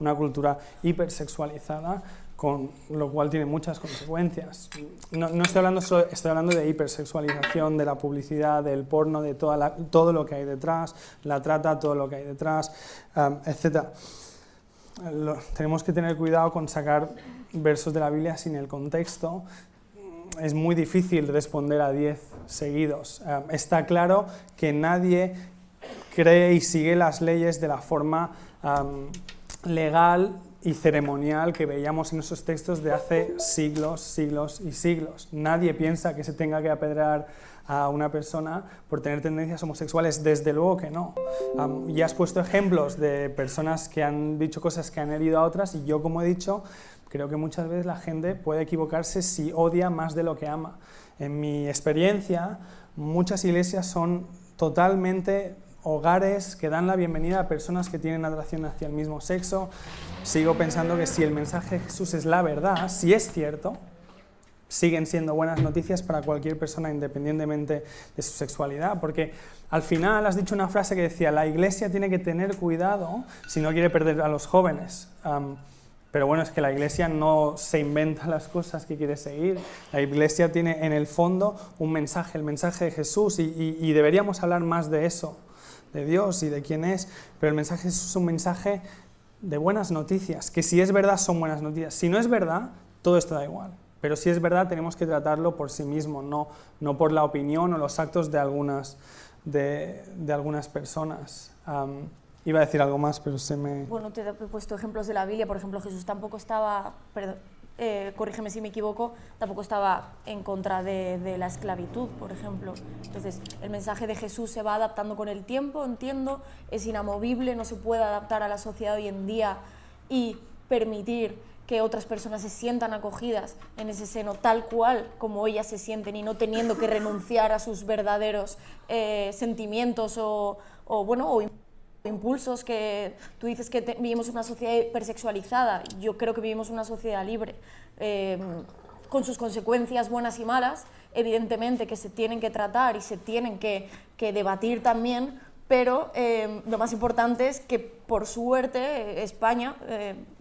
una cultura hipersexualizada, con lo cual tiene muchas consecuencias. No estoy hablando solo, estoy hablando de hipersexualización, de la publicidad, del porno, de todo lo que hay detrás, la trata, todo lo que hay detrás, etc. Tenemos que tener cuidado con sacar versos de la Biblia sin el contexto. Es muy difícil responder a 10 seguidos. Está claro que nadie cree y sigue las leyes de la forma legal y ceremonial que veíamos en esos textos de hace siglos, siglos y siglos. Nadie piensa que se tenga que apedrear a una persona por tener tendencias homosexuales, desde luego que no. Ya has puesto ejemplos de personas que han dicho cosas que han herido a otras, y yo, como he dicho, creo que muchas veces la gente puede equivocarse si odia más de lo que ama. En mi experiencia, muchas iglesias son totalmente hogares que dan la bienvenida a personas que tienen atracción hacia el mismo sexo. Sigo pensando que si el mensaje de Jesús es la verdad, si es cierto, siguen siendo buenas noticias para cualquier persona independientemente de su sexualidad, porque al final has dicho una frase que decía: la iglesia tiene que tener cuidado si no quiere perder a los jóvenes. Pero bueno, es que la iglesia no se inventa las cosas que quiere seguir. La iglesia tiene en el fondo un mensaje, el mensaje de Jesús, y deberíamos hablar más de eso, de Dios y de quién es, pero el mensaje de Jesús es un mensaje de buenas noticias, que si es verdad son buenas noticias. Si no es verdad, todo esto da igual, pero si es verdad tenemos que tratarlo por sí mismo, no por la opinión o los actos de algunas personas. Iba a decir algo más, pero se me... Bueno, te he puesto ejemplos de la Biblia. Por ejemplo, Jesús tampoco estaba, corrígeme si me equivoco, tampoco estaba en contra de la esclavitud, por ejemplo. Entonces, el mensaje de Jesús se va adaptando con el tiempo, entiendo, es inamovible, no se puede adaptar a la sociedad hoy en día y permitir que otras personas se sientan acogidas en ese seno tal cual como ellas se sienten, y no teniendo que renunciar a sus verdaderos sentimientos o impulsos. Que tú dices que vivimos una sociedad hipersexualizada. Yo creo que vivimos una sociedad libre, con sus consecuencias buenas y malas, evidentemente, que se tienen que tratar y se tienen que debatir también, pero lo más importante es que, por suerte, España,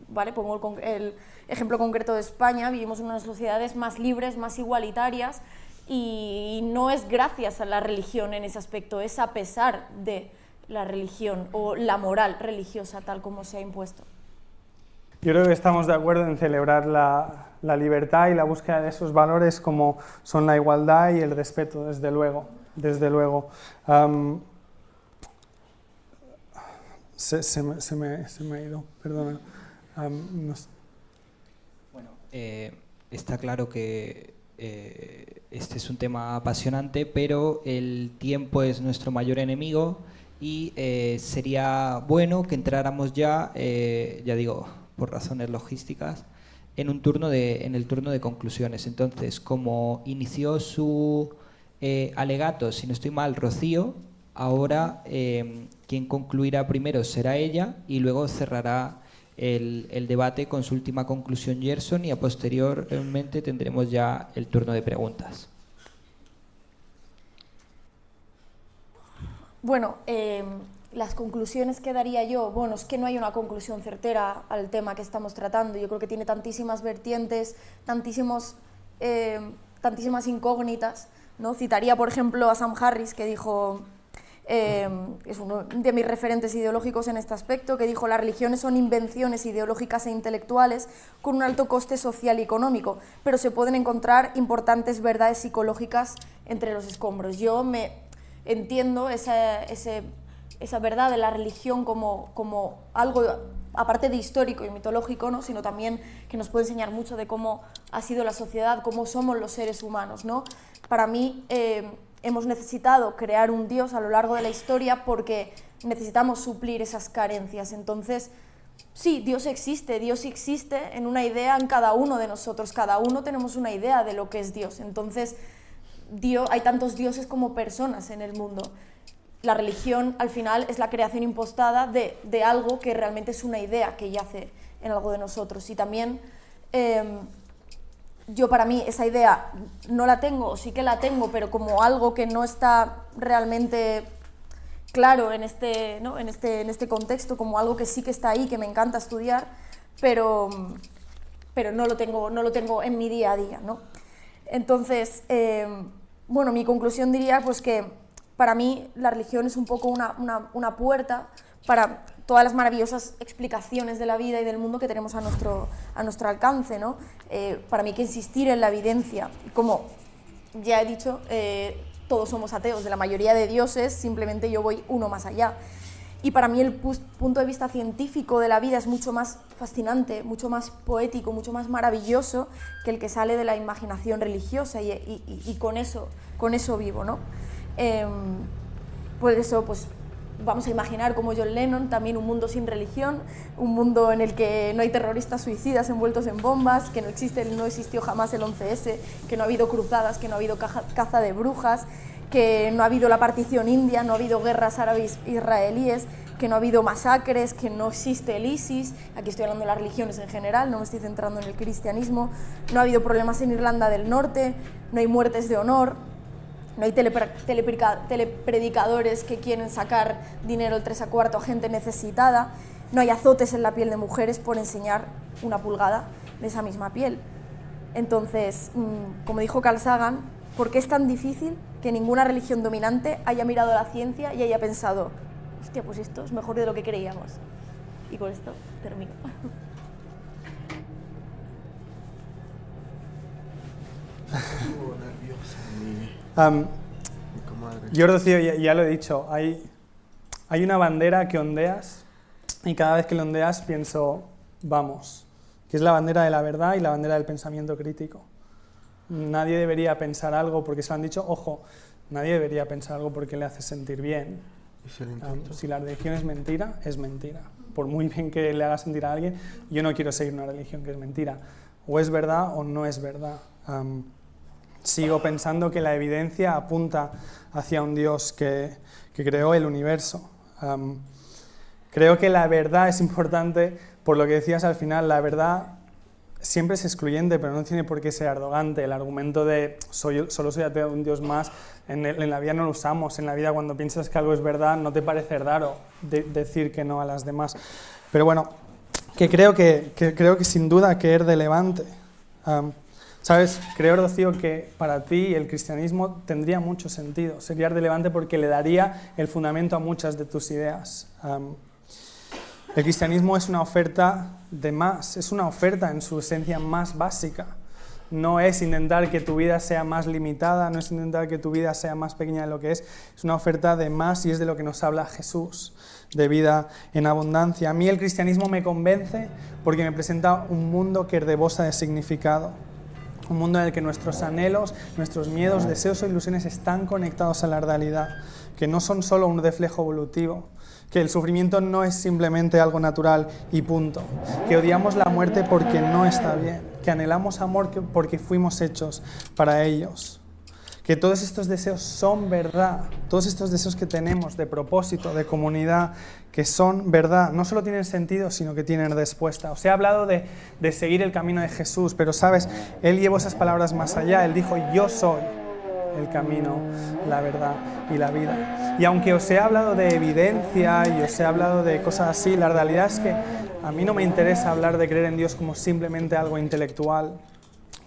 ¿vale? Pongo el ejemplo concreto de España, vivimos en unas sociedades más libres, más igualitarias, y no es gracias a la religión en ese aspecto, es a pesar de la religión o la moral religiosa tal como se ha impuesto. Yo creo que estamos de acuerdo en celebrar la libertad y la búsqueda de esos valores como son la igualdad y el respeto, desde luego. Desde luego. Se me ha ido, perdona. No sé. Bueno, está claro que este es un tema apasionante, pero el tiempo es nuestro mayor enemigo. Y sería bueno que entráramos ya digo, por razones logísticas, en el turno de conclusiones. Entonces, como inició su alegato, si no estoy mal, Rocío, ahora quien concluirá primero será ella, y luego cerrará el debate con su última conclusión Gerson, y posteriormente tendremos ya el turno de preguntas. Bueno, las conclusiones que daría yo, bueno, es que no hay una conclusión certera al tema que estamos tratando. Yo creo que tiene tantísimas vertientes, tantísimas incógnitas, ¿no? Citaría, por ejemplo, a Sam Harris, que dijo, es uno de mis referentes ideológicos en este aspecto, que dijo: las religiones son invenciones ideológicas e intelectuales con un alto coste social y económico, pero se pueden encontrar importantes verdades psicológicas entre los escombros. Yo entiendo esa verdad de la religión como algo, aparte de histórico y mitológico, ¿no? Sino también que nos puede enseñar mucho de cómo ha sido la sociedad, cómo somos los seres humanos, ¿no? Para mí, hemos necesitado crear un Dios a lo largo de la historia porque necesitamos suplir esas carencias. Entonces, sí, Dios existe en una idea en cada uno de nosotros, cada uno tenemos una idea de lo que es Dios. Entonces, hay tantos dioses como personas en el mundo. La religión, al final, es la creación impostada de algo que realmente es una idea que yace en algo de nosotros. Y también, para mí, esa idea no la tengo, o sí que la tengo, pero como algo que no está realmente claro en este, ¿no? en este contexto como algo que sí que está ahí, que me encanta estudiar, pero no lo tengo en mi día a día, ¿no? Entonces, bueno, mi conclusión diría pues que para mí la religión es un poco una puerta para todas las maravillosas explicaciones de la vida y del mundo que tenemos a nuestro alcance, ¿no? Para mí hay que insistir en la evidencia. Y como ya he dicho, todos somos ateos, de la mayoría de dioses, simplemente yo voy uno más allá. Y para mí el punto de vista científico de la vida es mucho más fascinante, mucho más poético, mucho más maravilloso que el que sale de la imaginación religiosa y con eso vivo, ¿no? Por eso, pues vamos a imaginar como John Lennon también un mundo sin religión, un mundo en el que no hay terroristas suicidas envueltos en bombas, que no existió jamás el 11S, que no ha habido cruzadas, que no ha habido caza de brujas, que no ha habido la partición india, no ha habido guerras árabes-israelíes, que no ha habido masacres, que no existe el ISIS, aquí estoy hablando de las religiones en general, no me estoy centrando en el cristianismo, no ha habido problemas en Irlanda del Norte, no hay muertes de honor, no hay telepredicadores que quieren sacar dinero el 3 a cuarto a gente necesitada, no hay azotes en la piel de mujeres por enseñar una pulgada de esa misma piel. Entonces, como dijo Carl Sagan, ¿por qué es tan difícil que ninguna religión dominante haya mirado a la ciencia y haya pensado, hostia, pues esto es mejor de lo que creíamos? Y con esto termino. Yo, Rocío, ya lo he dicho, hay una bandera que ondeas y cada vez que lo ondeas pienso, vamos, que es la bandera de la verdad y la bandera del pensamiento crítico. Nadie debería pensar algo porque se lo han dicho, ojo, nadie debería pensar algo porque le hace sentir bien. Si la religión es mentira, es mentira. Por muy bien que le haga sentir a alguien, yo no quiero seguir una religión que es mentira. O es verdad o no es verdad. Sigo pensando que la evidencia apunta hacia un Dios que creó el universo. Creo que la verdad es importante, por lo que decías al final, la verdad siempre es excluyente, pero no tiene por qué ser arrogante. El argumento de solo soy ateo de un Dios más, en la vida no lo usamos. En la vida cuando piensas que algo es verdad no te parece raro decir que no a las demás. Pero bueno, creo que sin duda que es relevante. ¿Sabes? Creo, Rocío, que para ti el cristianismo tendría mucho sentido. Sería relevante porque le daría el fundamento a muchas de tus ideas. El cristianismo es una oferta de más, es una oferta en su esencia más básica. No es intentar que tu vida sea más limitada, no es intentar que tu vida sea más pequeña de lo que es una oferta de más y es de lo que nos habla Jesús, de vida en abundancia. A mí el cristianismo me convence porque me presenta un mundo que rebosa de significado. Un mundo en el que nuestros anhelos, nuestros miedos, deseos o ilusiones están conectados a la realidad, que no son solo un reflejo evolutivo, que el sufrimiento no es simplemente algo natural y punto, que odiamos la muerte porque no está bien, que anhelamos amor porque fuimos hechos para ellos, que todos estos deseos son verdad, todos estos deseos que tenemos de propósito, de comunidad, que son verdad, no solo tienen sentido, sino que tienen respuesta. Os he hablado de seguir el camino de Jesús, pero sabes, Él llevó esas palabras más allá, Él dijo, yo soy el camino, la verdad y la vida. Y aunque os he hablado de evidencia y os he hablado de cosas así, la realidad es que a mí no me interesa hablar de creer en Dios como simplemente algo intelectual.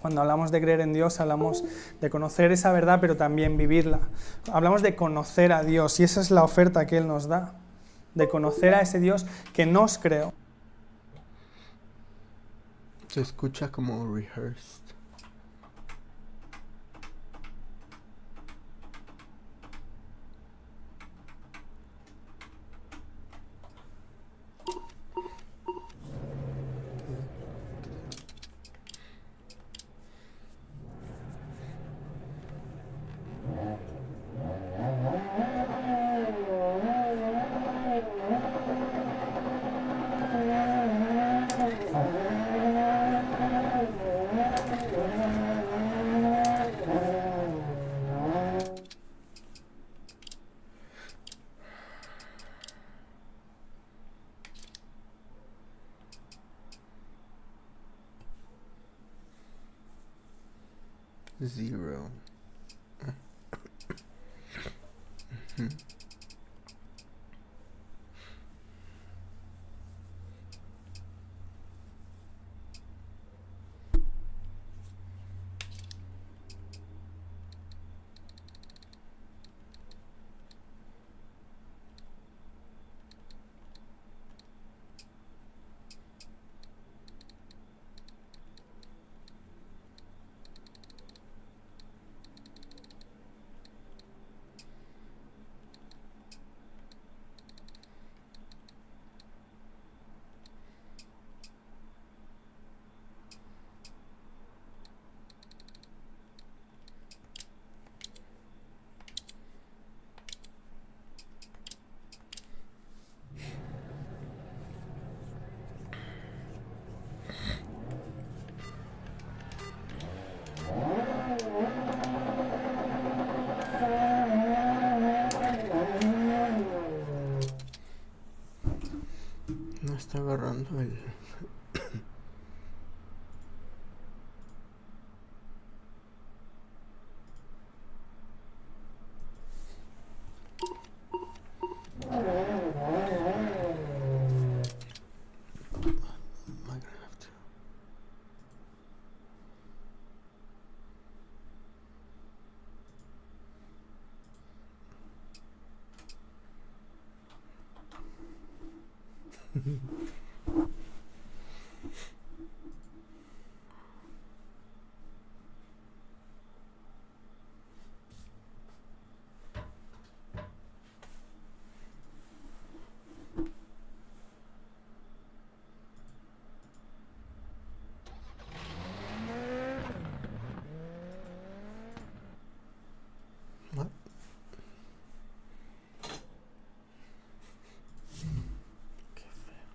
Cuando hablamos de creer en Dios, hablamos de conocer esa verdad, pero también vivirla. Hablamos de conocer a Dios y esa es la oferta que Él nos da, de conocer a ese Dios que nos creó. Se escucha como rehearsed. Zero. Está agarrando el... Qué feo.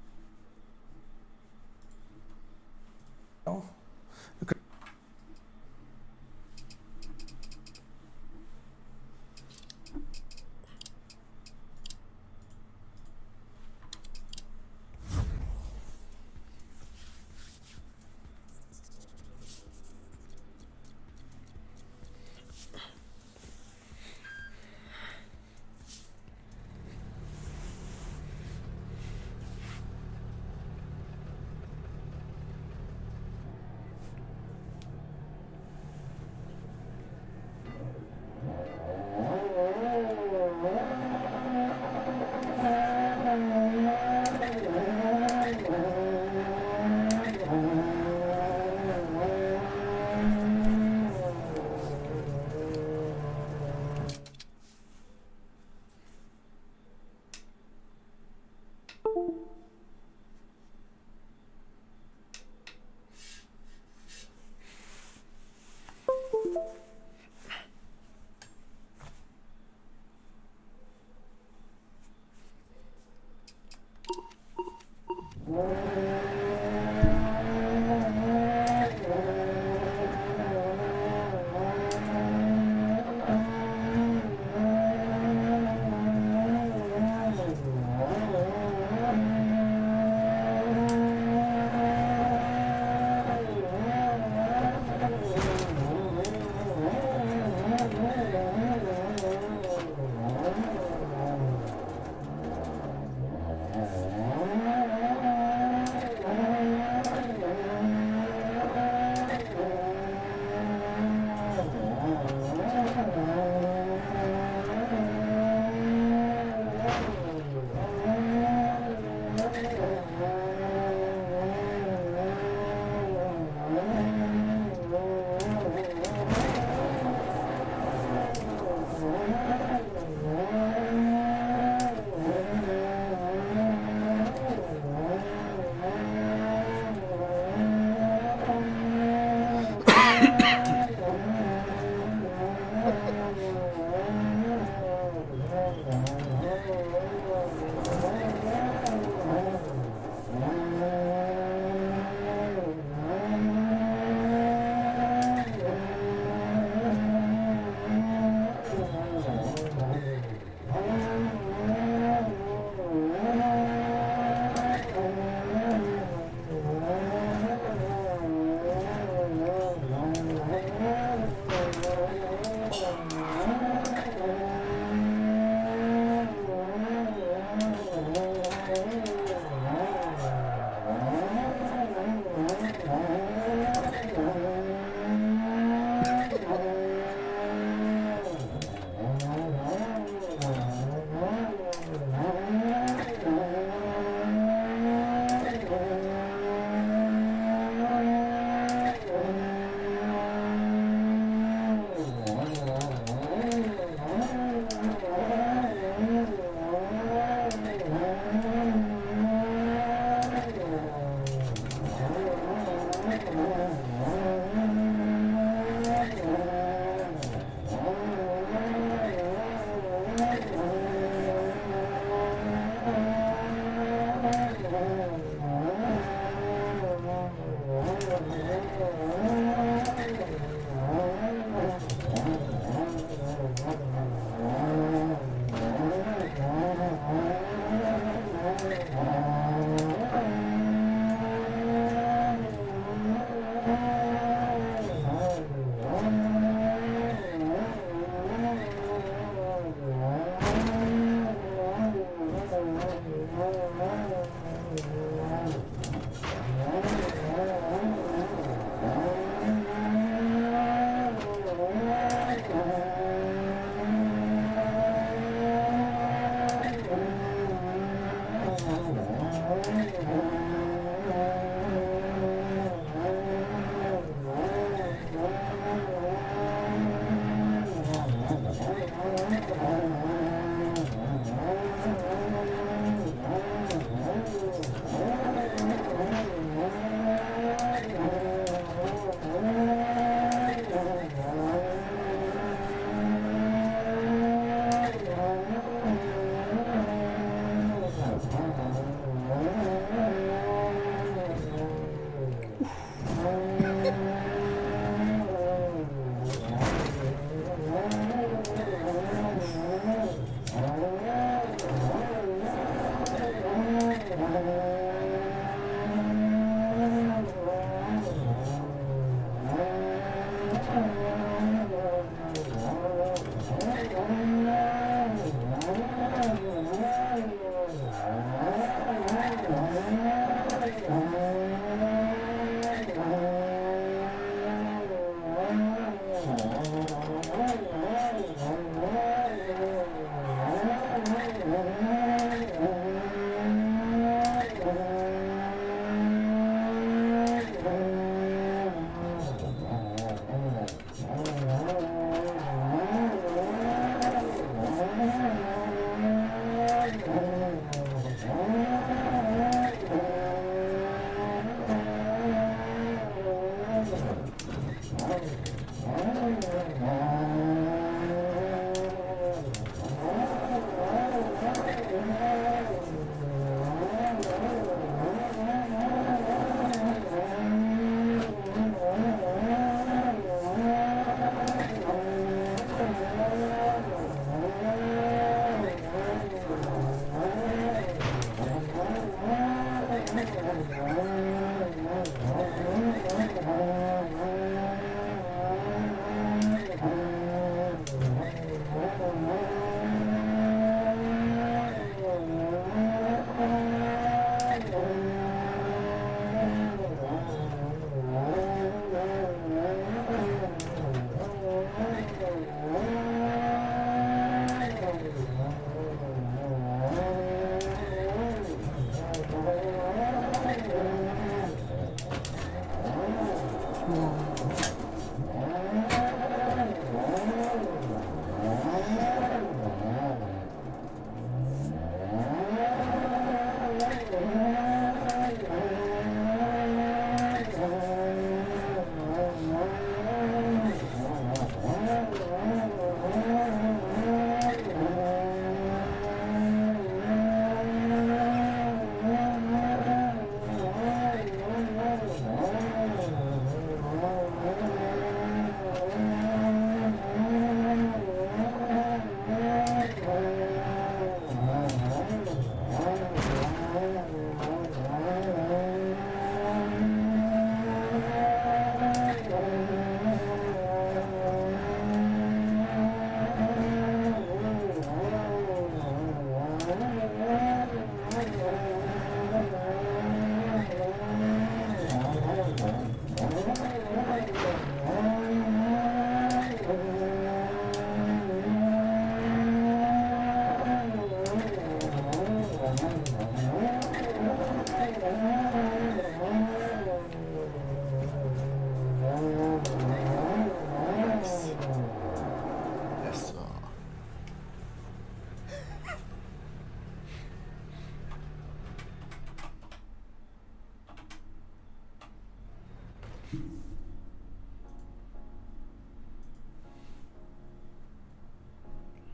Eso.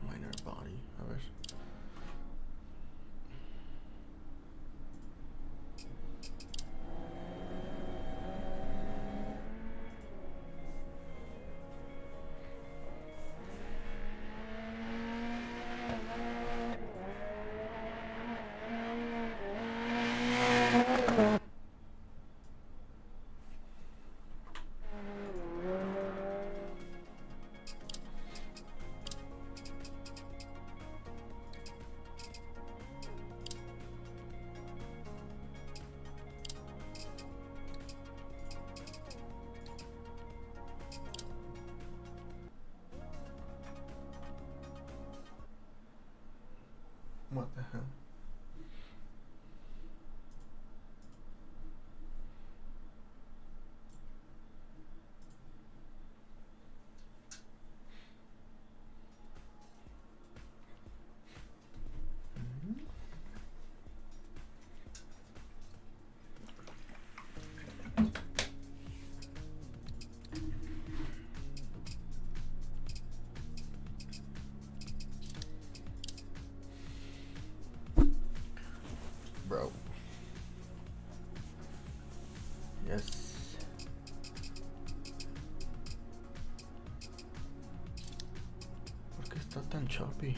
Minor body, a ver. What the hell? Bro. Yes. ¿Por qué está tan choppy? Okay.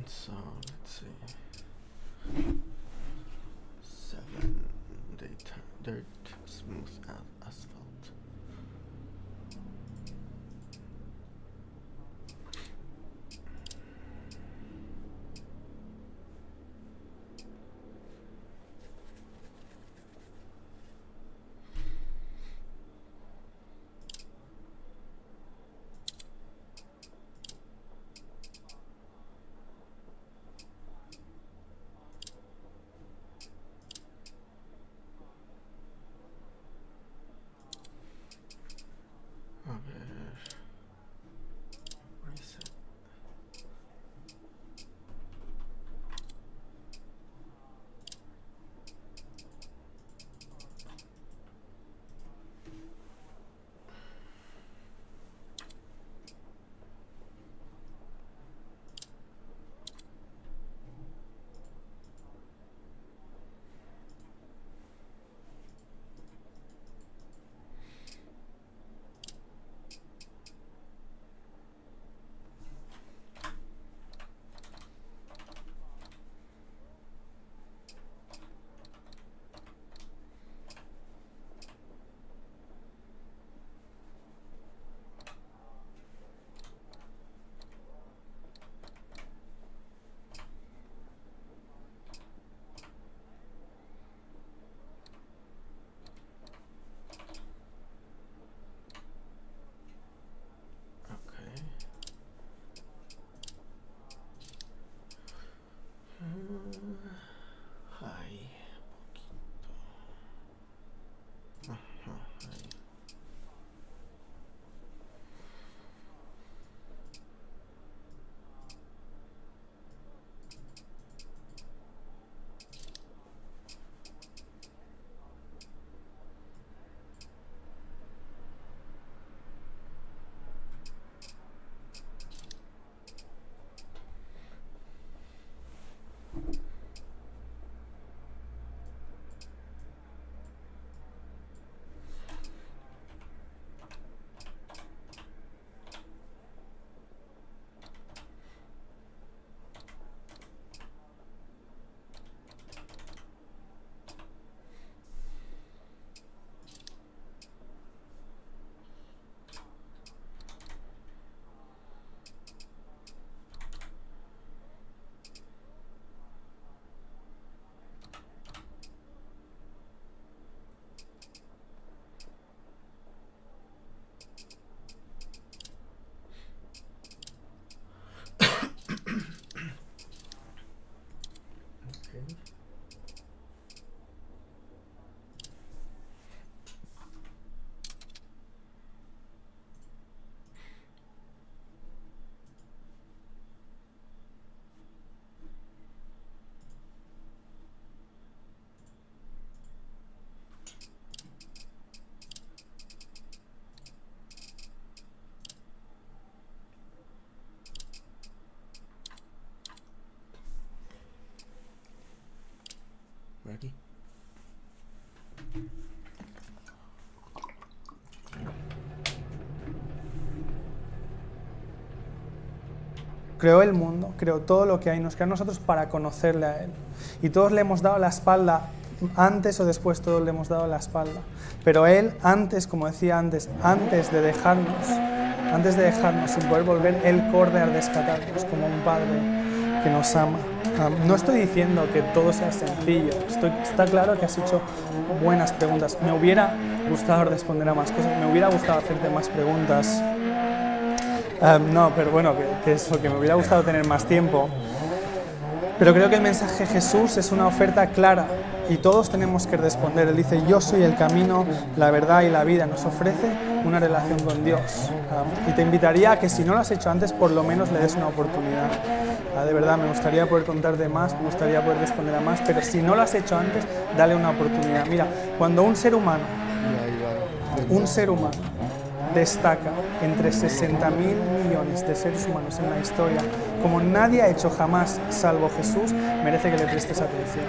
So let's see. 7 dirt smooth asphalt. A ver. Reset. Okay. Ahí, poquito. Ajá, ahí. Okay. Ready? Creó el mundo, creó todo lo que hay, nos creó a nosotros para conocerle a Él. Y todos le hemos dado la espalda, antes o después todos le hemos dado la espalda. Pero Él, antes, como decía antes de dejarnos, sin poder volver, Él corre a rescatarnos como un Padre que nos ama. No estoy diciendo que todo sea sencillo, está claro que has hecho buenas preguntas. Me hubiera gustado responder a más cosas, me hubiera gustado hacerte más preguntas. No, pero bueno, que eso, que me hubiera gustado tener más tiempo. Pero creo que el mensaje de Jesús es una oferta clara y todos tenemos que responder. Él dice, yo soy el camino, la verdad y la vida. Nos ofrece una relación con Dios. Y te invitaría a que si no lo has hecho antes, por lo menos le des una oportunidad. De verdad, me gustaría poder contarte más, me gustaría poder responder a más, pero si no lo has hecho antes, dale una oportunidad. Mira, cuando un ser humano destaca entre 60.000 millones de seres humanos en la historia, como nadie ha hecho jamás salvo Jesús, merece que le prestes atención.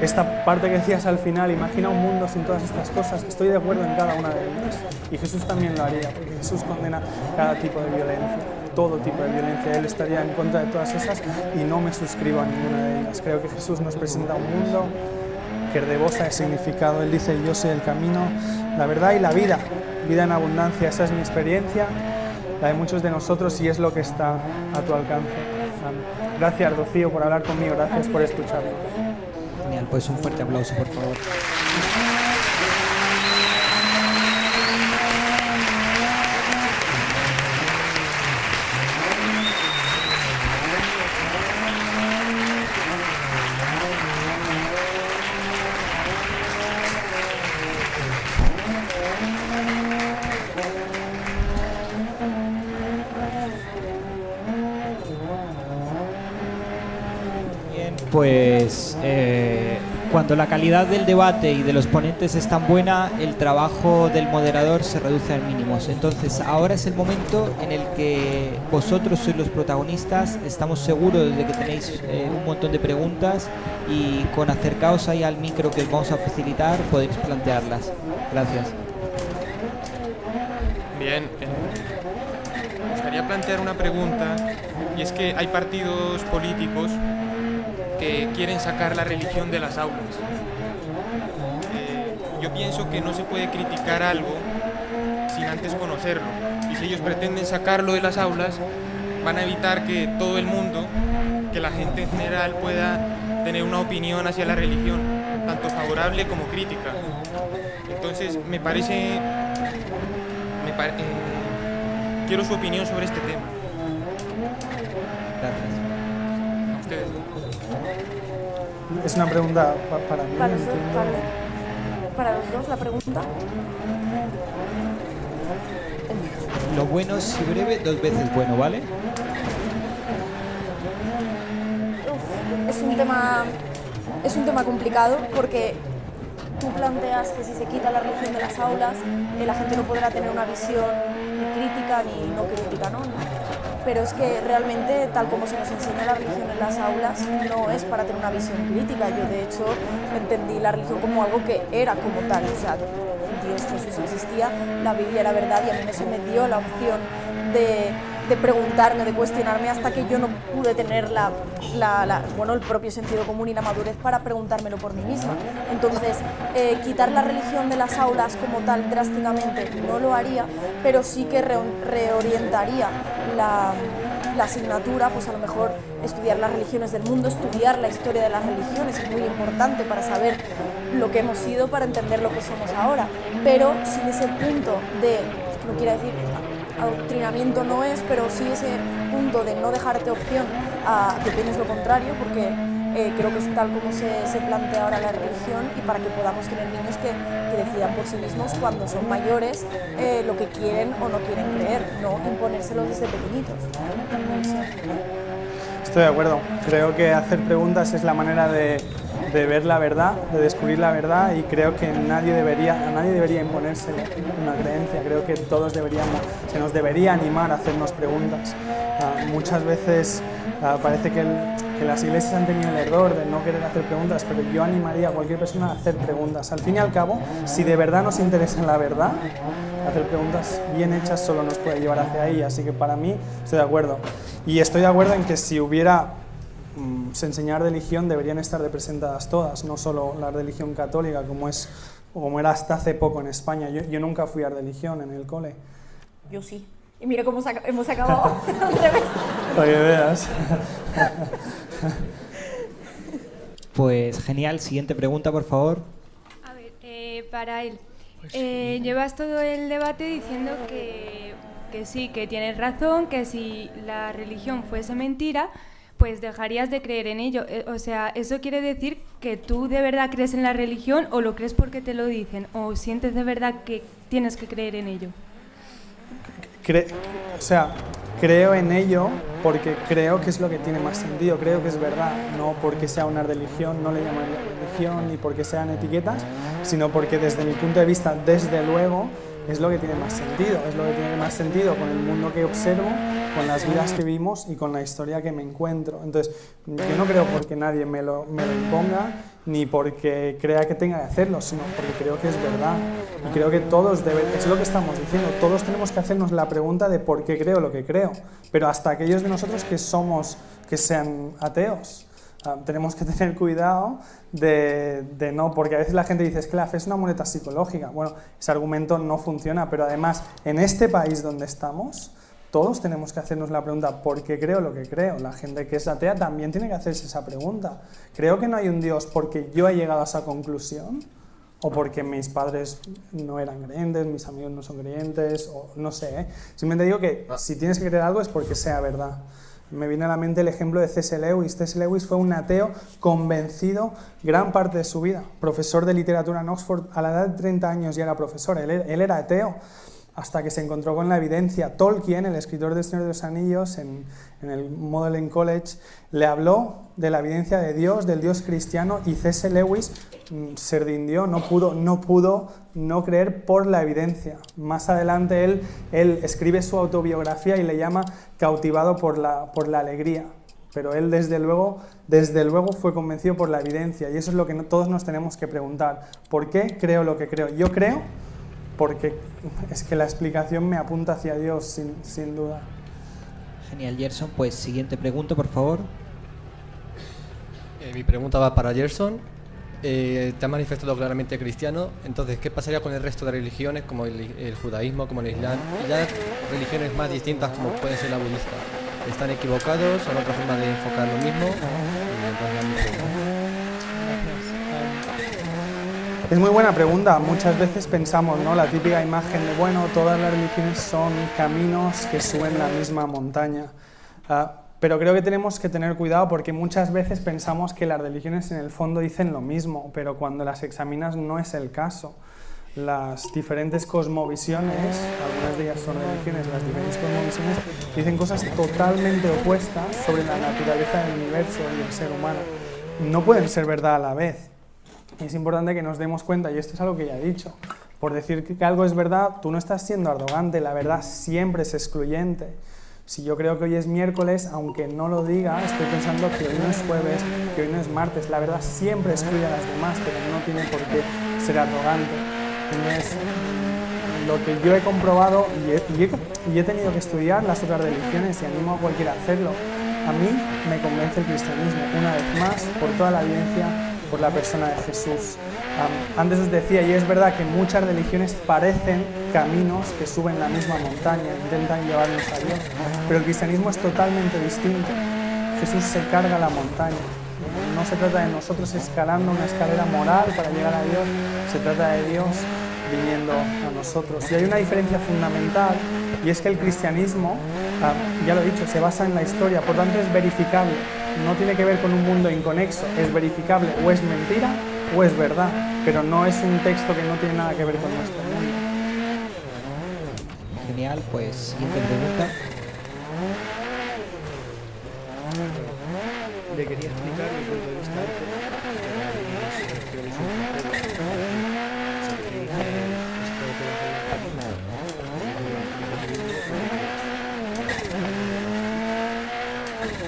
Esta parte que decías al final, imagina un mundo sin todas estas cosas, estoy de acuerdo en cada una de ellas. Y Jesús también lo haría, porque Jesús condena cada tipo de violencia. todo tipo de violencia. Él estaría en contra de todas esas y no me suscribo a ninguna de ellas. Creo que Jesús nos presenta un mundo que rebosa de significado. Él dice: yo soy el camino, la verdad y la vida, vida en abundancia. Esa es mi experiencia, la de muchos de nosotros, y es lo que está a tu alcance. Gracias, Rocío, por hablar conmigo, gracias por escucharme. Genial, pues un fuerte aplauso, por favor. Pues cuando la calidad del debate y de los ponentes es tan buena, el trabajo del moderador se reduce al mínimo. Entonces ahora es el momento en el que vosotros sois los protagonistas. Estamos seguros de que tenéis un montón de preguntas y con acercaos ahí al micro que os vamos a facilitar podéis plantearlas. Gracias. Bien, me gustaría plantear una pregunta, y es que hay partidos políticos que quieren sacar la religión de las aulas. Yo pienso que no se puede criticar algo sin antes conocerlo, y si ellos pretenden sacarlo de las aulas, van a evitar que todo el mundo, que la gente en general, pueda tener una opinión hacia la religión, tanto favorable como crítica. Entonces quiero su opinión sobre este tema. Gracias. A ustedes. Es una pregunta para mí. Para los dos la pregunta. Lo bueno, si breve, 2 veces bueno, ¿vale? Es un tema complicado porque tú planteas que si se quita la religión de las aulas, la gente no podrá tener una visión ni crítica ni no crítica, ¿no? Pero es que realmente, tal como se nos enseña la religión en las aulas, no es para tener una visión crítica. Yo, de hecho, entendí la religión como algo que era como tal. O sea, Dios, Jesús existía, la Biblia era verdad, y a mí no se me dio la opción de preguntarme, de cuestionarme, hasta que yo no pude tener el propio sentido común y la madurez para preguntármelo por mí misma. Entonces, quitar la religión de las aulas como tal drásticamente no lo haría, pero sí que reorientaría la asignatura, pues a lo mejor estudiar las religiones del mundo, estudiar la historia de las religiones es muy importante para saber lo que hemos sido, para entender lo que somos ahora, pero sin ese punto de, no quiero decir adoctrinamiento no es, pero sí ese punto de no dejarte opción a que pienses lo contrario, porque creo que es tal como se plantea ahora la religión, y para que podamos tener niños que decidan por sí mismos cuando son mayores lo que quieren o no quieren creer, no imponérselos desde pequeñitos. Estoy de acuerdo. Creo que hacer preguntas es la manera de ver la verdad, de descubrir la verdad, y creo que a nadie debería imponerse una creencia. Creo que todos se nos debería animar a hacernos preguntas. Muchas veces parece que las iglesias han tenido el error de no querer hacer preguntas, pero yo animaría a cualquier persona a hacer preguntas. Al fin y al cabo, si de verdad nos interesa la verdad, hacer preguntas bien hechas solo nos puede llevar hacia ahí. Así que para mí estoy de acuerdo. Y estoy de acuerdo en que si hubiera se enseñar religión, deberían estar representadas todas, no solo la religión católica, como era hasta hace poco en España. Yo nunca fui a religión en el cole. Yo sí. Y mira cómo hemos acabado al revés. Para que veas. Pues genial, siguiente pregunta, por favor. A ver, para él. Llevas todo el debate diciendo que sí, que tienes razón, que si la religión fuese mentira, pues dejarías de creer en ello. O sea, ¿eso quiere decir que tú de verdad crees en la religión, o lo crees porque te lo dicen, o sientes de verdad que tienes que creer en ello? Creo en ello porque creo que es lo que tiene más sentido, creo que es verdad, no porque sea una religión, no le llamaría religión, ni porque sean etiquetas, sino porque desde mi punto de vista, desde luego, es lo que tiene más sentido, es lo que tiene más sentido con el mundo que observo con las vidas que vivimos y con la historia que me encuentro. Entonces, yo no creo porque nadie me lo imponga, ni porque crea que tenga que hacerlo, sino porque creo que es verdad. Y creo que todos es lo que estamos diciendo, todos tenemos que hacernos la pregunta de por qué creo lo que creo, pero hasta aquellos de nosotros que sean ateos. Tenemos que tener cuidado de no, porque a veces la gente dice es que la fe es una muleta psicológica. Bueno, ese argumento no funciona, pero además en este país donde estamos, todos tenemos que hacernos la pregunta ¿por qué creo lo que creo? La gente que es atea también tiene que hacerse esa pregunta. ¿Creo que no hay un Dios porque yo he llegado a esa conclusión? ¿O porque mis padres no eran creyentes, mis amigos no son creyentes? O no sé, ¿eh? Simplemente digo que si tienes que creer algo es porque sea verdad. Me viene a la mente el ejemplo de C.S. Lewis. C.S. Lewis fue un ateo convencido gran parte de su vida. Profesor de literatura en Oxford, a la edad de 30 años ya era profesor. Él era ateo hasta que se encontró con la evidencia. Tolkien, el escritor del Señor de los Anillos, en el Magdalen College, le habló de la evidencia de Dios, del Dios cristiano, y C.S. Lewis se rindió, no pudo no creer por la evidencia. Más adelante él escribe su autobiografía y le llama Cautivado por la alegría. Pero él desde luego fue convencido por la evidencia, y eso es lo que todos nos tenemos que preguntar. ¿Por qué creo lo que creo? Yo creo porque es que la explicación me apunta hacia Dios, sin duda. Genial, Gerson. Pues siguiente pregunta, por favor. Mi pregunta va para Gerson. Te has manifestado claramente cristiano, entonces, ¿qué pasaría con el resto de religiones, como el judaísmo, como el islam, y ya religiones más distintas, como puede ser la budista? ¿Están equivocados? ¿Son otra forma de enfocar lo mismo? Es muy buena pregunta. Muchas veces pensamos, ¿no?, la típica imagen de, bueno, todas las religiones son caminos que suben la misma montaña. Pero creo que tenemos que tener cuidado porque muchas veces pensamos que las religiones en el fondo dicen lo mismo, pero cuando las examinas no es el caso. Las diferentes cosmovisiones, algunas de ellas son religiones, las diferentes cosmovisiones dicen cosas totalmente opuestas sobre la naturaleza del universo y del ser humano. No pueden ser verdad a la vez. Es importante que nos demos cuenta, y esto es algo que ya he dicho, por decir que algo es verdad, tú no estás siendo arrogante, la verdad siempre es excluyente. Si yo creo que hoy es miércoles, aunque no lo diga, estoy pensando que hoy no es jueves, que hoy no es martes. La verdad siempre excluye a las demás, pero no tiene por qué ser arrogante. Entonces, lo que yo he comprobado y he tenido que estudiar las otras religiones y animo a cualquiera a hacerlo, a mí me convence el cristianismo, una vez más, por toda la evidencia, por la persona de Jesús. Antes os decía, y es verdad que muchas religiones parecen caminos que suben la misma montaña, intentan llevarnos a Dios, pero el cristianismo es totalmente distinto. Jesús se carga la montaña. No se trata de nosotros escalando una escalera moral para llegar a Dios, se trata de Dios viniendo a nosotros. Y hay una diferencia fundamental, y es que el cristianismo, ya lo he dicho, se basa en la historia, por tanto es verificable. No tiene que ver con un mundo inconexo, es verificable, o es mentira o es verdad, pero no es un texto que no tiene nada que ver con nuestro mundo. Genial, pues siguiente pregunta. Le quería explicar mi punto de vista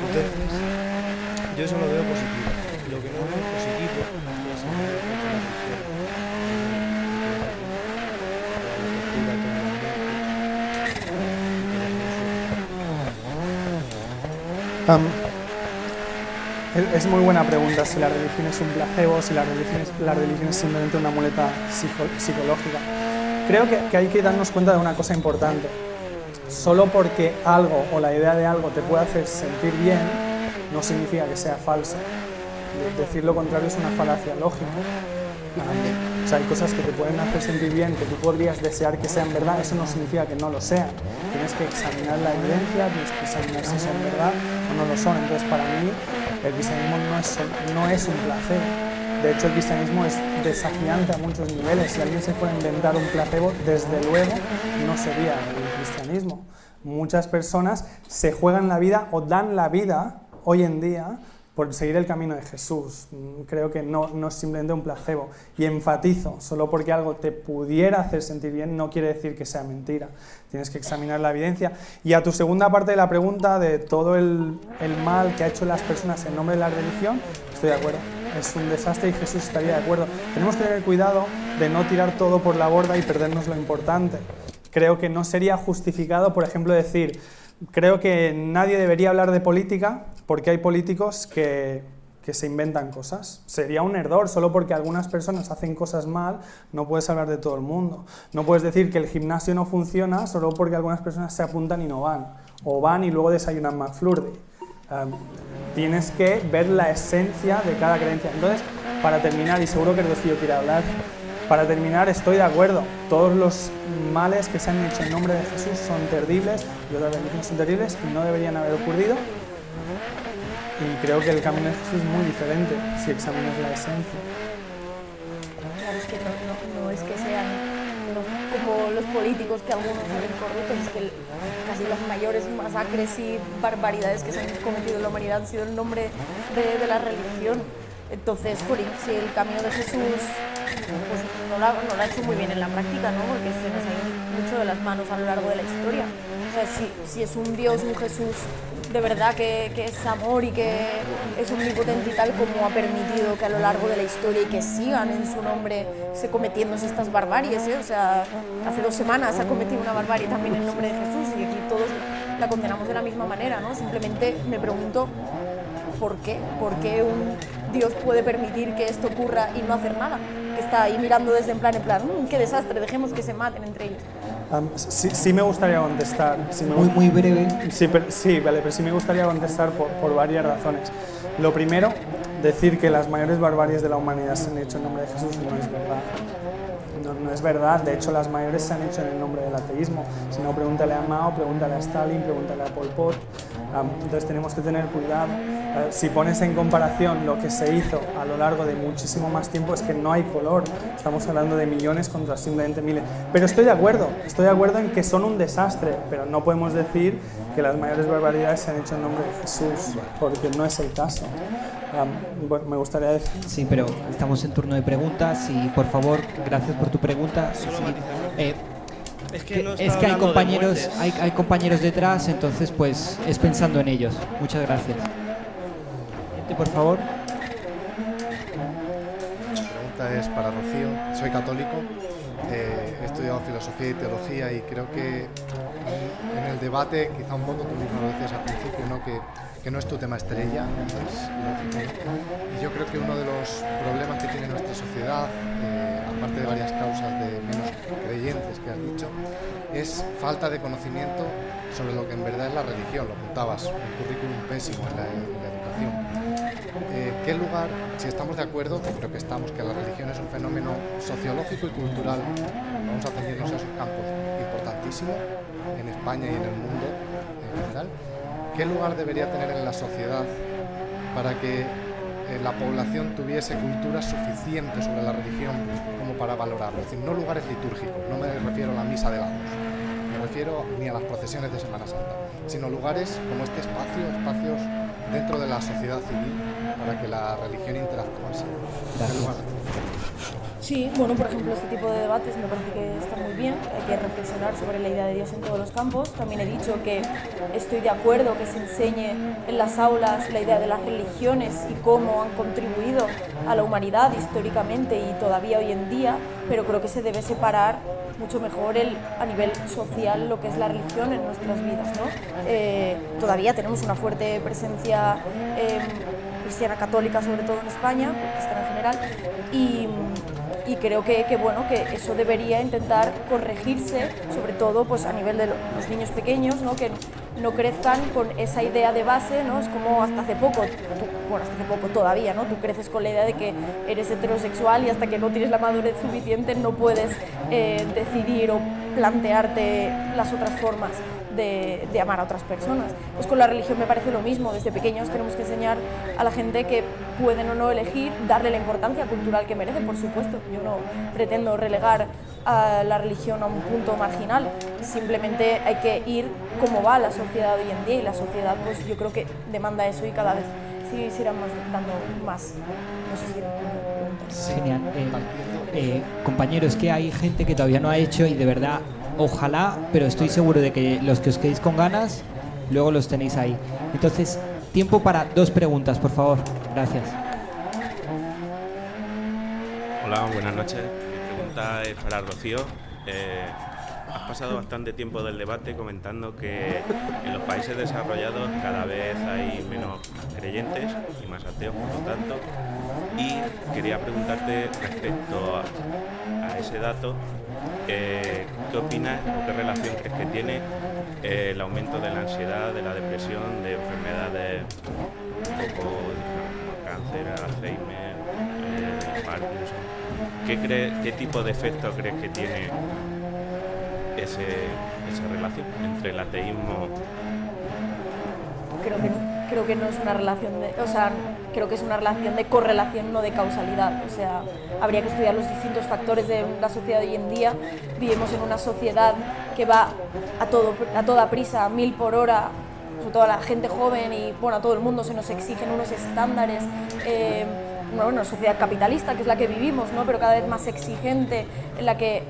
entonces, yo eso lo veo positivo. Lo que no veo positivo es Es muy buena pregunta si la religión es un placebo, si la religión es simplemente una muleta psicológica. Creo que hay que darnos cuenta de una cosa importante. Solo porque algo o la idea de algo te puede hacer sentir bien, no significa que sea falso. Decir lo contrario es una falacia lógica. O sea, hay cosas que te pueden hacer sentir bien, que tú podrías desear que sean verdad, eso no significa que no lo sean. Tienes que examinar la evidencia, tienes que examinar si son verdad o no lo son. Entonces, para mí, el cristianismo no es un placebo. De hecho, el cristianismo es desafiante a muchos niveles. Si alguien se fuera a inventar un placebo, desde luego no sería el cristianismo. Muchas personas se juegan la vida o dan la vida hoy en día por seguir el camino de Jesús. Creo que no es simplemente un placebo. Y enfatizo, solo porque algo te pudiera hacer sentir bien no quiere decir que sea mentira. Tienes que examinar la evidencia. Y a tu segunda parte de la pregunta de todo el mal que ha hecho las personas en nombre de la religión, estoy de acuerdo. Es un desastre y Jesús estaría de acuerdo. Tenemos que tener cuidado de no tirar todo por la borda y perdernos lo importante. Creo que no sería justificado, por ejemplo, decir, creo que nadie debería hablar de política porque hay políticos que se inventan cosas. Sería un error, solo porque algunas personas hacen cosas mal, no puedes hablar de todo el mundo. No puedes decir que el gimnasio no funciona solo porque algunas personas se apuntan y no van. O van y luego desayunan McFlurry. Tienes que ver la esencia de cada creencia. Entonces, para terminar, y seguro que Rocío quiere hablar, para terminar, estoy de acuerdo. Todos los males que se han hecho en nombre de Jesús son terribles, y otras religiones son terribles y no deberían haber ocurrido. Y creo que el camino de Jesús es muy diferente si examinas la esencia. Claro, es que no es que sean como los políticos que algunos salen corruptos, es que casi las mayores masacres y barbaridades que se han cometido en la humanidad han sido en nombre de la religión. Entonces, si el camino de Jesús pues no lo ha hecho muy bien en la práctica, ¿no? Porque se nos ha ido mucho de las manos a lo largo de la historia. O sea, si es un Dios, un Jesús de verdad que es amor y que es omnipotente y tal, como ha permitido que a lo largo de la historia y que sigan en su nombre se cometiéndose estas barbaries, ¿eh? O sea, hace 2 semanas se ha cometido una barbarie también en nombre de Jesús y aquí todos la condenamos de la misma manera, ¿no? Simplemente me pregunto ¿por qué? ¿Por qué un Dios puede permitir que esto ocurra y no hacer nada? Que está ahí mirando desde en plan, qué desastre, dejemos que se maten entre ellos. Sí me gustaría contestar. Muy breve. Sí, vale, pero sí me gustaría contestar por varias razones. Lo primero, decir que las mayores barbaries de la humanidad se han hecho en nombre de Jesús no es verdad. No es verdad, de hecho las mayores se han hecho en el nombre del ateísmo. Si no, pregúntale a Mao, pregúntale a Stalin, pregúntale a Pol Pot. Entonces tenemos que tener cuidado. Si pones en comparación lo que se hizo a lo largo de muchísimo más tiempo, es que no hay color. Estamos hablando de millones contra simplemente miles. Pero estoy de acuerdo en que son un desastre, pero no podemos decir que las mayores barbaridades se han hecho en nombre de Jesús, porque no es el caso. Bueno, me gustaría decir... Sí, pero estamos en turno de preguntas y, por favor, gracias por tu pregunta. Es que hay compañeros detrás, entonces pues es pensando en ellos. Muchas gracias. Por favor. La pregunta es para Rocío. Soy católico, he estudiado filosofía y teología y creo que en el debate, quizá un poco, tú mismo lo decías al principio, ¿no? que no es tu tema estrella, es lógico. Y yo creo que uno de los problemas que tiene nuestra sociedad, aparte de varias causas de menos creyentes que has dicho, es falta de conocimiento sobre lo que en verdad es la religión. Lo apuntabas, un currículum pésimo en la educación. ¿Qué lugar, si estamos de acuerdo, que creo que estamos, que la religión es un fenómeno sociológico y cultural, vamos a ceñirnos a esos campos, importantísimo en España y en el mundo en general, ¿qué lugar debería tener en la sociedad para que la población tuviese cultura suficiente sobre la religión como para valorarlo? Es decir, no lugares litúrgicos, no me refiero a la misa de Lagos, me refiero ni a las procesiones de Semana Santa, sino lugares como este espacio, espacios dentro de la sociedad civil para que la religión interactuase. Sí, bueno, por ejemplo, este tipo de debates me parece que está muy bien, hay que reflexionar sobre la idea de Dios en todos los campos. También he dicho que estoy de acuerdo que se enseñe en las aulas la idea de las religiones y cómo han contribuido a la humanidad históricamente y todavía hoy en día, pero creo que se debe separar mucho mejor a nivel social lo que es la religión en nuestras vidas, ¿no? Todavía tenemos una fuerte presencia cristiana católica, sobre todo en España, cristiana en general, y creo que eso debería intentar corregirse, sobre todo pues, a nivel de los niños pequeños, ¿no? Que no crezcan con esa idea de base, ¿no? Es como hasta hace poco todavía, ¿no? Tú creces con la idea de que eres heterosexual y hasta que no tienes la madurez suficiente no puedes decidir o plantearte las otras formas de amar a otras personas. Pues con la religión me parece lo mismo. Desde pequeños tenemos que enseñar a la gente que pueden o no elegir, darle la importancia cultural que merece, por supuesto. Yo no pretendo relegar a la religión a un punto marginal, simplemente hay que ir como va la sociedad hoy en día, y la sociedad pues yo creo que demanda eso, y cada vez sí irán más dando más. No sé si Genial. Compañeros, que hay gente que todavía no ha hecho, y de verdad, ojalá, pero estoy seguro de que los que os quedéis con ganas, luego los tenéis ahí. Entonces, tiempo para 2 preguntas, por favor. Gracias. Hola, buenas noches. Mi pregunta es para Rocío. Has pasado bastante tiempo del debate comentando que en los países desarrollados cada vez hay menos creyentes y más ateos, por lo tanto. Y quería preguntarte respecto a ese dato, ¿qué opinas o qué relación crees que tiene el aumento de la ansiedad, de la depresión, de enfermedades como cáncer, Alzheimer, Parkinson? ¿Qué tipo de efecto crees que tiene esa relación entre el ateísmo? Creo que no es una relación creo que es una relación de correlación, no de causalidad. O sea, habría que estudiar los distintos factores de la sociedad de hoy en día. Vivimos en una sociedad que va a toda prisa, a 1000 por hora, sobre todo a la gente joven, y bueno, a todo el mundo se nos exigen unos estándares. Una sociedad capitalista, que es la que vivimos, ¿no? Pero cada vez más exigente, en la que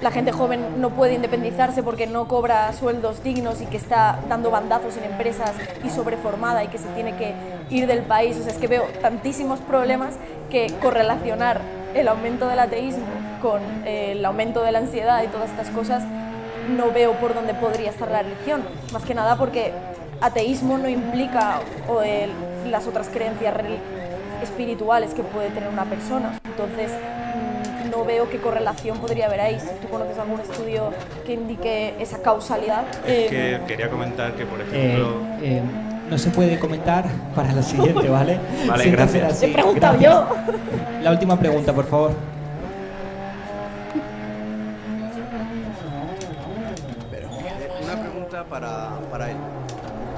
la gente joven no puede independizarse porque no cobra sueldos dignos, y que está dando bandazos en empresas y sobreformada, y que se tiene que ir del país. O sea, es que veo tantísimos problemas que correlacionar el aumento del ateísmo con el aumento de la ansiedad y todas estas cosas, no veo por dónde podría estar la religión. Más que nada porque ateísmo no implica las otras creencias espirituales que puede tener una persona. Entonces, no veo qué correlación podría haber ahí. Si tú conoces algún estudio que indique esa causalidad. Es que quería comentar que, por ejemplo... no se puede comentar para lo siguiente, ¿vale? Vale, sí, gracias. Así, he preguntado gracias. yo. La última pregunta, por favor. Una pregunta para él.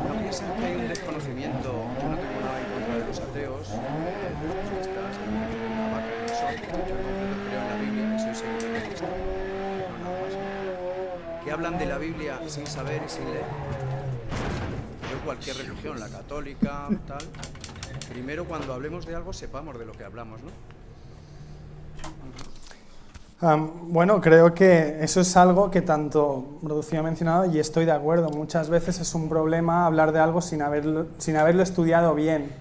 ¿No piensas que hay un desconocimiento? Yo no tengo nada en contra de los ateos, de los budistas, de los que creen en la vaca y en el sol. Yo en concreto creo en la Biblia y soy seguidor de Cristo. No nada más. Que hablan de la Biblia sin saber y sin leer. Yo cualquier religión, la católica, tal. Primero, cuando hablemos de algo, sepamos de lo que hablamos, ¿no? Bueno, creo que eso es algo que tanto Rocío ha mencionado, y estoy de acuerdo. Muchas veces es un problema hablar de algo sin haberlo estudiado bien.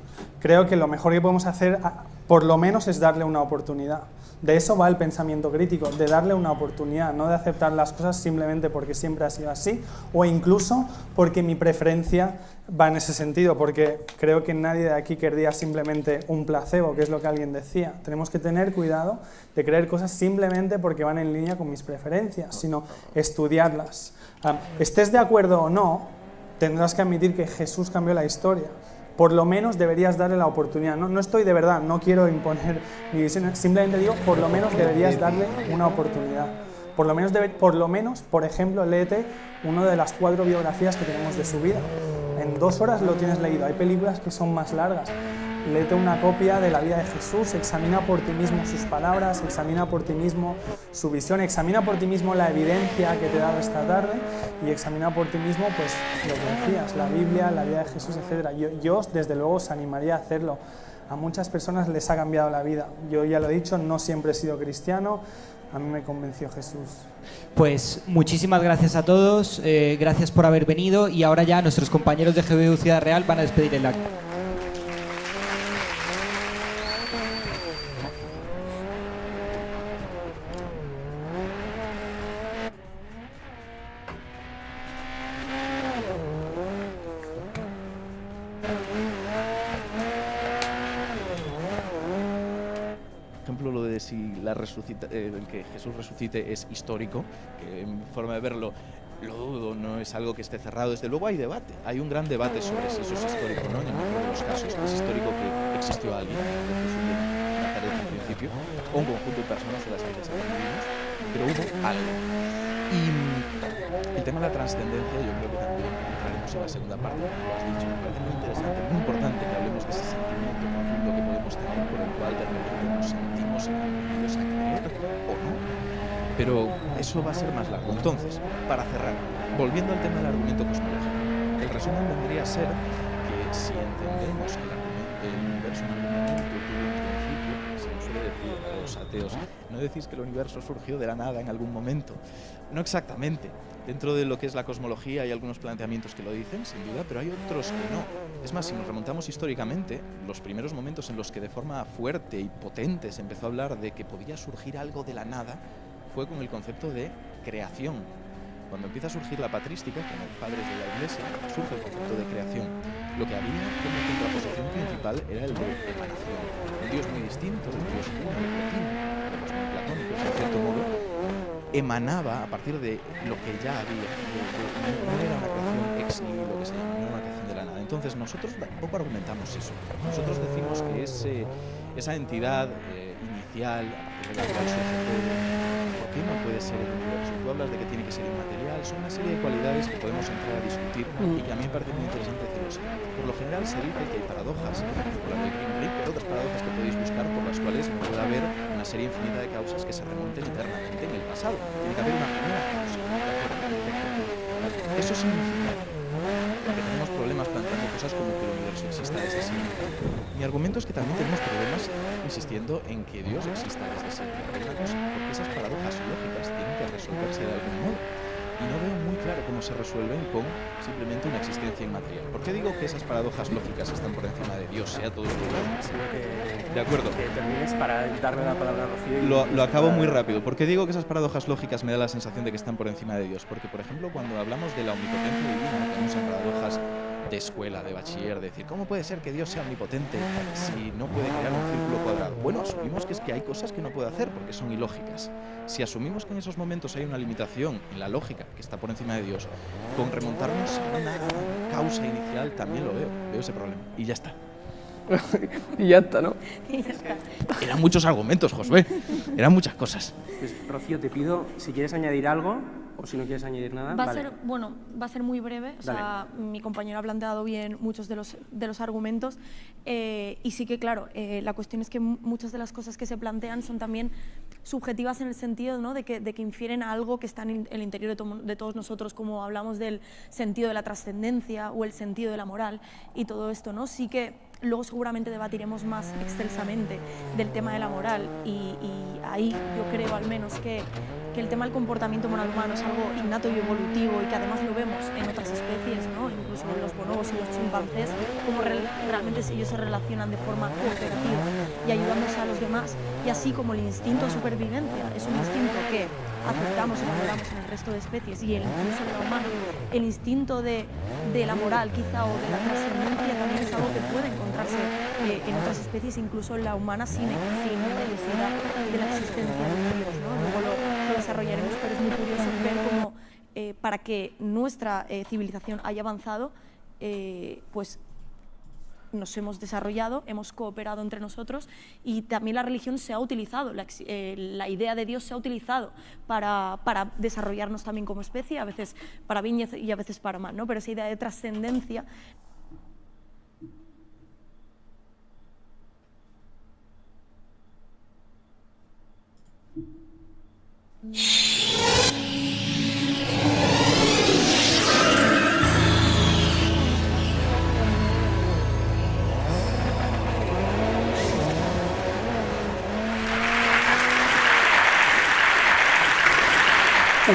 Creo que lo mejor que podemos hacer, por lo menos, es darle una oportunidad. De eso va el pensamiento crítico, de darle una oportunidad, no de aceptar las cosas simplemente porque siempre ha sido así, o incluso porque mi preferencia va en ese sentido, porque creo que nadie de aquí querría simplemente un placebo, que es lo que alguien decía. Tenemos que tener cuidado de creer cosas simplemente porque van en línea con mis preferencias, sino estudiarlas. Estés de acuerdo o no, tendrás que admitir que Jesús cambió la historia. Por lo menos deberías darle la oportunidad. No estoy de verdad, no quiero imponer mi visión, simplemente digo, por lo menos deberías darle una oportunidad. Por lo menos, por ejemplo, léete una de las 4 biografías que tenemos de su vida. En 2 horas lo tienes leído. Hay películas que son más largas. Léete una copia de la vida de Jesús, examina por ti mismo sus palabras, examina por ti mismo su visión, examina por ti mismo la evidencia que te he dado esta tarde, y examina por ti mismo pues lo que decías, la Biblia, la vida de Jesús, etc. Yo desde luego os animaría a hacerlo. A muchas personas les ha cambiado la vida. Yo ya lo he dicho, no siempre he sido cristiano, a mí me convenció Jesús. Pues muchísimas gracias a todos, gracias por haber venido, y ahora ya nuestros compañeros de GBU Ciudad Real van a despedir el acto. Lo de si que Jesús resucite es histórico, que en mi forma de verlo lo dudo, no es algo que esté cerrado. Desde luego hay debate, hay un gran debate sobre si eso es histórico, ¿no? En el mejor de los casos, es histórico que existió alguien, que Jesús de Nazaret al principio, o un conjunto de personas de las que ya sabemos. pero hubo algo. Y el tema de la trascendencia, yo creo que también entraremos en la segunda parte, como lo has dicho. Me parece muy interesante, muy importante que hablemos de ese sentimiento profundo que podemos tener por el cual de repente nos sentimos impedidos a creer o no. Pero eso va a ser más largo. Entonces, para cerrar, volviendo al tema del argumento cosmológico, el resumen vendría a ser que si entendemos que el universo en algún momento tuvo un principio, se nos suele decir a los ateos, no decís que el universo surgió de la nada en algún momento. No exactamente. Dentro de lo que es la cosmología hay algunos planteamientos que lo dicen, sin duda, pero hay otros que no. Es más, si nos remontamos históricamente, los primeros momentos en los que de forma fuerte y potente se empezó a hablar de que podía surgir algo de la nada, fue con el concepto de creación. Cuando empieza a surgir la patrística, como padres de la Iglesia, surge el concepto de creación. Lo que había como contraposición principal era el de emanación. Un Dios muy distinto, el Dios uno, el plotino, los neoplatónicos, en cierto modo, emanaba a partir de lo que ya había. No era una creación ex nihilo, que se llama, no era una creación de la nada. Entonces nosotros tampoco argumentamos eso. Nosotros decimos que esa entidad inicial, a partir de la cual surge todo, ¿por qué no puede ser el universo? Tú hablas de que tiene que ser inmaterial, son una serie de cualidades que podemos entrar a discutir y que a mí me parece muy interesante decirlo. Por lo general se dice que hay paradojas, como la del Green Ring, pero otras paradojas que podéis buscar por las cuales no puede haber una serie infinita de causas que se remonten eternamente en el pasado. Tiene que haber una primera causa. Eso significa que tenemos problemas planteando cosas como que el universo exista desde siempre. Mi argumento es que también tenemos problemas insistiendo en que Dios exista desde siempre. Por una cosa, porque esas paradojas lógicas tienen que resolverse de algún modo. Y no veo muy claro cómo se resuelven con simplemente una existencia inmaterial. ¿Por qué digo que esas paradojas lógicas están por encima de Dios, sea todo lo que... De acuerdo. Que termines para darle la palabra a Rocío. Lo acabo muy rápido. ¿Por qué digo que esas paradojas lógicas me da la sensación de que están por encima de Dios? Porque, por ejemplo, cuando hablamos de la omnipotencia divina, tenemos en paradojas de escuela, de bachiller, de decir, ¿cómo puede ser que Dios sea omnipotente si no puede crear un círculo cuadrado? Bueno, asumimos que es que hay cosas que no puede hacer porque son ilógicas. Si asumimos que en esos momentos hay una limitación en la lógica que está por encima de Dios, con remontarnos a una causa inicial también lo veo ese problema. Y ya está. Y ya está, ¿no? Y ya está. Eran muchos argumentos, Josué. Eran muchas cosas. Pues, Rocío, te pido, si quieres añadir algo o si no quieres añadir nada, va a ser muy breve. O sea, mi compañero ha planteado bien muchos de los argumentos y sí que, claro, la cuestión es que muchas de las cosas que se plantean son también subjetivas en el sentido, ¿no?, de que infieren a algo que está en el interior de todos nosotros, como hablamos del sentido de la trascendencia o el sentido de la moral y todo esto, ¿no? Sí que luego seguramente debatiremos más extensamente del tema de la moral y ahí yo creo al menos que el tema del comportamiento moral humano es algo innato y evolutivo y que además lo vemos en otras especies, ¿no?, incluso en los bonobos y los chimpancés, como realmente ellos se relacionan de forma cooperativa y ayudándose a los demás, y así como el instinto de supervivencia es un instinto que aceptamos y valoramos en el resto de especies y incluso en la humana, el instinto de la moral quizá o de la trascendencia también es algo que puede encontrarse en otras especies, incluso en la humana sin necesidad de la existencia de Dios, ¿no? Luego lo desarrollaremos, pero es muy curioso ver cómo para que nuestra civilización haya avanzado, pues nos hemos desarrollado, hemos cooperado entre nosotros y también la religión se ha utilizado, la idea de Dios se ha utilizado para desarrollarnos también como especie, a veces para bien y a veces para mal, ¿no? Pero esa idea de trascendencia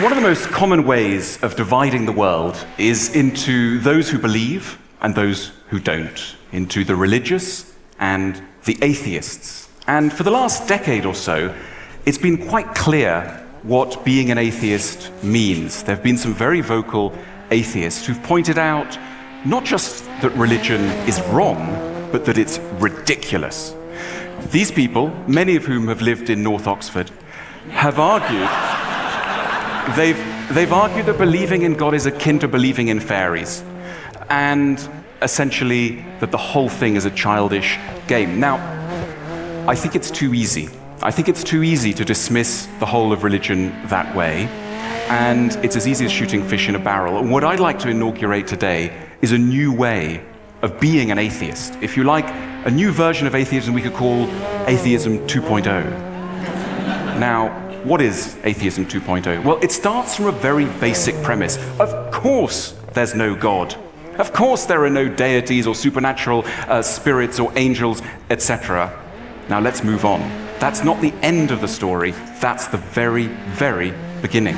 One of the most common ways of dividing the world is into those who believe and those who don't, into the religious and the atheists. And for the last decade or so, it's been quite clear what being an atheist means. There have been some very vocal atheists who've pointed out not just that religion is wrong, but that it's ridiculous. These people, many of whom have lived in North Oxford, have argued They've argued that believing in God is akin to believing in fairies, and essentially that the whole thing is a childish game. Now, I think it's too easy I think it's too easy to dismiss the whole of religion that way, and it's as easy as shooting fish in a barrel. And what I'd like to inaugurate today is a new way of being an atheist. If you like, a new version of atheism we could call Atheism 2.0. Now, what is Atheism 2.0? Well, it starts from a very basic premise. Of course there's no God. Of course there are no deities or supernatural spirits or angels, etc. Now let's move on. That's not the end of the story. That's the very, very beginning.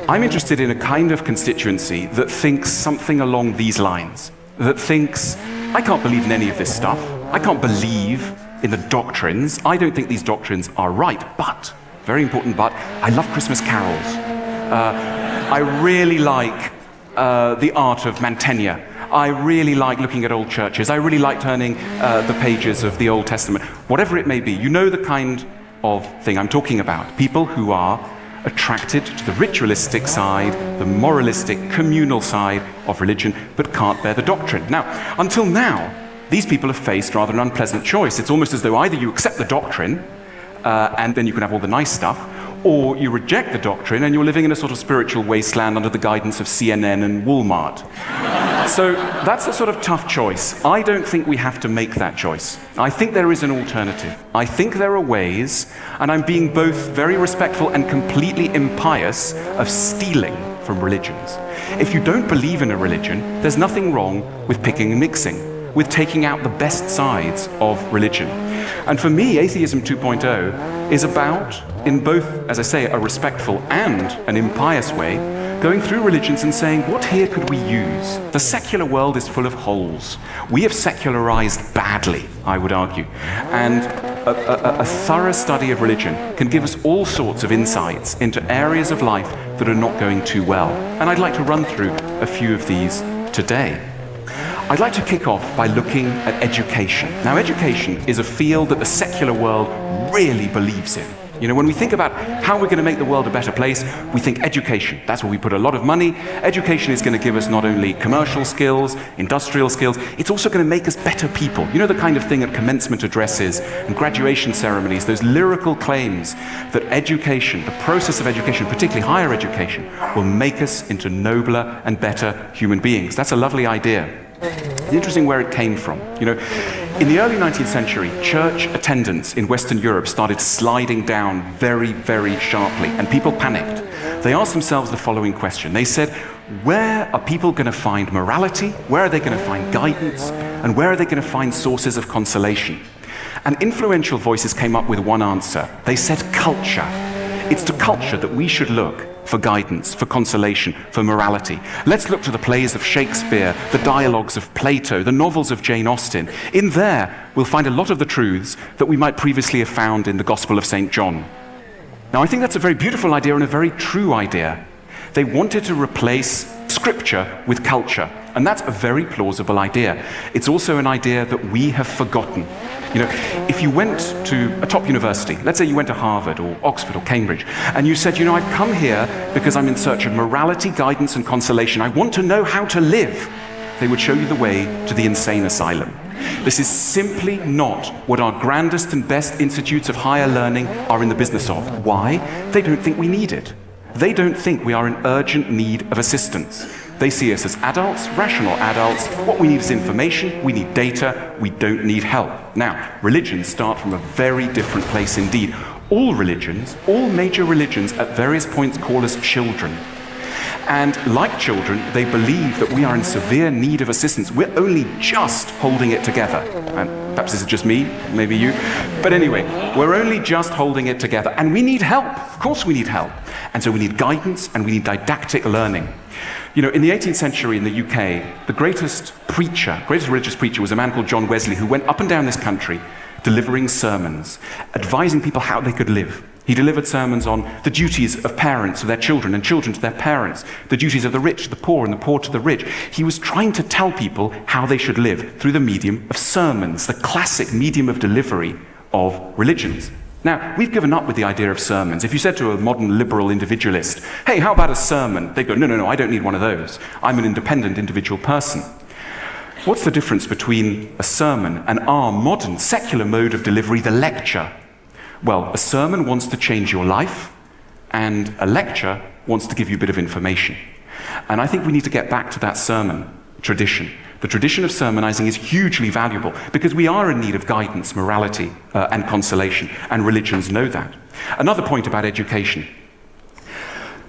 I'm interested in a kind of constituency that thinks something along these lines. That thinks, I can't believe in any of this stuff. I can't believe in the doctrines. I don't think these doctrines are right. But, very important but, I love Christmas carols. I really like the art of Mantegna. I really like looking at old churches. I really like turning the pages of the Old Testament. Whatever it may be, you know the kind of thing I'm talking about. People who are attracted to the ritualistic side, the moralistic, communal side of religion, but can't bear the doctrine. Now, until now, these people have faced rather an unpleasant choice. It's almost as though either you accept the doctrine, and then you can have all the nice stuff, or you reject the doctrine and you're living in a sort of spiritual wasteland under the guidance of CNN and Walmart. So that's a sort of tough choice. I don't think we have to make that choice. I think there is an alternative. I think there are ways, and I'm being both very respectful and completely impious, of stealing from religions. If you don't believe in a religion, there's nothing wrong with picking and mixing, with taking out the best sides of religion. And for me, Atheism 2.0 is about, in both, as I say, a respectful and an impious way, going through religions and saying, what here could we use? The secular world is full of holes. We have secularized badly, I would argue. And a thorough study of religion can give us all sorts of insights into areas of life that are not going too well. And I'd like to run through a few of these today. I'd like to kick off by looking at education. Now, education is a field that the secular world really believes in. You know, when we think about how we're going to make the world a better place, we think education. That's where we put a lot of money. Education is going to give us not only commercial skills, industrial skills, it's also going to make us better people. You know, the kind of thing at commencement addresses and graduation ceremonies, those lyrical claims that education, the process of education, particularly higher education, will make us into nobler and better human beings. That's a lovely idea. It's interesting where it came from. You know, in the early 19th century, church attendance in Western Europe started sliding down very, very sharply, and people panicked. They asked themselves the following question. They said, where are people going to find morality? Where are they going to find guidance? And where are they going to find sources of consolation? And influential voices came up with one answer. They said culture. It's to culture that we should look for guidance, for consolation, for morality. Let's look to the plays of Shakespeare, the dialogues of Plato, the novels of Jane Austen. In there, we'll find a lot of the truths that we might previously have found in the Gospel of St. John. Now, I think that's a very beautiful idea and a very true idea. They wanted to replace scripture with culture, and that's a very plausible idea. It's also an idea that we have forgotten. You know, if you went to a top university, let's say you went to Harvard or Oxford or Cambridge, and you said, you know, I've come here because I'm in search of morality, guidance, and consolation. I want to know how to live. They would show you the way to the insane asylum. This is simply not what our grandest and best institutes of higher learning are in the business of. Why? They don't think we need it. They don't think we are in urgent need of assistance. They see us as adults, rational adults. What we need is information, we need data, we don't need help. Now, religions start from a very different place indeed. All religions, all major religions at various points call us children. And like children, they believe that we are in severe need of assistance. We're only just holding it together. And perhaps this is just me, maybe you. But anyway, we're only just holding it together. And we need help. Of course we need help. And so we need guidance and we need didactic learning. You know, in the 18th century in the UK, the greatest religious preacher was a man called John Wesley, who went up and down this country delivering sermons, advising people how they could live. He delivered sermons on the duties of parents to their children and children to their parents, the duties of the rich to the poor and the poor to the rich. He was trying to tell people how they should live through the medium of sermons, the classic medium of delivery of religions. Now, we've given up with the idea of sermons. If you said to a modern liberal individualist, hey, how about a sermon? They'd go, no, I don't need one of those. I'm an independent individual person. What's the difference between a sermon and our modern secular mode of delivery, the lecture? Well, a sermon wants to change your life, and a lecture wants to give you a bit of information. And I think we need to get back to that sermon tradition. The tradition of sermonizing is hugely valuable because we are in need of guidance, morality, and consolation, and religions know that. Another point about education.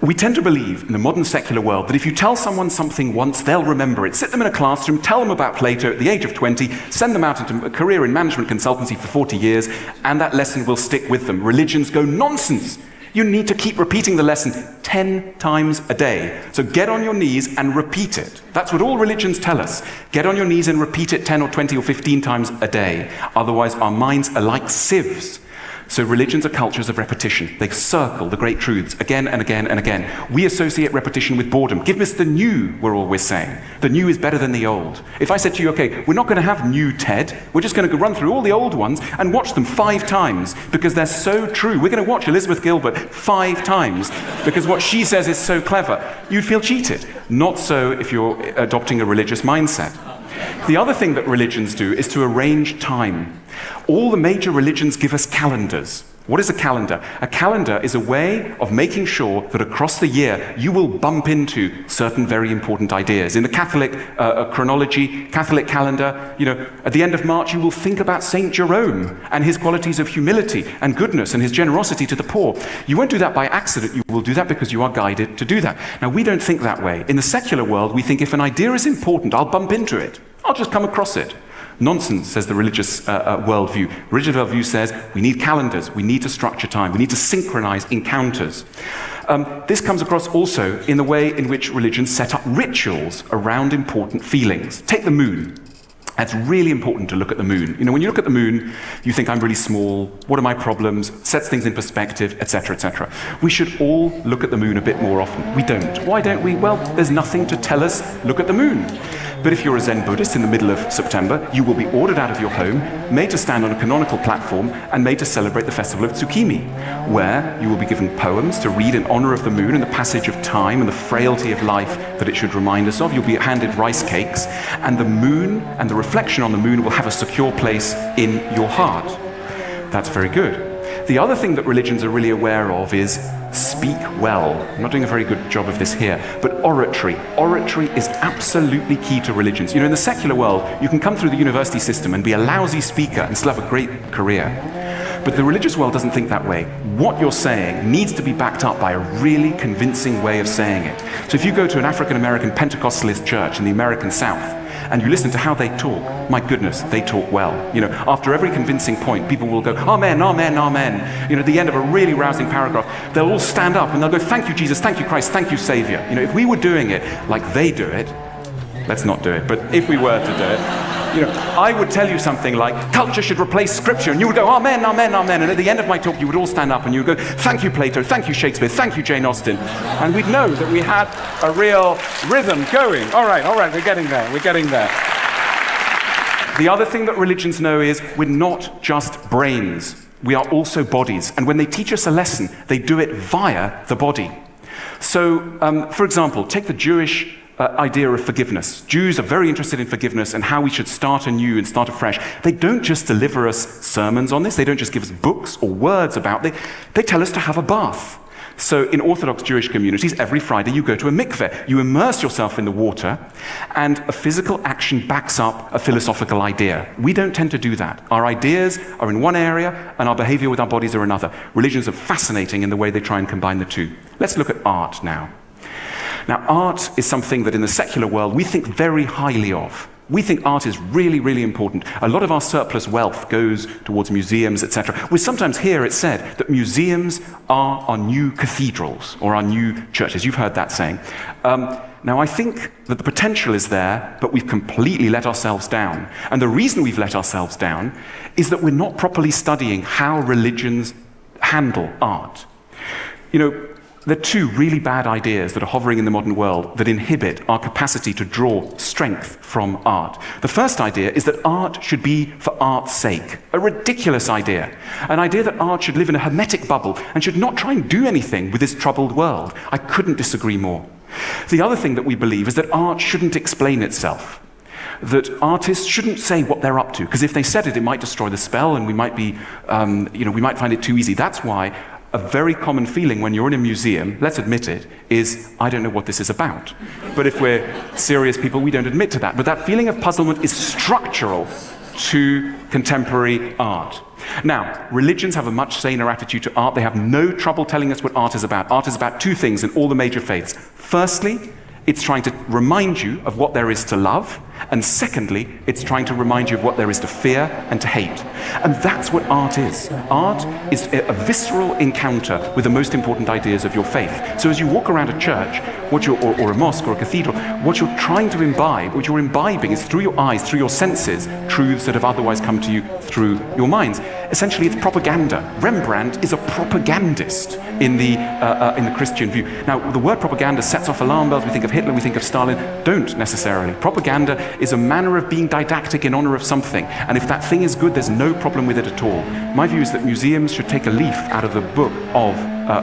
We tend to believe in the modern secular world that if you tell someone something once, they'll remember it. Sit them in a classroom, tell them about Plato at the age of 20, send them out into a career in management consultancy for 40 years, and that lesson will stick with them. Religions go nonsense. You need to keep repeating the lesson 10 times a day. So get on your knees and repeat it. That's what all religions tell us. Get on your knees and repeat it 10 or 20 or 15 times a day. Otherwise, our minds are like sieves. So religions are cultures of repetition. They circle the great truths again and again and again. We associate repetition with boredom. Give us the new, we're always saying. The new is better than the old. If I said to you, okay, we're not going to have new TED, we're just going to run through all the old ones and watch them 5 times because they're so true. We're going to watch Elizabeth Gilbert 5 times because what she says is so clever. You'd feel cheated. Not so if you're adopting a religious mindset. The other thing that religions do is to arrange time. All the major religions give us calendars. What is a calendar? A calendar is a way of making sure that across the year you will bump into certain very important ideas. In the Catholic chronology, Catholic calendar, at the end of March you will think about Saint Jerome and his qualities of humility and goodness and his generosity to the poor. You won't do that by accident, you will do that because you are guided to do that. Now we don't think that way. In the secular world we think if an idea is important, I'll bump into it. I'll just come across it. Nonsense, says the religious worldview. Religious worldview says we need calendars, we need to structure time, we need to synchronize encounters. This comes across also in the way in which religions set up rituals around important feelings. Take the moon. It's really important to look at the moon. When you look at the moon, you think, I'm really small, what are my problems, sets things in perspective, etc., etc. We should all look at the moon a bit more often. We don't. Why don't we? Well, there's nothing to tell us, look at the moon. But if you're a Zen Buddhist in the middle of September, you will be ordered out of your home, made to stand on a canonical platform, and made to celebrate the festival of Tsukimi, where you will be given poems to read in honor of the moon and the passage of time and the frailty of life that it should remind us of. You'll be handed rice cakes, and the moon and the reflection on the moon will have a secure place in your heart. That's very good. The other thing that religions are really aware of is speak well. I'm not doing a very good job of this here, but oratory. Oratory is absolutely key to religions. In the secular world, you can come through the university system and be a lousy speaker and still have a great career. But the religious world doesn't think that way. What you're saying needs to be backed up by a really convincing way of saying it. So if you go to an African-American Pentecostalist church in the American South, and you listen to how they talk, my goodness, they talk well. After every convincing point, people will go, amen, amen, amen. At the end of a really rousing paragraph, they'll all stand up and they'll go, thank you, Jesus, thank you, Christ, thank you, Savior. If we were doing it like they do it, let's not do it, but if we were to do it, I would tell you something like, culture should replace scripture, and you would go, amen, amen, amen, and at the end of my talk, you would all stand up and you would go, thank you, Plato, thank you, Shakespeare, thank you, Jane Austen, and we'd know that we had a real rhythm going. All right, we're getting there. The other thing that religions know is we're not just brains, we are also bodies, and when they teach us a lesson, they do it via the body. So, for example, take the Jewish idea of forgiveness. Jews are very interested in forgiveness and how we should start anew and start afresh. They don't just deliver us sermons on this, they don't just give us books or words about it, they tell us to have a bath. So in Orthodox Jewish communities, every Friday you go to a mikveh. You immerse yourself in the water, and a physical action backs up a philosophical idea. We don't tend to do that. Our ideas are in one area, and our behavior with our bodies are another. Religions are fascinating in the way they try and combine the two. Let's look at art now. Now, art is something that in the secular world we think very highly of. We think art is really, really important. A lot of our surplus wealth goes towards museums, etc. We sometimes hear it said that museums are our new cathedrals or our new churches. You've heard that saying. Now, I think that the potential is there, but we've completely let ourselves down. And the reason we've let ourselves down is that we're not properly studying how religions handle art. There are 2 really bad ideas that are hovering in the modern world that inhibit our capacity to draw strength from art. The first idea is that art should be for art's sake. A ridiculous idea. An idea that art should live in a hermetic bubble and should not try and do anything with this troubled world. I couldn't disagree more. The other thing that we believe is that art shouldn't explain itself. that artists shouldn't say what they're up to, because if they said it, it might destroy the spell, and we might be, we might find it too easy. That's why a very common feeling when you're in a museum, let's admit it, is, I don't know what this is about. But if we're serious people, we don't admit to that. But that feeling of puzzlement is structural to contemporary art. Now, religions have a much saner attitude to art. They have no trouble telling us what art is about. Art is about two things in all the major faiths. Firstly, it's trying to remind you of what there is to love, and secondly, it's trying to remind you of what there is to fear and to hate. And that's what art is. Art is a visceral encounter with the most important ideas of your faith. So as you walk around a church, or a mosque or a cathedral, what you're trying to imbibe, what you're imbibing is through your eyes, through your senses, truths that have otherwise come to you through your minds. Essentially, it's propaganda. Rembrandt is a propagandist in the Christian view. Now, the word propaganda sets off alarm bells. We think of Hitler, we think of Stalin. Don't necessarily. Propaganda is a manner of being didactic in honor of something. And if that thing is good, there's no problem with it at all. My view is that museums should take a leaf out of the book of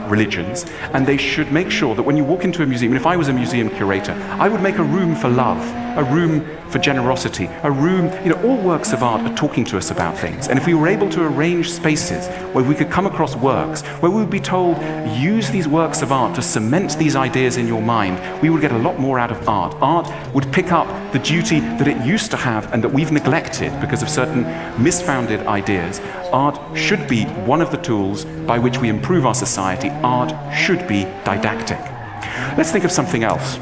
religions, and they should make sure that when you walk into a museum, and if I was a museum curator, I would make a room for love, a room for generosity, a room, all works of art are talking to us about things. And if we were able to arrange spaces where we could come across works, where we would be told, use these works of art to cement these ideas in your mind, we would get a lot more out of art. Art would pick up the duty that it used to have and that we've neglected because of certain misfounded ideas. Art should be one of the tools by which we improve our society. Art should be didactic. Let's think of something else.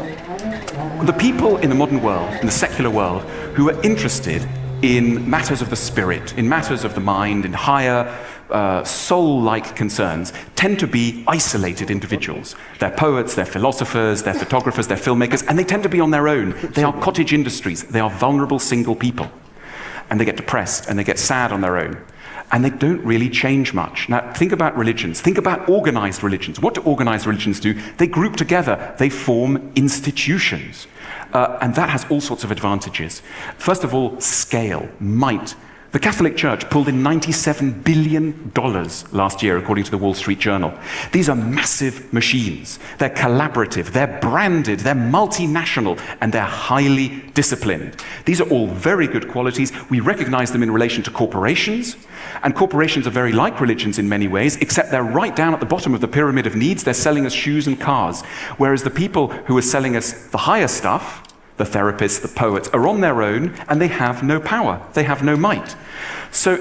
The people in the modern world, in the secular world, who are interested in matters of the spirit, in matters of the mind, in higher soul-like concerns, tend to be isolated individuals. They're poets, they're philosophers, they're photographers, they're filmmakers, and they tend to be on their own. They are cottage industries. They are vulnerable single people. And they get depressed and they get sad on their own. And they don't really change much. Now, think about religions. Think about organized religions. What do organized religions do? They group together. They form institutions. And that has all sorts of advantages. First of all, scale, might. The Catholic Church pulled in $97 billion last year, according to the Wall Street Journal. These are massive machines. They're collaborative, they're branded, they're multinational, and they're highly disciplined. These are all very good qualities. We recognize them in relation to corporations, and corporations are very like religions in many ways, except they're right down at the bottom of the pyramid of needs. They're selling us shoes and cars, whereas the people who are selling us the higher stuff, the therapists, the poets, are on their own, and they have no power. They have no might. So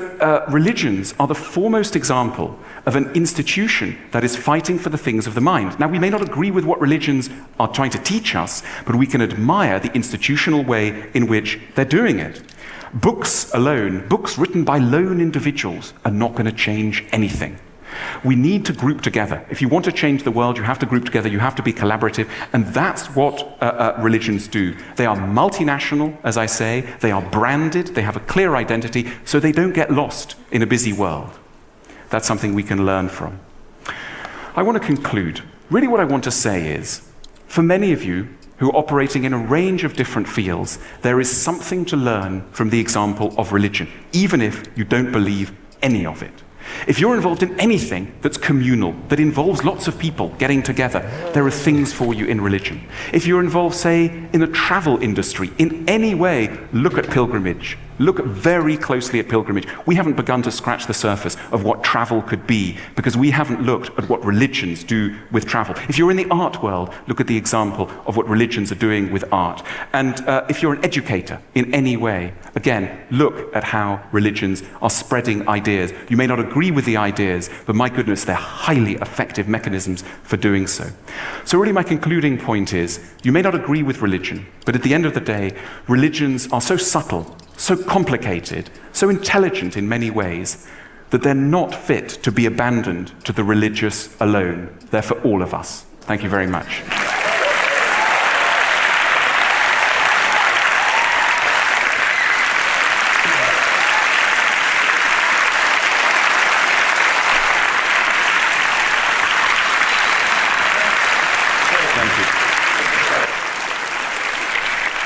religions are the foremost example of an institution that is fighting for the things of the mind. Now, we may not agree with what religions are trying to teach us, but we can admire the institutional way in which they're doing it. Books alone, books written by lone individuals, are not going to change anything. We need to group together. If you want to change the world, you have to group together, you have to be collaborative, and that's what religions do. They are multinational, as I say, they are branded, they have a clear identity, so they don't get lost in a busy world. That's something we can learn from. I want to conclude. Really what I want to say is, for many of you who are operating in a range of different fields, there is something to learn from the example of religion, even if you don't believe any of it. If you're involved in anything that's communal, that involves lots of people getting together, there are things for you in religion. If you're involved, say, in the travel industry, in any way, look at pilgrimage. Look very closely at pilgrimage. We haven't begun to scratch the surface of what travel could be because we haven't looked at what religions do with travel. If you're in the art world, look at the example of what religions are doing with art. And if you're an educator in any way, again, look at how religions are spreading ideas. You may not agree with the ideas, but my goodness, they're highly effective mechanisms for doing so. So really my concluding point is, you may not agree with religion, but at the end of the day, religions are so subtle, so complicated, so intelligent in many ways, that they're not fit to be abandoned to the religious alone. They're for all of us. Thank you very much.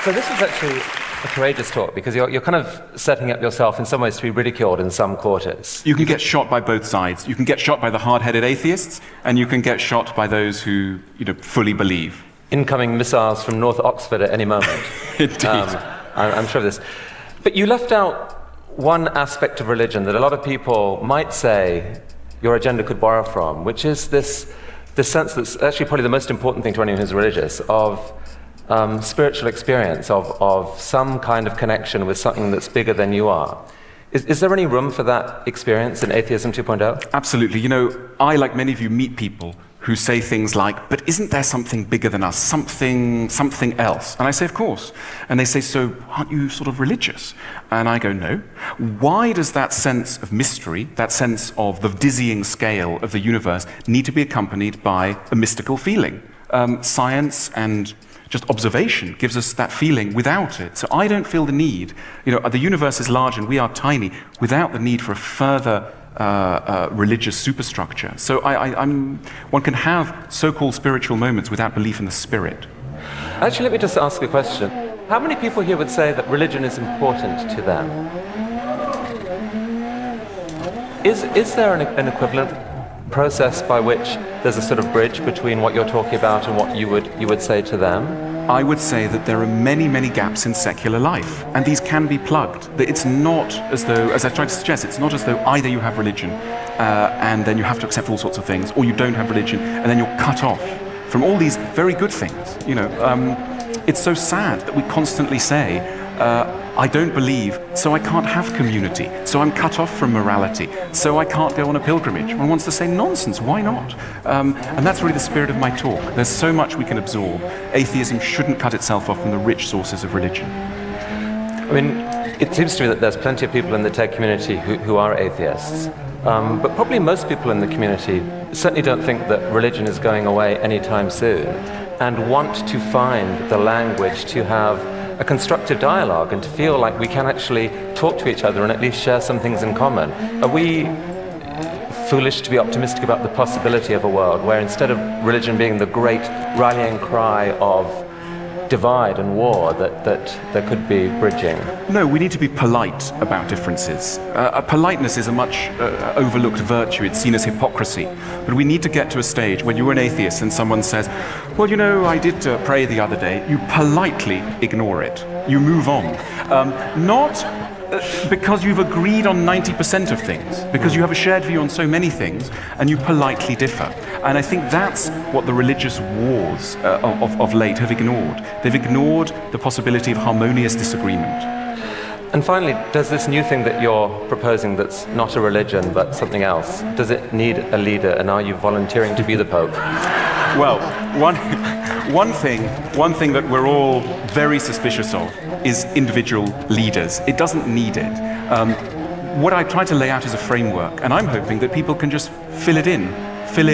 So this is actually a courageous talk, because you're kind of setting up yourself in some ways to be ridiculed in some quarters. You can get shot by both sides. You can get shot by the hard-headed atheists, and you can get shot by those who, fully believe. Incoming missiles from North Oxford at any moment. Indeed. I'm sure of this. But you left out one aspect of religion that a lot of people might say your agenda could borrow from, which is this sense that's actually probably the most important thing to anyone who's religious, of spiritual experience, of some kind of connection with something that's bigger than you are. Is there any room for that experience in Atheism 2.0? Absolutely. You know, I, like many of you, meet people who say things like, but isn't there something bigger than us, something else? And I say, of course. And they say, so aren't you sort of religious? And I go, no. Why does that sense of mystery, that sense of the dizzying scale of the universe, need to be accompanied by a mystical feeling? Science and just observation gives us that feeling without it. So I don't feel the need, you know, the universe is large and we are tiny, without the need for a further religious superstructure. So one can have so-called spiritual moments without belief in the spirit. Actually, let me just ask a question. How many people here would say that religion is important to them? Is there an equivalent process by which there's a sort of bridge between what you're talking about and what you would say to them? I would say that there are many, many gaps in secular life, and these can be plugged. It's not as though, as I tried to suggest, it's not as though either you have religion and then you have to accept all sorts of things, or you don't have religion and then you're cut off from all these very good things. You know, it's so sad that we constantly say, I don't believe, so I can't have community, so I'm cut off from morality, so I can't go on a pilgrimage. One wants to say nonsense, why not? And that's really the spirit of my talk. There's so much we can absorb. Atheism shouldn't cut itself off from the rich sources of religion. I mean, it seems to me that there's plenty of people in the tech community who are atheists, but probably most people in the community certainly don't think that religion is going away anytime soon, and want to find the language to have a constructive dialogue and to feel like we can actually talk to each other and at least share some things in common. Are we foolish to be optimistic about the possibility of a world where instead of religion being the great rallying cry of divide and war, that there could be bridging? No, we need to be polite about differences. Politeness is a much overlooked virtue. It's seen as hypocrisy. But we need to get to a stage when you're an atheist and someone says, well, you know, I did pray the other day. You politely ignore it. You move on. Not because you've agreed on 90% of things, because you have a shared view on so many things, and you politely differ. And I think that's what the religious wars of late have ignored. They've ignored the possibility of harmonious disagreement. And finally, does this new thing that you're proposing that's not a religion but something else, does it need a leader, and are you volunteering to be the Pope? Well, one thing that we're all very suspicious of is individual leaders. It doesn't need it. What I try to lay out is a framework, and I'm hoping that people can just fill in.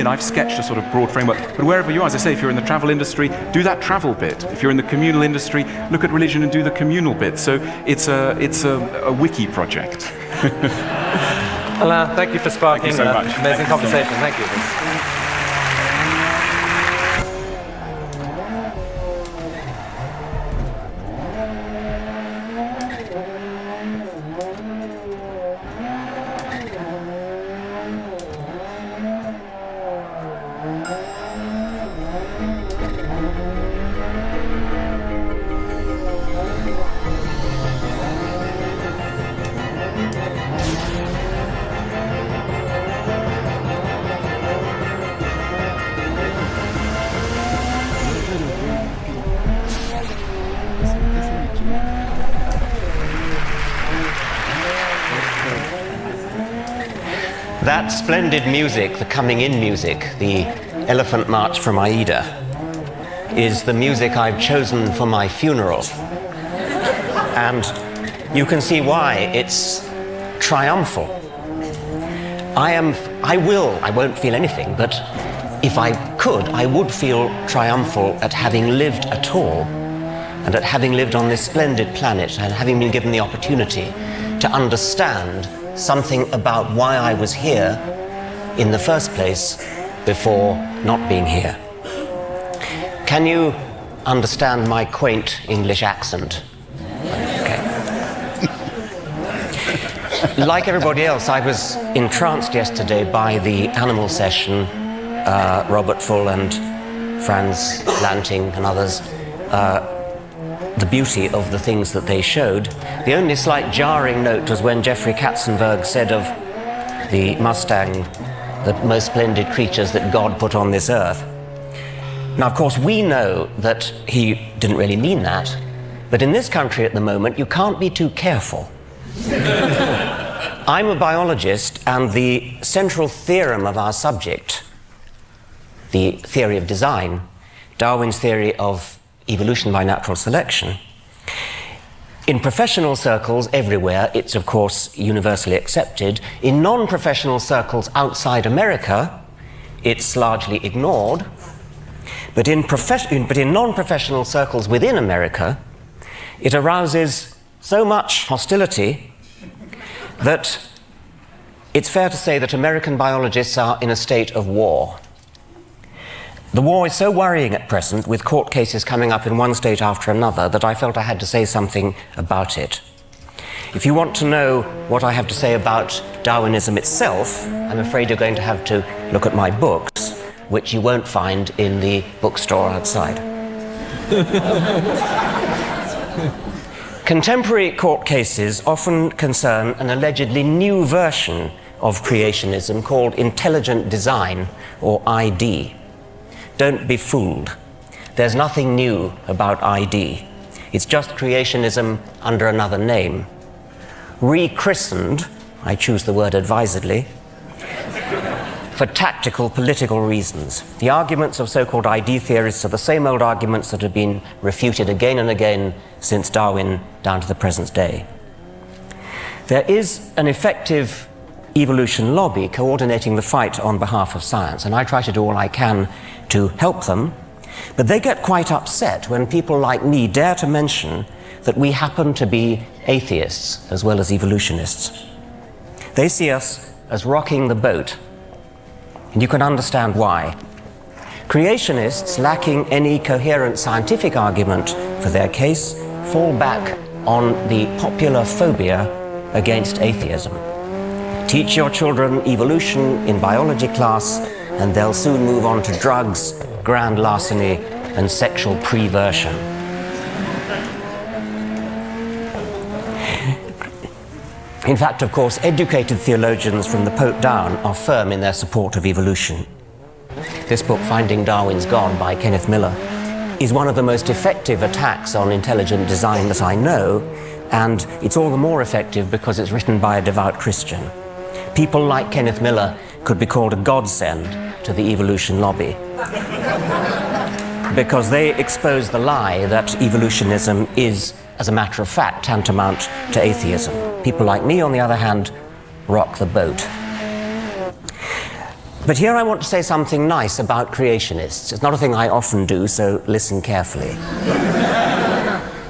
I've sketched a sort of broad framework, but wherever you are, as I say, if you're in the travel industry, do that travel bit. If you're in the communal industry, look at religion and do the communal bit. So it's a wiki project. Alain, thank you for sparking so much. Amazing conversation. Thank you. That splendid music, the coming in music, the Elephant March from Aida, is the music I've chosen for my funeral. And you can see why. It's triumphal. I won't feel anything, but if I could, I would feel triumphal at having lived at all, and at having lived on this splendid planet, and having been given the opportunity to understand something about why I was here in the first place before not being here. Can you understand my quaint English accent? Okay. Like everybody else, I was entranced yesterday by the animal session, Robert Full and Franz Lanting and others. the beauty of the things that they showed. The only slight jarring note was when Jeffrey Katzenberg said of the Mustang, the most splendid creatures that God put on this earth. Now, of course, we know that he didn't really mean that, but in this country at the moment, you can't be too careful. I'm a biologist, and the central theorem of our subject, the theory of design, Darwin's theory of evolution by natural selection, in professional circles everywhere, it's of course universally accepted. In non-professional circles outside America, it's largely ignored. But in non-professional circles within America, it arouses so much hostility that it's fair to say that American biologists are in a state of war. The war is so worrying at present, with court cases coming up in one state after another, that I felt I had to say something about it. If you want to know what I have to say about Darwinism itself, I'm afraid you're going to have to look at my books, which you won't find in the bookstore outside. Contemporary court cases often concern an allegedly new version of creationism called intelligent design, or ID. Don't be fooled. There's nothing new about ID. It's just creationism under another name. Rechristened, I choose the word advisedly, for tactical political reasons. The arguments of so-called ID theorists are the same old arguments that have been refuted again and again since Darwin down to the present day. There is an effective evolution lobby coordinating the fight on behalf of science, and I try to do all I can to help them, but they get quite upset when people like me dare to mention that we happen to be atheists as well as evolutionists. They see us as rocking the boat, and you can understand why. Creationists, lacking any coherent scientific argument for their case, fall back on the popular phobia against atheism. Teach your children evolution in biology class, and they'll soon move on to drugs, grand larceny, and sexual perversion. In fact, of course, educated theologians from the Pope down are firm in their support of evolution. This book, Finding Darwin's God by Kenneth Miller, is one of the most effective attacks on intelligent design that I know, and it's all the more effective because it's written by a devout Christian. People like Kenneth Miller could be called a godsend to the evolution lobby, because they expose the lie that evolutionism is, as a matter of fact, tantamount to atheism. People like me, on the other hand, rock the boat. But here I want to say something nice about creationists. It's not a thing I often do, so listen carefully.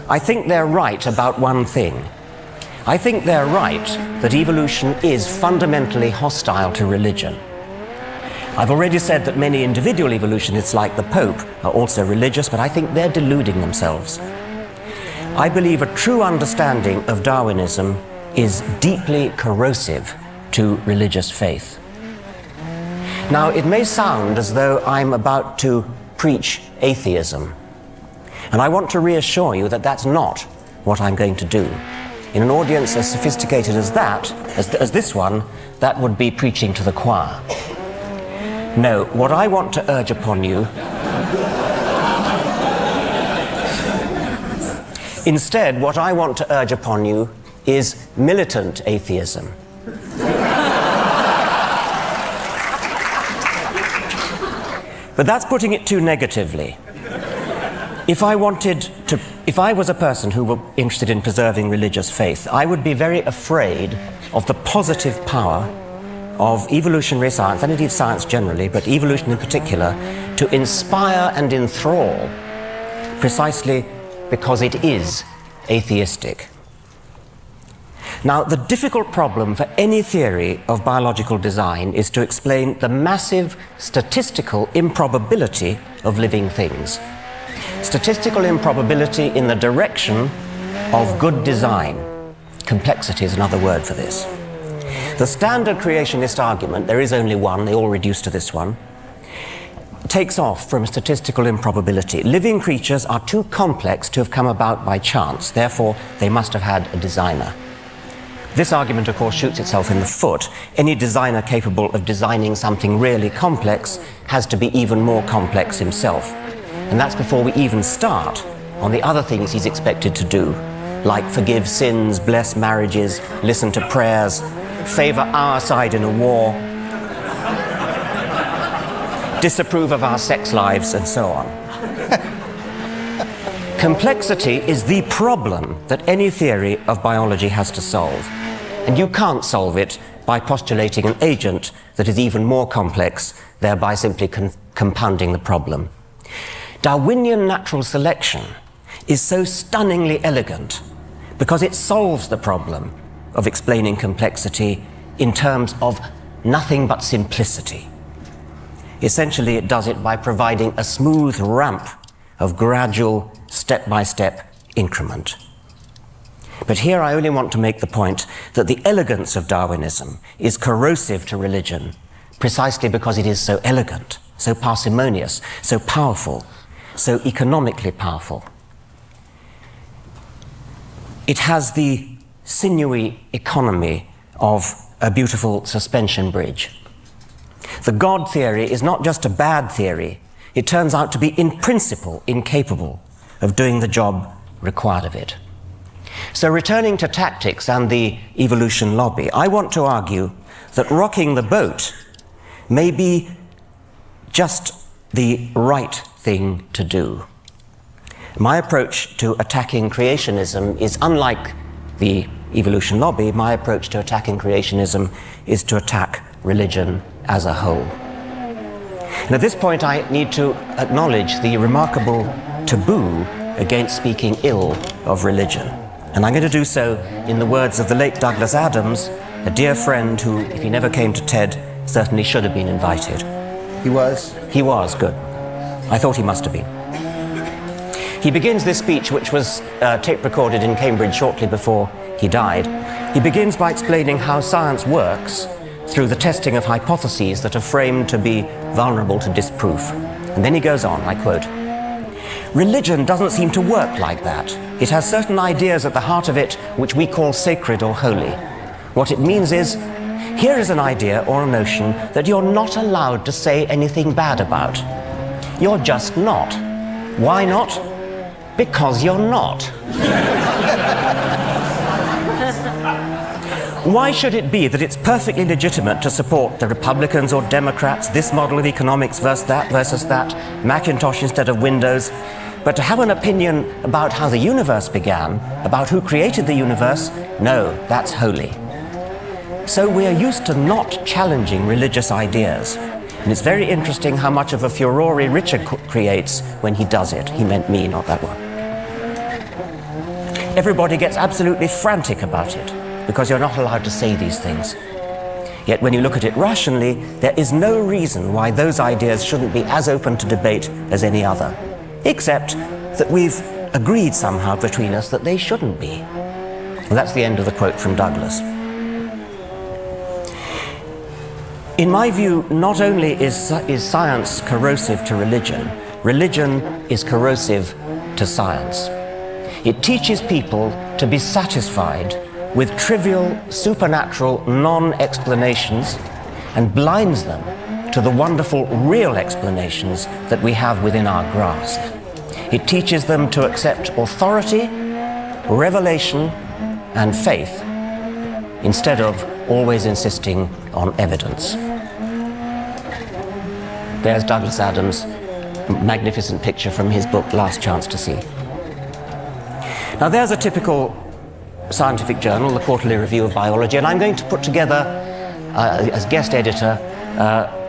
I think they're right about one thing. I think they're right that evolution is fundamentally hostile to religion. I've already said that many individual evolutionists, like the Pope, are also religious, but I think they're deluding themselves. I believe a true understanding of Darwinism is deeply corrosive to religious faith. Now, it may sound as though I'm about to preach atheism, and I want to reassure you that that's not what I'm going to do. In an audience as sophisticated as that, as this one, that would be preaching to the choir. No, what I want to urge upon you, instead, what I want to urge upon you is militant atheism. But that's putting it too negatively. If I was a person who were interested in preserving religious faith, I would be very afraid of the positive power of evolutionary science, and indeed science generally, but evolution in particular, to inspire and enthrall, precisely because it is atheistic. Now, the difficult problem for any theory of biological design is to explain the massive statistical improbability of living things. Statistical improbability in the direction of good design. Complexity is another word for this. The standard creationist argument, there is only one, they all reduce to this one, takes off from statistical improbability. Living creatures are too complex to have come about by chance, therefore they must have had a designer. This argument, of course, shoots itself in the foot. Any designer capable of designing something really complex has to be even more complex himself. And that's before we even start on the other things he's expected to do, like forgive sins, bless marriages, listen to prayers, favor our side in a war, disapprove of our sex lives, and so on. Complexity is the problem that any theory of biology has to solve. And you can't solve it by postulating an agent that is even more complex, thereby simply compounding the problem. Darwinian natural selection is so stunningly elegant because it solves the problem of explaining complexity in terms of nothing but simplicity. Essentially, it does it by providing a smooth ramp of gradual, step-by-step increment. But here I only want to make the point that the elegance of Darwinism is corrosive to religion precisely because it is so elegant, so parsimonious, so powerful, so economically powerful. It has the sinewy economy of a beautiful suspension bridge. The God theory is not just a bad theory, it turns out to be in principle incapable of doing the job required of it. So returning to tactics and the evolution lobby, I want to argue that rocking the boat may be just the right thing to do. My approach to attacking creationism is unlike the evolution lobby. My approach to attacking creationism is to attack religion as a whole. And at this point I need to acknowledge the remarkable taboo against speaking ill of religion. And I'm going to do so in the words of the late Douglas Adams, a dear friend who, if he never came to TED, certainly should have been invited. He was? He was, good. I thought he must have been. He begins this speech, which was tape recorded in Cambridge shortly before he died. He begins by explaining how science works through the testing of hypotheses that are framed to be vulnerable to disproof. And then he goes on, I quote, "Religion doesn't seem to work like that. It has certain ideas at the heart of it which we call sacred or holy. What it means is, here is an idea or a notion that you're not allowed to say anything bad about. You're just not. Why not? Because you're not." Why should it be that it's perfectly legitimate to support the Republicans or Democrats, this model of economics versus that, Macintosh instead of Windows, but to have an opinion about how the universe began, about who created the universe, no, that's holy. So we are used to not challenging religious ideas. And it's very interesting how much of a furore Richard creates when he does it. He meant me, not that one. Everybody gets absolutely frantic about it, because you're not allowed to say these things. Yet when you look at it rationally, there is no reason why those ideas shouldn't be as open to debate as any other, except that we've agreed somehow between us that they shouldn't be. Well, that's the end of the quote from Douglas. In my view, not only is science corrosive to religion, religion is corrosive to science. It teaches people to be satisfied with trivial, supernatural non-explanations and blinds them to the wonderful real explanations that we have within our grasp. It teaches them to accept authority, revelation, and faith, instead of always insisting on evidence. There's Douglas Adams' magnificent picture from his book, Last Chance to See. Now there's a typical scientific journal, the Quarterly Review of Biology, and I'm going to put together, as guest editor,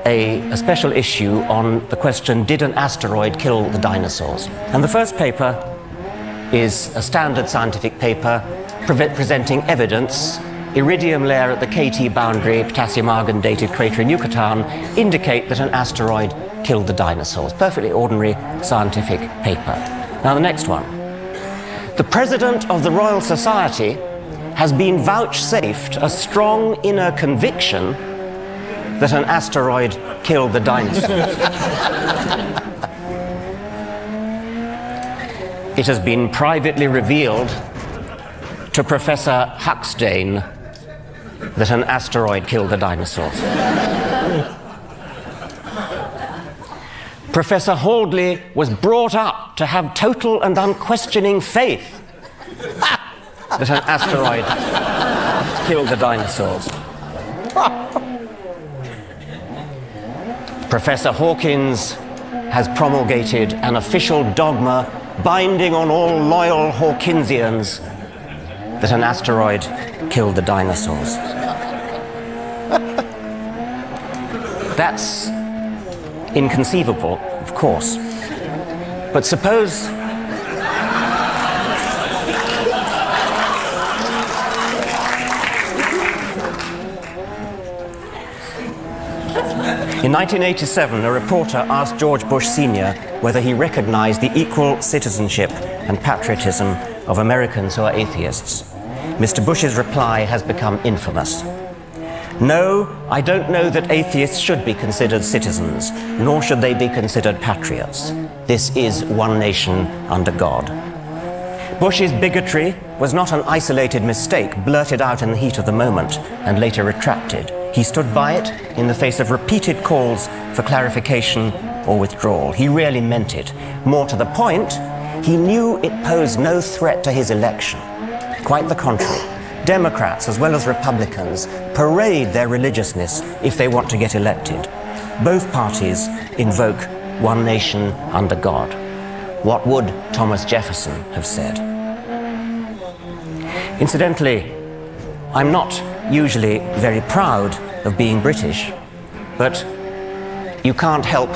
a special issue on the question, did an asteroid kill the dinosaurs? And the first paper is a standard scientific paper presenting evidence. Iridium layer at the KT boundary, potassium argon dated crater in Yucatan, indicate that an asteroid killed the dinosaurs. Perfectly ordinary scientific paper. Now the next one. The President of the Royal Society has been vouchsafed a strong inner conviction that an asteroid killed the dinosaurs. It has been privately revealed to Professor Huxtane that an asteroid killed the dinosaurs. Professor Haldley was brought up to have total and unquestioning faith that an asteroid killed the dinosaurs. Professor Hawkins has promulgated an official dogma binding on all loyal Hawkinsians that an asteroid killed the dinosaurs. That's inconceivable, of course. But suppose in 1987, a reporter asked George Bush Sr. whether he recognized the equal citizenship and patriotism of Americans who are atheists. Mr. Bush's reply has become infamous. No, I don't know that atheists should be considered citizens, nor should they be considered patriots. This is one nation under God. Bush's bigotry was not an isolated mistake blurted out in the heat of the moment and later retracted. He stood by it in the face of repeated calls for clarification or withdrawal. He really meant it. More to the point, he knew it posed no threat to his election. Quite the contrary. Democrats, as well as Republicans, parade their religiousness if they want to get elected. Both parties invoke one nation under God. What would Thomas Jefferson have said? Incidentally, I'm not usually very proud of being British, but you can't help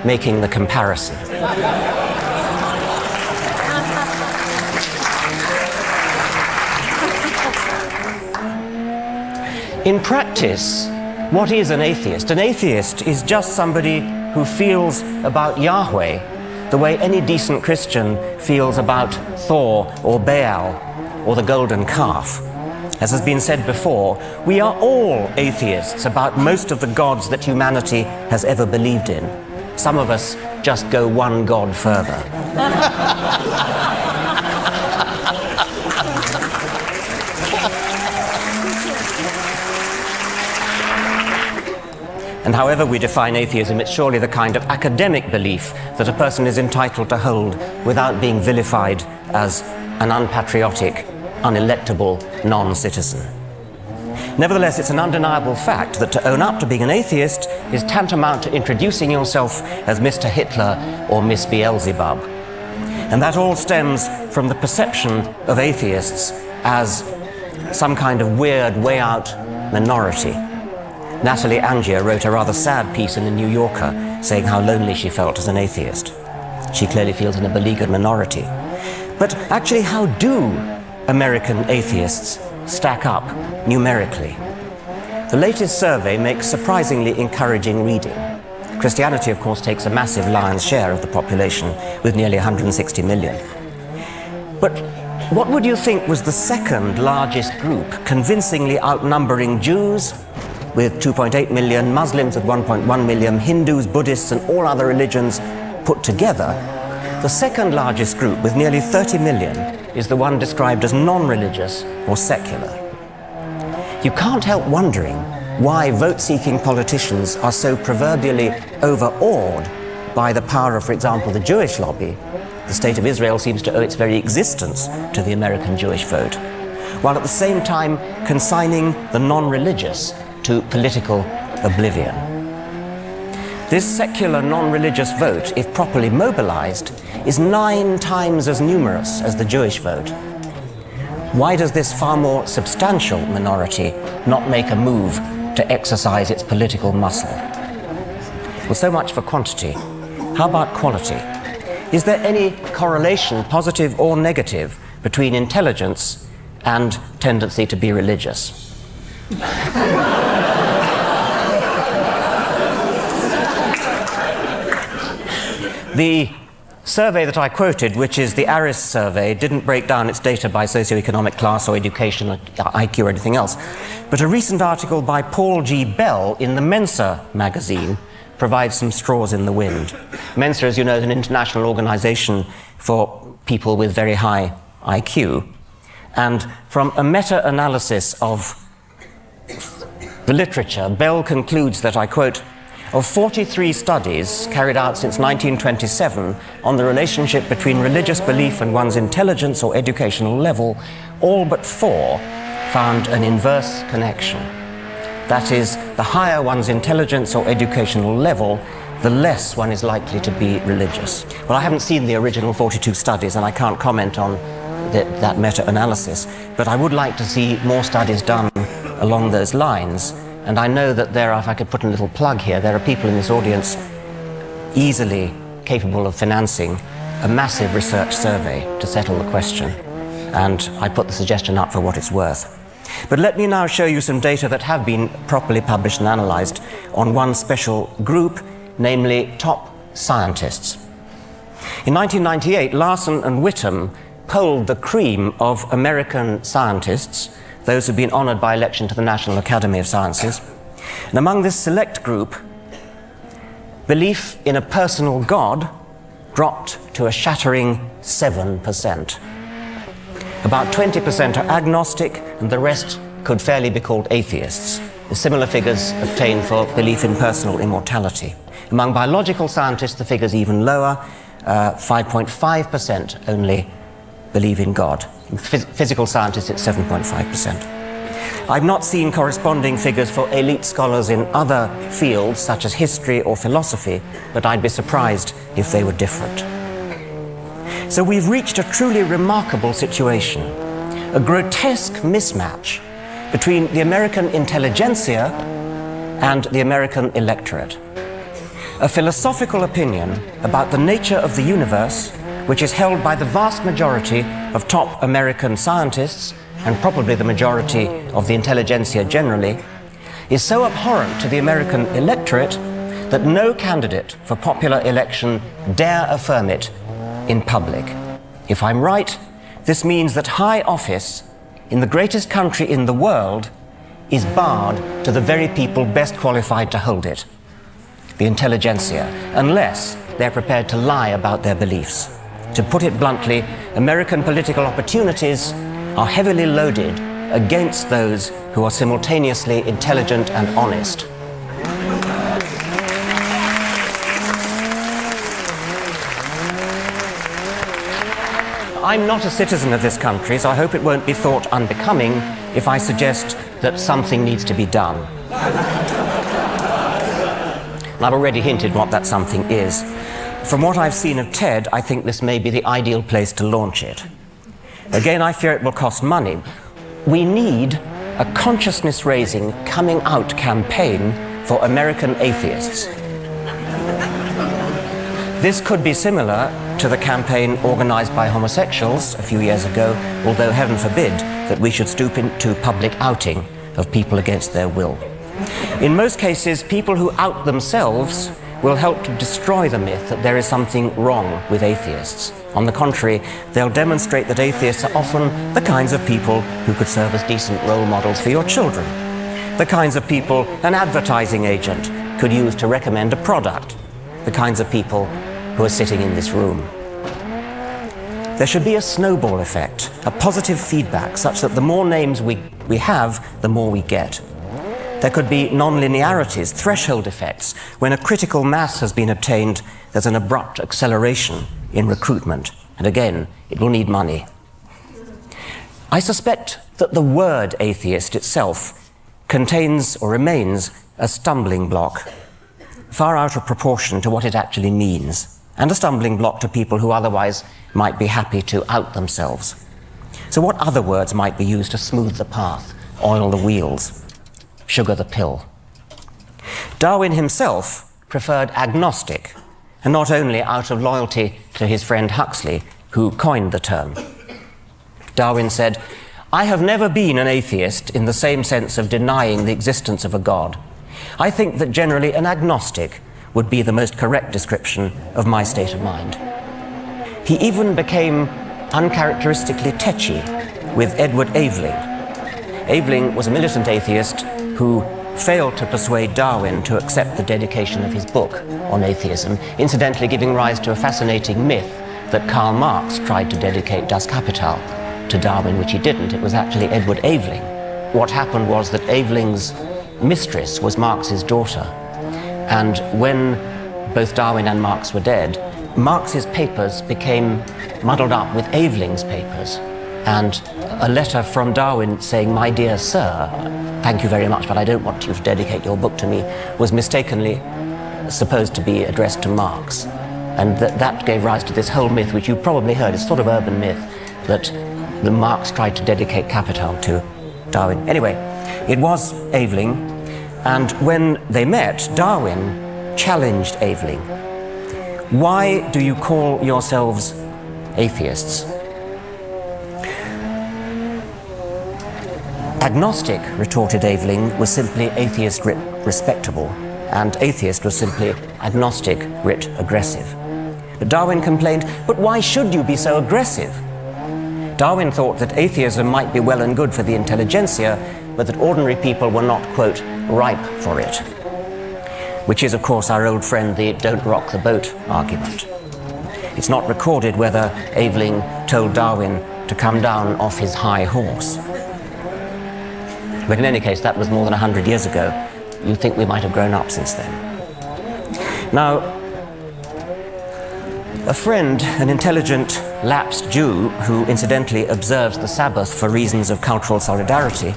making the comparison. In practice, what is an atheist? An atheist is just somebody who feels about Yahweh the way any decent Christian feels about Thor or Baal or the golden calf. As has been said before, we are all atheists about most of the gods that humanity has ever believed in. Some of us just go one god further. And however we define atheism, it's surely the kind of academic belief that a person is entitled to hold without being vilified as an unpatriotic, unelectable non-citizen. Nevertheless, it's an undeniable fact that to own up to being an atheist is tantamount to introducing yourself as Mr. Hitler or Miss Beelzebub. And that all stems from the perception of atheists as some kind of weird, way-out minority. Natalie Angier wrote a rather sad piece in the New Yorker saying how lonely she felt as an atheist. She clearly feels in a beleaguered minority. But actually, how do American atheists stack up numerically? The latest survey makes surprisingly encouraging reading. Christianity, of course, takes a massive lion's share of the population, with nearly 160 million. But what would you think was the second largest group, convincingly outnumbering Jews with 2.8 million, Muslims with 1.1 million, Hindus, Buddhists, and all other religions put together? The second largest group, with nearly 30 million, is the one described as non-religious or secular. You can't help wondering why vote-seeking politicians are so proverbially overawed by the power of, for example, the Jewish lobby. The State of Israel seems to owe its very existence to the American Jewish vote, while at the same time consigning the non-religious to political oblivion. This secular non-religious vote, if properly mobilized, is 9 times as numerous as the Jewish vote. Why does this far more substantial minority not make a move to exercise its political muscle? Well, so much for quantity. How about quality? Is there any correlation, positive or negative, between intelligence and tendency to be religious? The survey that I quoted, which is the ARIS survey, didn't break down its data by socioeconomic class or education, or IQ or anything else. But a recent article by Paul G. Bell in the Mensa magazine provides some straws in the wind. Mensa, as you know, is an international organization for people with very high IQ. And from a meta-analysis of the literature, Bell concludes that, I quote, of 43 studies carried out since 1927 on the relationship between religious belief and one's intelligence or educational level, all but 4 found an inverse connection. That is, the higher one's intelligence or educational level, the less one is likely to be religious. Well, I haven't seen the original 42 studies, and I can't comment on that meta-analysis, but I would like to see more studies done along those lines. And I know that there are, if I could put a little plug here, there are people in this audience easily capable of financing a massive research survey to settle the question. And I put the suggestion up for what it's worth. But let me now show you some data that have been properly published and analyzed on one special group, namely top scientists. In 1998, Larson and Whittam polled the cream of American scientists, those who've been honored by election to the National Academy of Sciences. And among this select group, belief in a personal God dropped to a shattering 7%. About 20% are agnostic, and the rest could fairly be called atheists. Similar figures obtained for belief in personal immortality. Among biological scientists, the figure's even lower. 5.5% only believe in God. In physical scientists, it's 7.5%. I've not seen corresponding figures for elite scholars in other fields, such as history or philosophy, but I'd be surprised if they were different. So we've reached a truly remarkable situation, a grotesque mismatch between the American intelligentsia and the American electorate. A philosophical opinion about the nature of the universe, which is held by the vast majority of top American scientists, and probably the majority of the intelligentsia generally, is so abhorrent to the American electorate that no candidate for popular election dare affirm it in public. If I'm right, this means that high office in the greatest country in the world is barred to the very people best qualified to hold it, the intelligentsia, unless they're prepared to lie about their beliefs. To put it bluntly, American political opportunities are heavily loaded against those who are simultaneously intelligent and honest. I'm not a citizen of this country, so I hope it won't be thought unbecoming if I suggest that something needs to be done. I've already hinted what that something is. From what I've seen of TED, I think this may be the ideal place to launch it. Again, I fear it will cost money. We need a consciousness-raising, coming out campaign for American atheists. This could be similar to the campaign organized by homosexuals a few years ago, although heaven forbid that we should stoop into public outing of people against their will. In most cases, people who out themselves will help to destroy the myth that there is something wrong with atheists. On the contrary, they'll demonstrate that atheists are often the kinds of people who could serve as decent role models for your children, the kinds of people an advertising agent could use to recommend a product, the kinds of people who are sitting in this room. There should be a snowball effect, a positive feedback, such that the more names we have, the more we get. There could be non-linearities, threshold effects. When a critical mass has been obtained, there's an abrupt acceleration in recruitment. And again, it will need money. I suspect that the word atheist itself contains or remains a stumbling block, far out of proportion to what it actually means, and a stumbling block to people who otherwise might be happy to out themselves. So what other words might be used to smooth the path, oil the wheels, sugar the pill? Darwin himself preferred agnostic, and not only out of loyalty to his friend Huxley, who coined the term. Darwin said, "I have never been an atheist in the same sense of denying the existence of a God. I think that generally an agnostic would be the most correct description of my state of mind." He even became uncharacteristically tetchy with Edward Aveling. Aveling was a militant atheist who failed to persuade Darwin to accept the dedication of his book on atheism, incidentally giving rise to a fascinating myth that Karl Marx tried to dedicate Das Kapital to Darwin, which he didn't. It was actually Edward Aveling. What happened was that Aveling's mistress was Marx's daughter, and when both Darwin and Marx were dead, Marx's papers became muddled up with Aveling's papers, and a letter from Darwin saying, "My dear sir, thank you very much, but I don't want you to dedicate your book to me," was mistakenly supposed to be addressed to Marx. And that gave rise to this whole myth, which you've probably heard, it's sort of urban myth, that the Marx tried to dedicate Capital to Darwin. Anyway, it was Aveling, and when they met, Darwin challenged Aveling. "Why do you call yourselves atheists?" "Agnostic," retorted Aveling, "was simply atheist writ respectable, and atheist was simply agnostic writ aggressive." But Darwin complained, "But why should you be so aggressive?" Darwin thought that atheism might be well and good for the intelligentsia, but that ordinary people were not, quote, ripe for it. Which is, of course, our old friend, the "don't rock the boat" argument. It's not recorded whether Aveling told Darwin to come down off his high horse. But in any case, that was more than 100 years ago. You'd think we might have grown up since then. Now, a friend, an intelligent, lapsed Jew, who incidentally observes the Sabbath for reasons of cultural solidarity,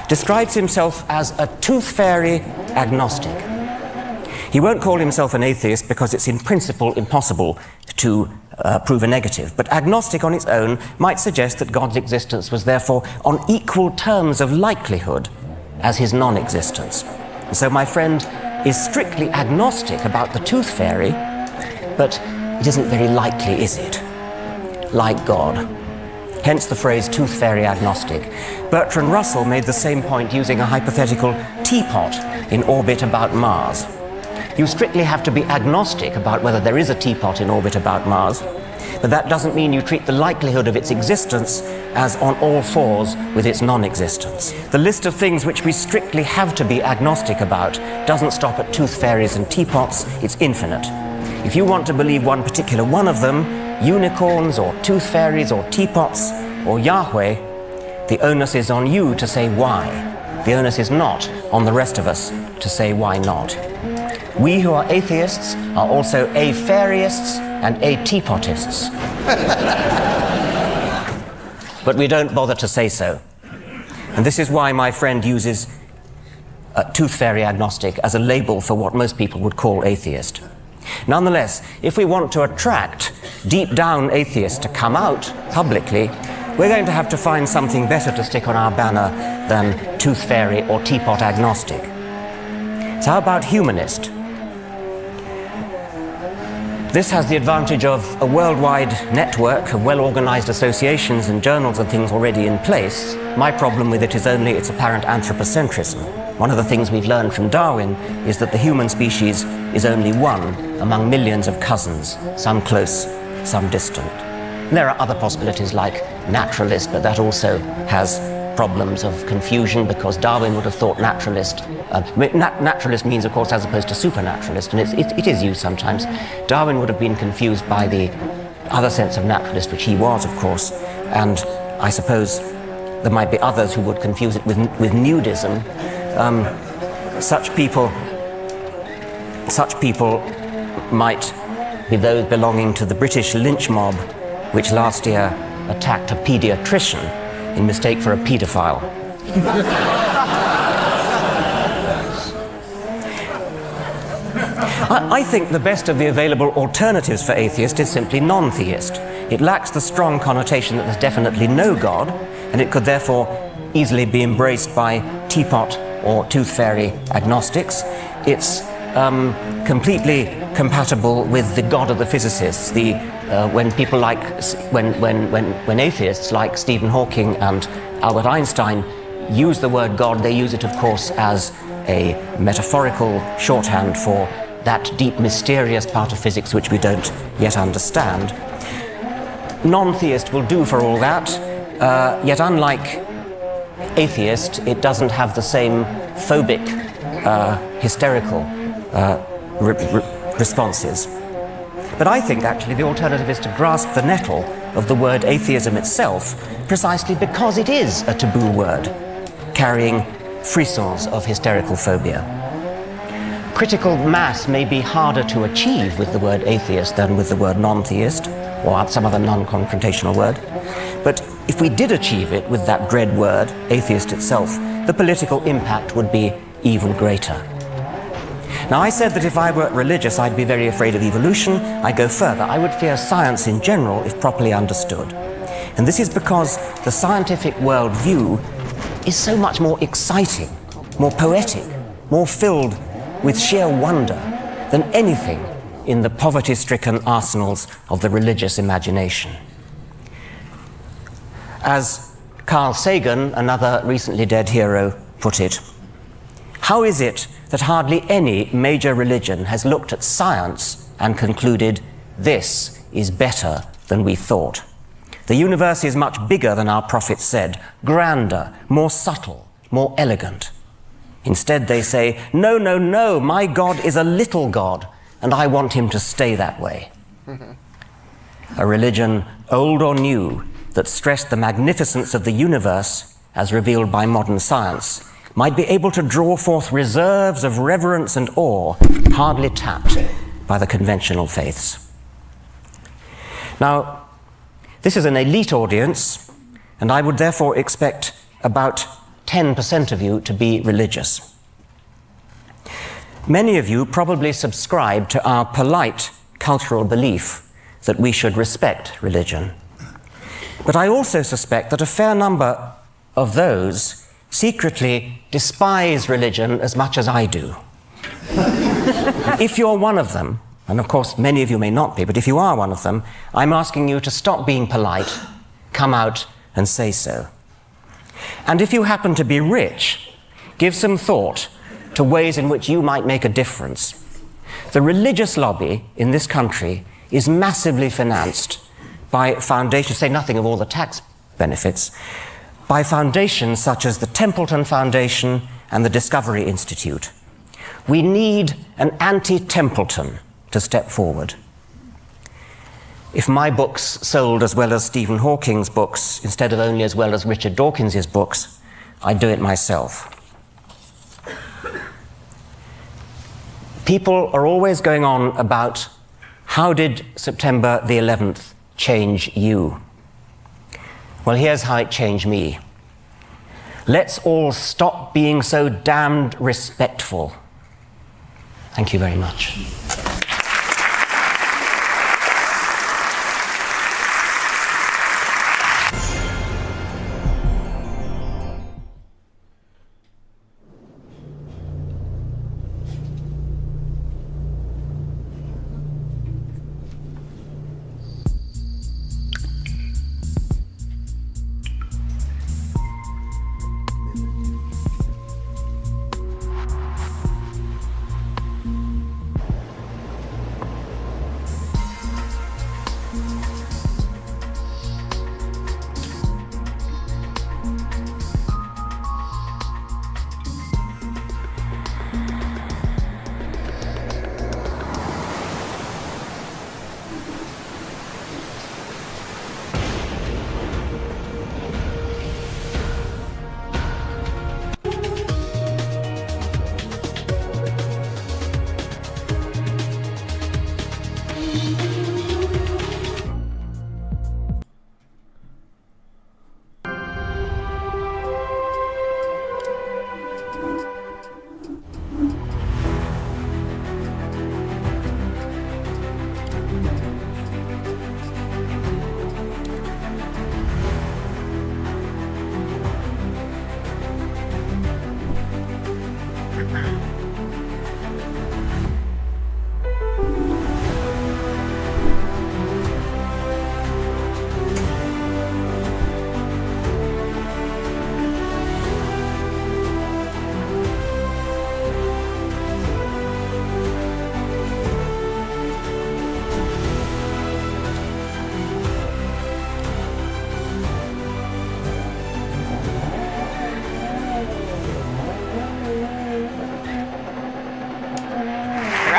describes himself as a tooth fairy agnostic. He won't call himself an atheist because it's in principle impossible to prove a negative, but agnostic on its own might suggest that God's existence was therefore on equal terms of likelihood as his non-existence. So my friend is strictly agnostic about the tooth fairy, but it isn't very likely, is it? Like God. Hence the phrase tooth fairy agnostic. Bertrand Russell made the same point using a hypothetical teapot in orbit about Mars. You strictly have to be agnostic about whether there is a teapot in orbit about Mars, but that doesn't mean you treat the likelihood of its existence as on all fours with its non-existence. The list of things which we strictly have to be agnostic about doesn't stop at tooth fairies and teapots, it's infinite. If you want to believe one particular one of them, unicorns or tooth fairies or teapots or Yahweh, the onus is on you to say why. The onus is not on the rest of us to say why not. We who are atheists are also a-fairyists and a-teapotists. But we don't bother to say so. And this is why my friend uses tooth fairy agnostic as a label for what most people would call atheist. Nonetheless, if we want to attract deep down atheists to come out publicly, we're going to have to find something better to stick on our banner than tooth fairy or teapot agnostic. So how about humanist? This has the advantage of a worldwide network of well-organized associations and journals and things already in place. My problem with it is only its apparent anthropocentrism. One of the things we've learned from Darwin is that the human species is only one among millions of cousins, some close, some distant. And there are other possibilities like naturalist, but that also has problems of confusion because Darwin would have thought naturalist. Naturalist means, of course, as opposed to supernaturalist, and it is used sometimes. Darwin would have been confused by the other sense of naturalist, which he was, of course, and I suppose there might be others who would confuse it with nudism. Such people might be those belonging to the British lynch mob, which last year attacked a paediatrician in mistake for a paedophile. I think the best of the available alternatives for atheist is simply non-theist. It lacks the strong connotation that there's definitely no God, and it could therefore easily be embraced by teapot or tooth fairy agnostics. It's completely compatible with the God of the physicists. When atheists like Stephen Hawking and Albert Einstein use the word God, they use it, of course, as a metaphorical shorthand for that deep, mysterious part of physics which we don't yet understand. non-theist will do for all that, yet unlike atheist, it doesn't have the same phobic, hysterical responses. But I think actually the alternative is to grasp the nettle of the word atheism itself, precisely because it is a taboo word, carrying frissons of hysterical phobia. Critical mass may be harder to achieve with the word atheist than with the word non-theist, or some other non-confrontational word. But if we did achieve it with that dread word, atheist itself, the political impact would be even greater. Now, I said that if I were religious, I'd be very afraid of evolution. I go further. I would fear science in general if properly understood. And this is because the scientific worldview is so much more exciting, more poetic, more filled with sheer wonder than anything in the poverty-stricken arsenals of the religious imagination. As Carl Sagan, another recently dead hero, put it, how is it that hardly any major religion has looked at science and concluded, this is better than we thought? The universe is much bigger than our prophets said, grander, more subtle, more elegant. Instead, they say, no, no, no, my God is a little God, and I want him to stay that way. A religion, old or new, that stressed the magnificence of the universe, as revealed by modern science, might be able to draw forth reserves of reverence and awe hardly tapped by the conventional faiths. Now, this is an elite audience, and I would therefore expect about 10% of you to be religious. Many of you probably subscribe to our polite cultural belief that we should respect religion. But I also suspect that a fair number of those secretly despise religion as much as I do. If you're one of them, and of course many of you may not be, but if you are one of them, I'm asking you to stop being polite, come out and say so. And if you happen to be rich, give some thought to ways in which you might make a difference. The religious lobby in this country is massively financed by foundations, say nothing of all the tax benefits, by foundations such as the Templeton Foundation and the Discovery Institute. We need an anti-Templeton to step forward. If my books sold as well as Stephen Hawking's books, instead of only as well as Richard Dawkins's books, I'd do it myself. People are always going on about, how did September the 11th change you? Well, here's how it changed me. Let's all stop being so damned respectful. Thank you very much.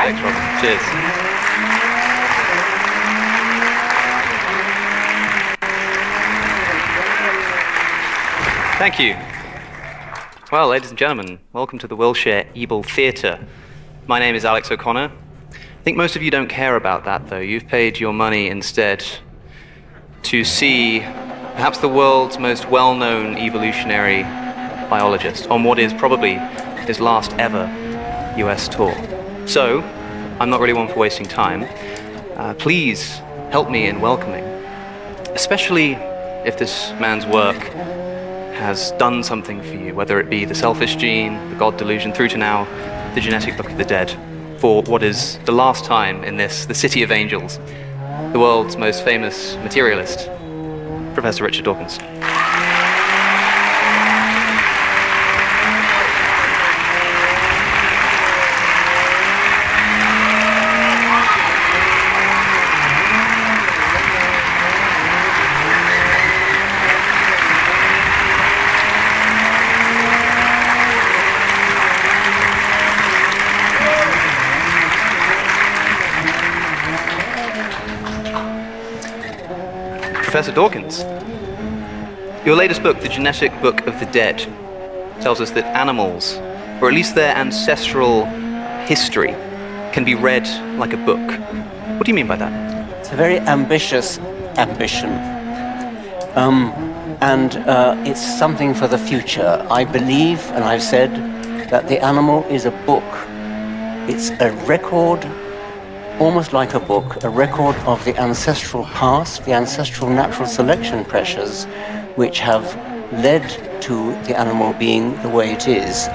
Thanks, Robin. Cheers. Thank you. Well, ladies and gentlemen, welcome to the Wilshire Ebel Theatre. My name is Alex O'Connor. I think most of you don't care about that, though. You've paid your money instead to see perhaps the world's most well-known evolutionary biologist on what is probably his last ever US tour. So, I'm not really one for wasting time. Please help me in welcoming, especially if this man's work has done something for you, whether it be the selfish gene, the God delusion, through to now the genetic book of the dead, for what is the last time in this, the City of Angels, the world's most famous materialist, Professor Richard Dawkins. Professor Dawkins, your latest book, The Genetic Book of the Dead, tells us that animals, or at least their ancestral history, can be read like a book. What do you mean by that? It's a very ambitious ambition. It's something for the future. I believe, and I've said, that the animal is a book. It's a record, almost like a book, a record of the ancestral past, the ancestral natural selection pressures which have led to the animal being the way it is.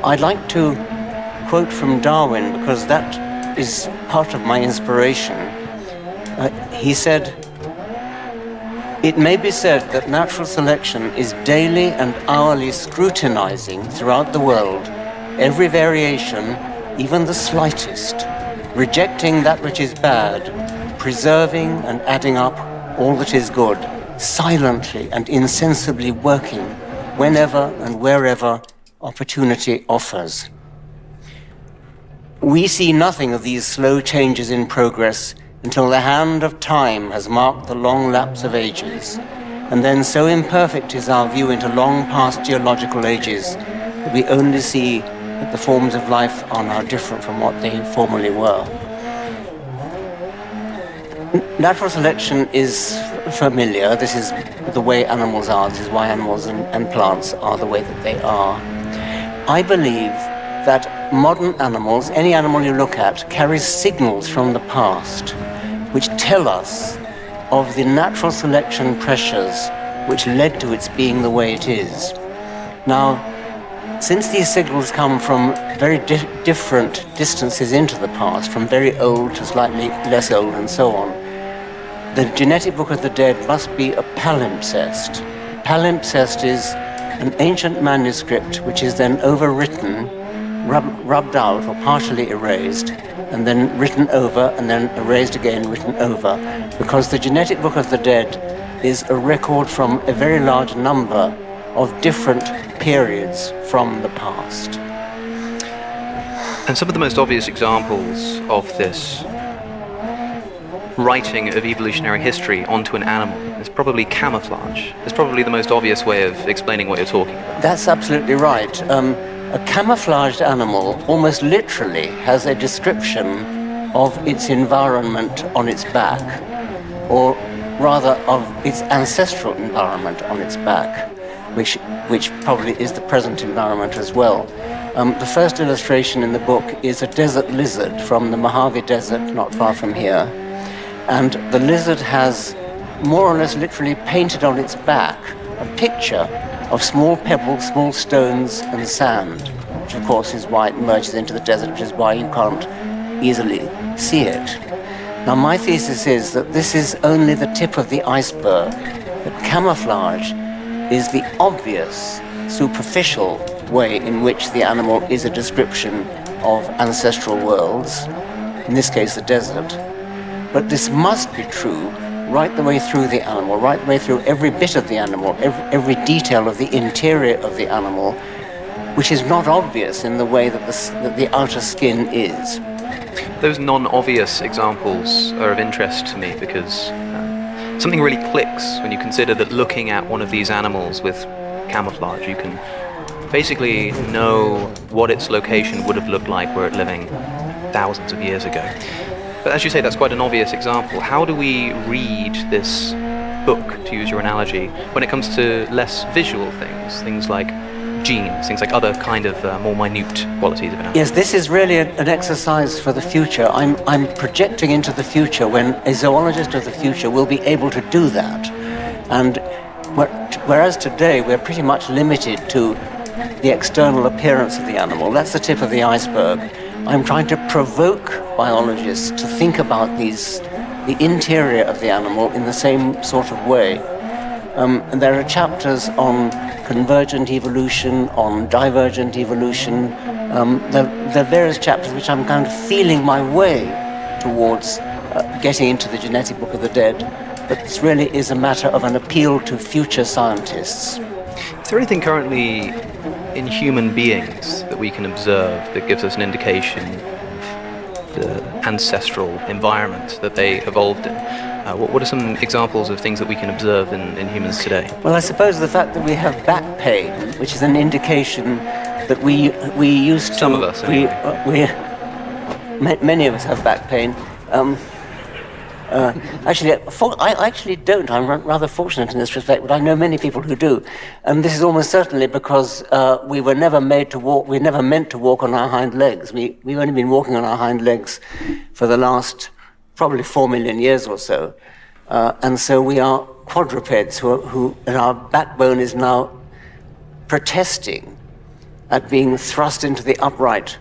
I'd like to quote from Darwin, because that is part of my inspiration. He said, "It may be said that natural selection is daily and hourly scrutinizing throughout the world every variation, even the slightest, rejecting that which is bad, preserving and adding up all that is good, silently and insensibly working whenever and wherever opportunity offers." We see nothing of these slow changes in progress until the hand of time has marked the long lapse of ages, and then so imperfect is our view into long past geological ages that we only see that the forms of life are now different from what they formerly were. Natural selection is familiar. This is the way animals are. This is why animals and plants are the way that they are. I believe that modern animals, any animal you look at, carries signals from the past which tell us of the natural selection pressures which led to its being the way it is. Now, since these signals come from very different distances into the past, from very old to slightly less old and so on, the Genetic Book of the Dead must be a palimpsest. Palimpsest is an ancient manuscript which is then overwritten, rubbed out or partially erased, and then written over, and then erased again, written over, because the Genetic Book of the Dead is a record from a very large number of different periods from the past. And some of the most obvious examples of this writing of evolutionary history onto an animal is probably camouflage. It's probably the most obvious way of explaining what you're talking about. That's absolutely right. A camouflaged animal almost literally has a description of its environment on its back, or rather of its ancestral environment on its back, which probably is the present environment as well. The first illustration in the book is a desert lizard from the Mojave Desert, not far from here. And the lizard has more or less literally painted on its back a picture of small pebbles, small stones and sand, which of course is why it merges into the desert, which is why you can't easily see it. Now my thesis is that this is only the tip of the iceberg, that camouflage is the obvious, superficial way in which the animal is a description of ancestral worlds, in this case the desert. But this must be true right the way through the animal, right the way through every bit of the animal, every detail of the interior of the animal, which is not obvious in the way that the outer skin is. Those non-obvious examples are of interest to me because something really clicks when you consider that looking at one of these animals with camouflage, you can basically know what its location would have looked like were it living thousands of years ago. But as you say, that's quite an obvious example. How do we read this book, to use your analogy, when it comes to less visual things like genes, things like other kind of more minute qualities of an animal? Yes, this is really an exercise for the future. I'm projecting into the future when a zoologist of the future will be able to do that. And whereas today we're pretty much limited to the external appearance of the animal, that's the tip of the iceberg. I'm trying to provoke biologists to think about the interior of the animal in the same sort of way. And there are chapters on convergent evolution, on divergent evolution. There are various chapters which I'm kind of feeling my way towards getting into the genetic book of the dead. But this really is a matter of an appeal to future scientists. Is there anything currently in human beings that we can observe that gives us an indication of the ancestral environment that they evolved in? What are some examples of things that we can observe in humans today? Well, I suppose the fact that we have back pain, which is an indication that we used to... Some of us, anyway. Many of us have back pain. Actually, I actually don't. I'm rather fortunate in this respect, but I know many people who do. And this is almost certainly because we were never made to walk, we were never meant to walk on our hind legs. We've only been walking on our hind legs for the last probably 4 million years or so. And so we are quadrupeds and our backbone is now protesting at being thrust into the upright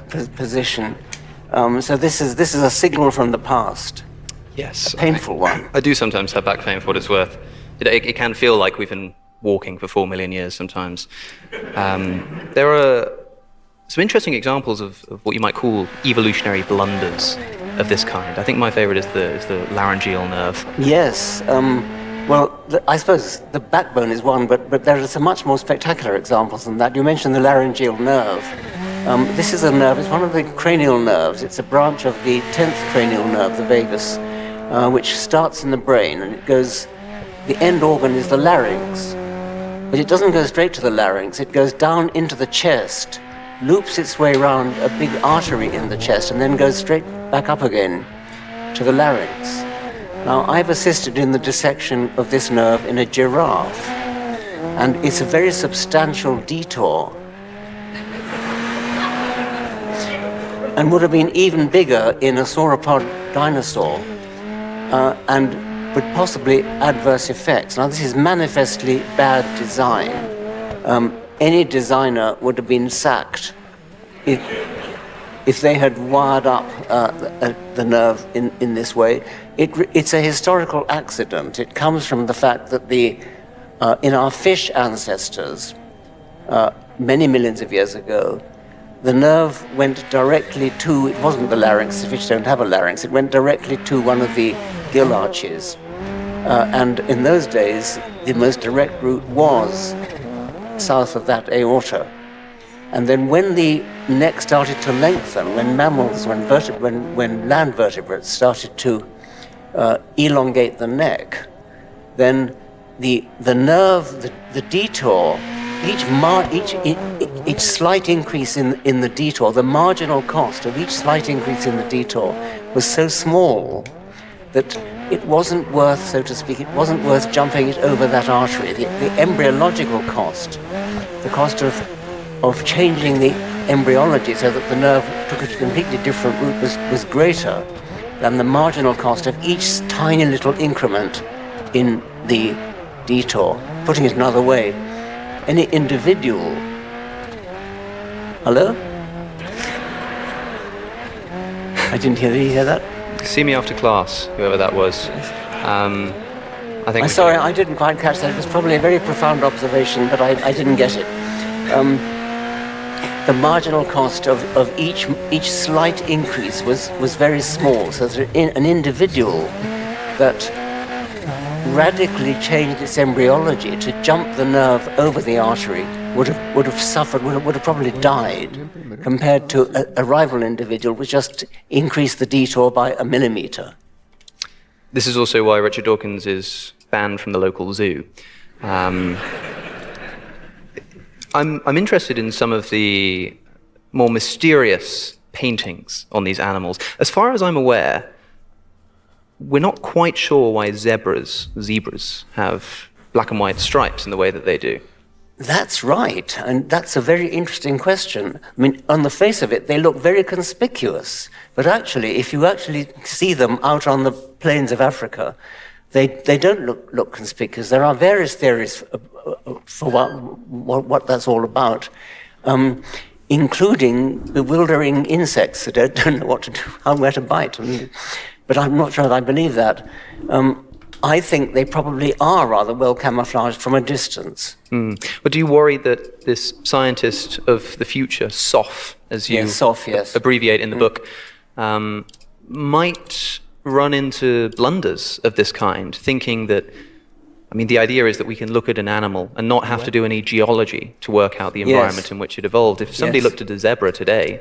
position. So this is a signal from the past. Yes. A painful one. I do sometimes have back pain, for what it's worth. It can feel like we've been walking for 4 million years sometimes. There are some interesting examples of what you might call evolutionary blunders of this kind. I think my favorite is the laryngeal nerve. Yes. Well, I suppose the backbone is one, but there are some much more spectacular examples than that. You mentioned the laryngeal nerve. This is a nerve, it's one of the cranial nerves. It's a branch of the 10th cranial nerve, the vagus, which starts in the brain, and it goes, the end organ is the larynx. But it doesn't go straight to the larynx, it goes down into the chest, loops its way around a big artery in the chest, and then goes straight back up again to the larynx. Now, I've assisted in the dissection of this nerve in a giraffe, and it's a very substantial detour, and would have been even bigger in a sauropod dinosaur, and with possibly adverse effects. Now, this is manifestly bad design. Any designer would have been sacked if they had wired up the nerve in this way. It's a historical accident. It comes from the fact that in our fish ancestors, many millions of years ago, the nerve went directly to, it wasn't the larynx, the fish don't have a larynx, it went directly to one of the gill arches. And in those days, the most direct route was south of that aorta. And then when the neck started to lengthen, when mammals, when land vertebrates started to elongate the neck, then the nerve, the detour, each slight increase in the detour, the marginal cost of each slight increase in the detour was so small that it wasn't worth, so to speak, it wasn't worth jumping it over that artery. The embryological cost, the cost of changing the embryology so that the nerve took a completely different route was greater than the marginal cost of each tiny little increment in the detour. Putting it another way, any individual... Hello? I didn't hear. Did you hear that? See me after class, whoever that was. I think. I'm sorry, I didn't quite catch that. It was probably a very profound observation, but I didn't get it. The marginal cost of each slight increase was very small, so that an individual that radically changed its embryology to jump the nerve over the artery would have suffered, would have probably died, compared to a rival individual which just increased the detour by a millimetre. This is also why Richard Dawkins is banned from the local zoo. I'm interested in some of the more mysterious paintings on these animals. As far as I'm aware, we're not quite sure why zebras have black and white stripes in the way that they do. That's right, and that's a very interesting question. I mean, on the face of it, they look very conspicuous, but actually, if you actually see them out on the plains of Africa, they don't look conspicuous. There are various theories for what that's all about, including bewildering insects that don't know what to do, where to bite. But I'm not sure that I believe that. I think they probably are rather well camouflaged from a distance. But do you worry that this scientist of the future, SOF, as you abbreviate in the book, might run into blunders of this kind, thinking that, I mean, the idea is that we can look at an animal and not have to do any geology to work out the environment in which it evolved. If somebody looked at a zebra today,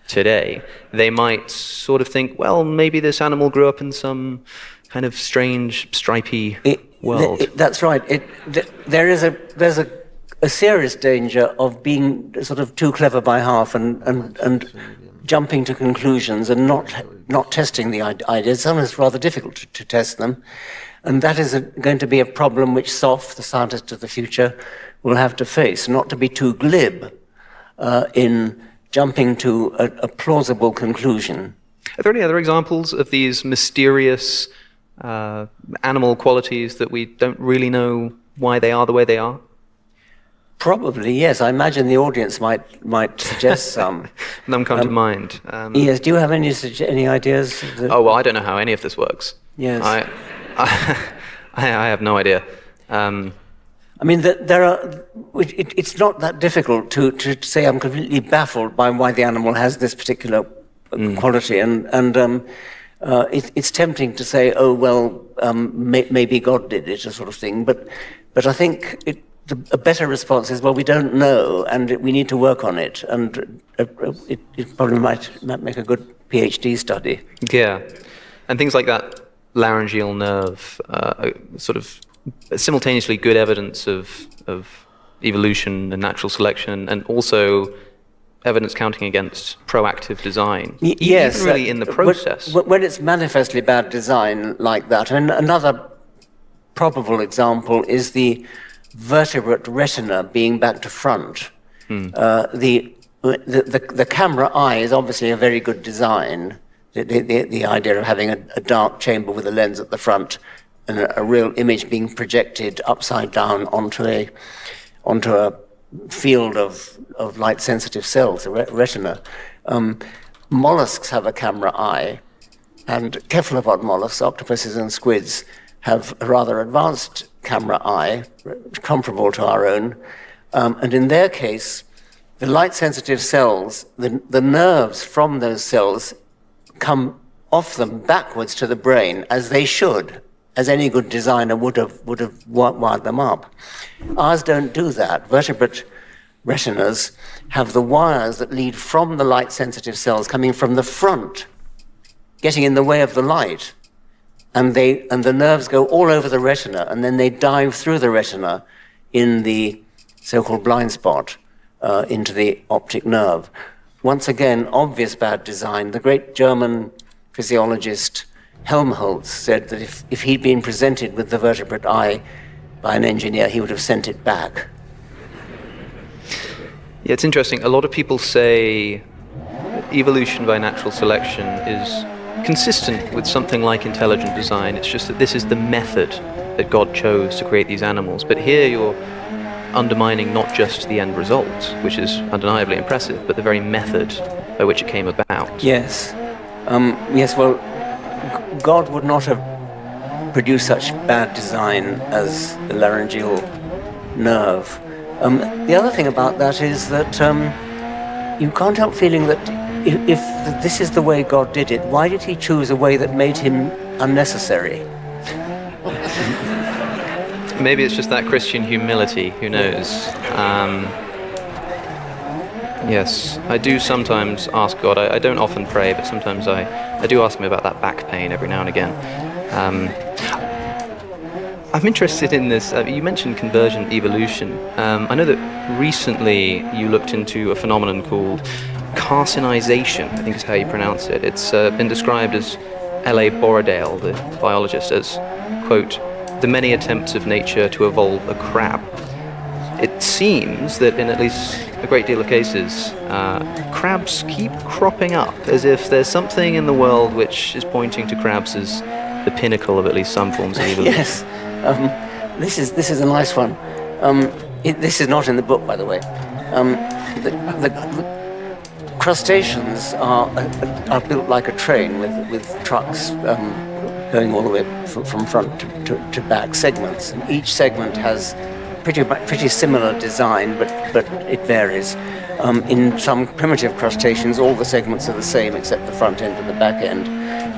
today, they might sort of think, well, maybe this animal grew up in some kind of strange, stripy world. That's right. There's a serious danger of being sort of too clever by half and jumping to conclusions and not testing the ideas. Sometimes it's rather difficult to test them. And that is going to be a problem which SOF, the scientist of the future, will have to face, not to be too glib in jumping to a plausible conclusion. Are there any other examples of these mysterious animal qualities that we don't really know why they are the way they are? Probably, yes. I imagine the audience might suggest some. None come to mind. Yes. Do you have any ideas? Oh, well, I don't know how any of this works. Yes. I have no idea. I mean, it's not that difficult to say I'm completely baffled by why the animal has this particular quality, and it's tempting to say, oh, well, maybe God did it, a sort of thing, but I think a better response is, well, we don't know, and we need to work on it, and it probably might make a good PhD study. Yeah, and things like that laryngeal nerve, sort of simultaneously good evidence of evolution and natural selection, and also evidence counting against proactive design. Yes, even really in the process. When it's manifestly bad design like that, and another probable example is the vertebrate retina being back to front. The camera eye is obviously a very good design. The idea of having a dark chamber with a lens at the front and a real image being projected upside down onto a field of light-sensitive cells, a retina. Mollusks have a camera eye, and cephalopod mollusks, octopuses and squids, have a rather advanced camera eye, comparable to our own. And in their case, the light-sensitive cells, the nerves from those cells come off them backwards to the brain, as they should, as any good designer would have wired them up. Ours don't do that. Vertebrate retinas have the wires that lead from the light-sensitive cells coming from the front, getting in the way of the light, and the nerves go all over the retina, and then they dive through the retina in the so-called blind spot into the optic nerve. Once again, obvious bad design. The great German physiologist Helmholtz said that if he'd been presented with the vertebrate eye by an engineer, he would have sent it back. Yeah, it's interesting. A lot of people say evolution by natural selection is consistent with something like intelligent design. It's just that this is the method that God chose to create these animals. But here you're undermining not just the end result, which is undeniably impressive, but the very method by which it came about. Yes. Yes, well, God would not have produced such bad design as the laryngeal nerve. The other thing about that is that you can't help feeling that if this is the way God did it, why did he choose a way that made him unnecessary? Maybe it's just that Christian humility, who knows? Yes, I do sometimes ask God. I don't often pray, but sometimes I do ask him about that back pain every now and again. I'm interested in this. You mentioned convergent evolution. I know that recently you looked into a phenomenon called carcinization, I think is how you pronounce it. It's been described as L.A. Borradaile, the biologist, as, quote, the many attempts of nature to evolve a crab. It seems that in at least a great deal of cases, crabs keep cropping up, as if there's something in the world which is pointing to crabs as the pinnacle of at least some forms of evolution. Yes, this is a nice one. This is not in the book, by the way. The crustaceans are built like a train with trucks going all the way from front to back segments, and each segment has pretty similar design, but it varies. In some primitive crustaceans, all the segments are the same except the front end and the back end.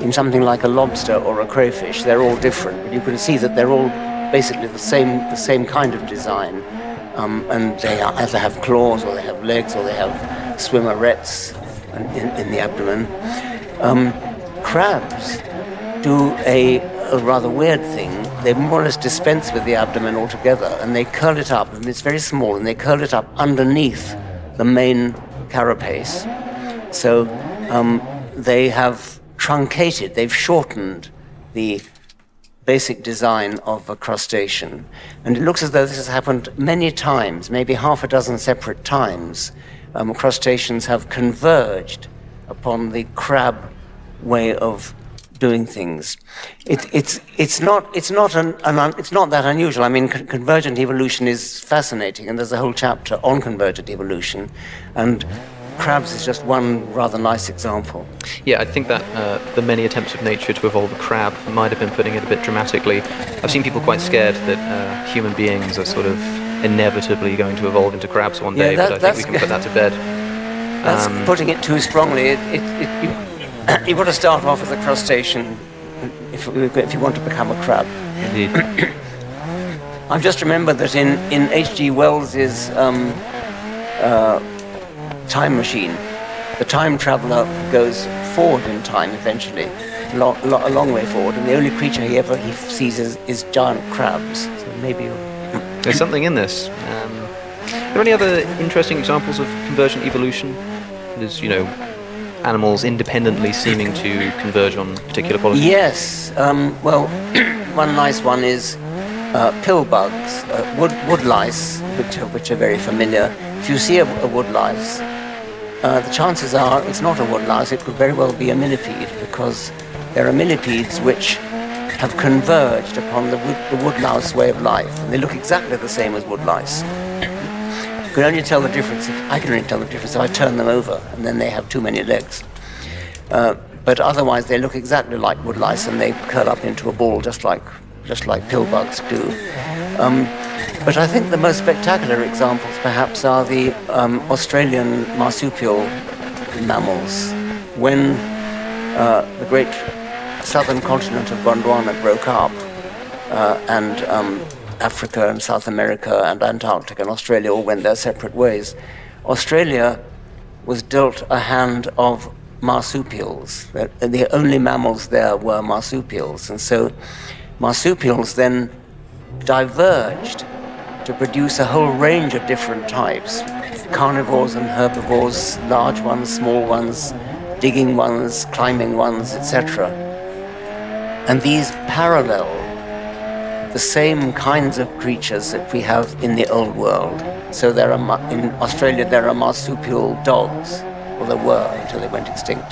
In something like a lobster or a crayfish, they're all different, but you can see that they're all basically the same kind of design, and they either have claws or they have legs or they have swimmerets in the abdomen. Crabs do a rather weird thing. They more or less dispense with the abdomen altogether, and they curl it up, and it's very small, and they curl it up underneath the main carapace. So they have truncated, they've shortened the basic design of a crustacean. And it looks as though this has happened many times, maybe half a dozen separate times. Crustaceans have converged upon the crab way of doing things. It's not that unusual. I mean, convergent evolution is fascinating, and there's a whole chapter on convergent evolution, and crabs is just one rather nice example. Yeah, I think that the many attempts of nature to evolve a crab might have been putting it a bit dramatically. I've seen people quite scared that human beings are sort of inevitably going to evolve into crabs one day, but I think we can put that to bed. That's putting it too strongly. You've got to start off as a crustacean if you want to become a crab. Indeed. I've just remembered that in H.G. Wells's Time Machine, the time traveler goes forward in time eventually, a long way forward, and the only creature he sees is giant crabs. So maybe there's something in this. Are there any other interesting examples of convergent evolution? There's, animals independently seeming to converge on particular qualities? Yes. Well, one nice one is pill bugs, wood lice, which are very familiar. If you see a wood lice, the chances are it's not a wood lice, it could very well be a millipede, because there are millipedes which have converged upon the wood louse way of life, and they look exactly the same as wood lice. You can only tell the difference, I can only tell the difference if I turn them over, and then they have too many legs. But otherwise they look exactly like wood lice, and they curl up into a ball just like pill bugs do. But I think the most spectacular examples perhaps are the Australian marsupial mammals. When the great southern continent of Gondwana broke up, and Africa and South America and Antarctica and Australia all went their separate ways, Australia was dealt a hand of marsupials. The only mammals there were marsupials, and so marsupials then diverged to produce a whole range of different types: carnivores and herbivores, large ones, small ones, digging ones, climbing ones, etc. And these parallel the same kinds of creatures that we have in the old world. So in Australia there are marsupial dogs, or there were until they went extinct,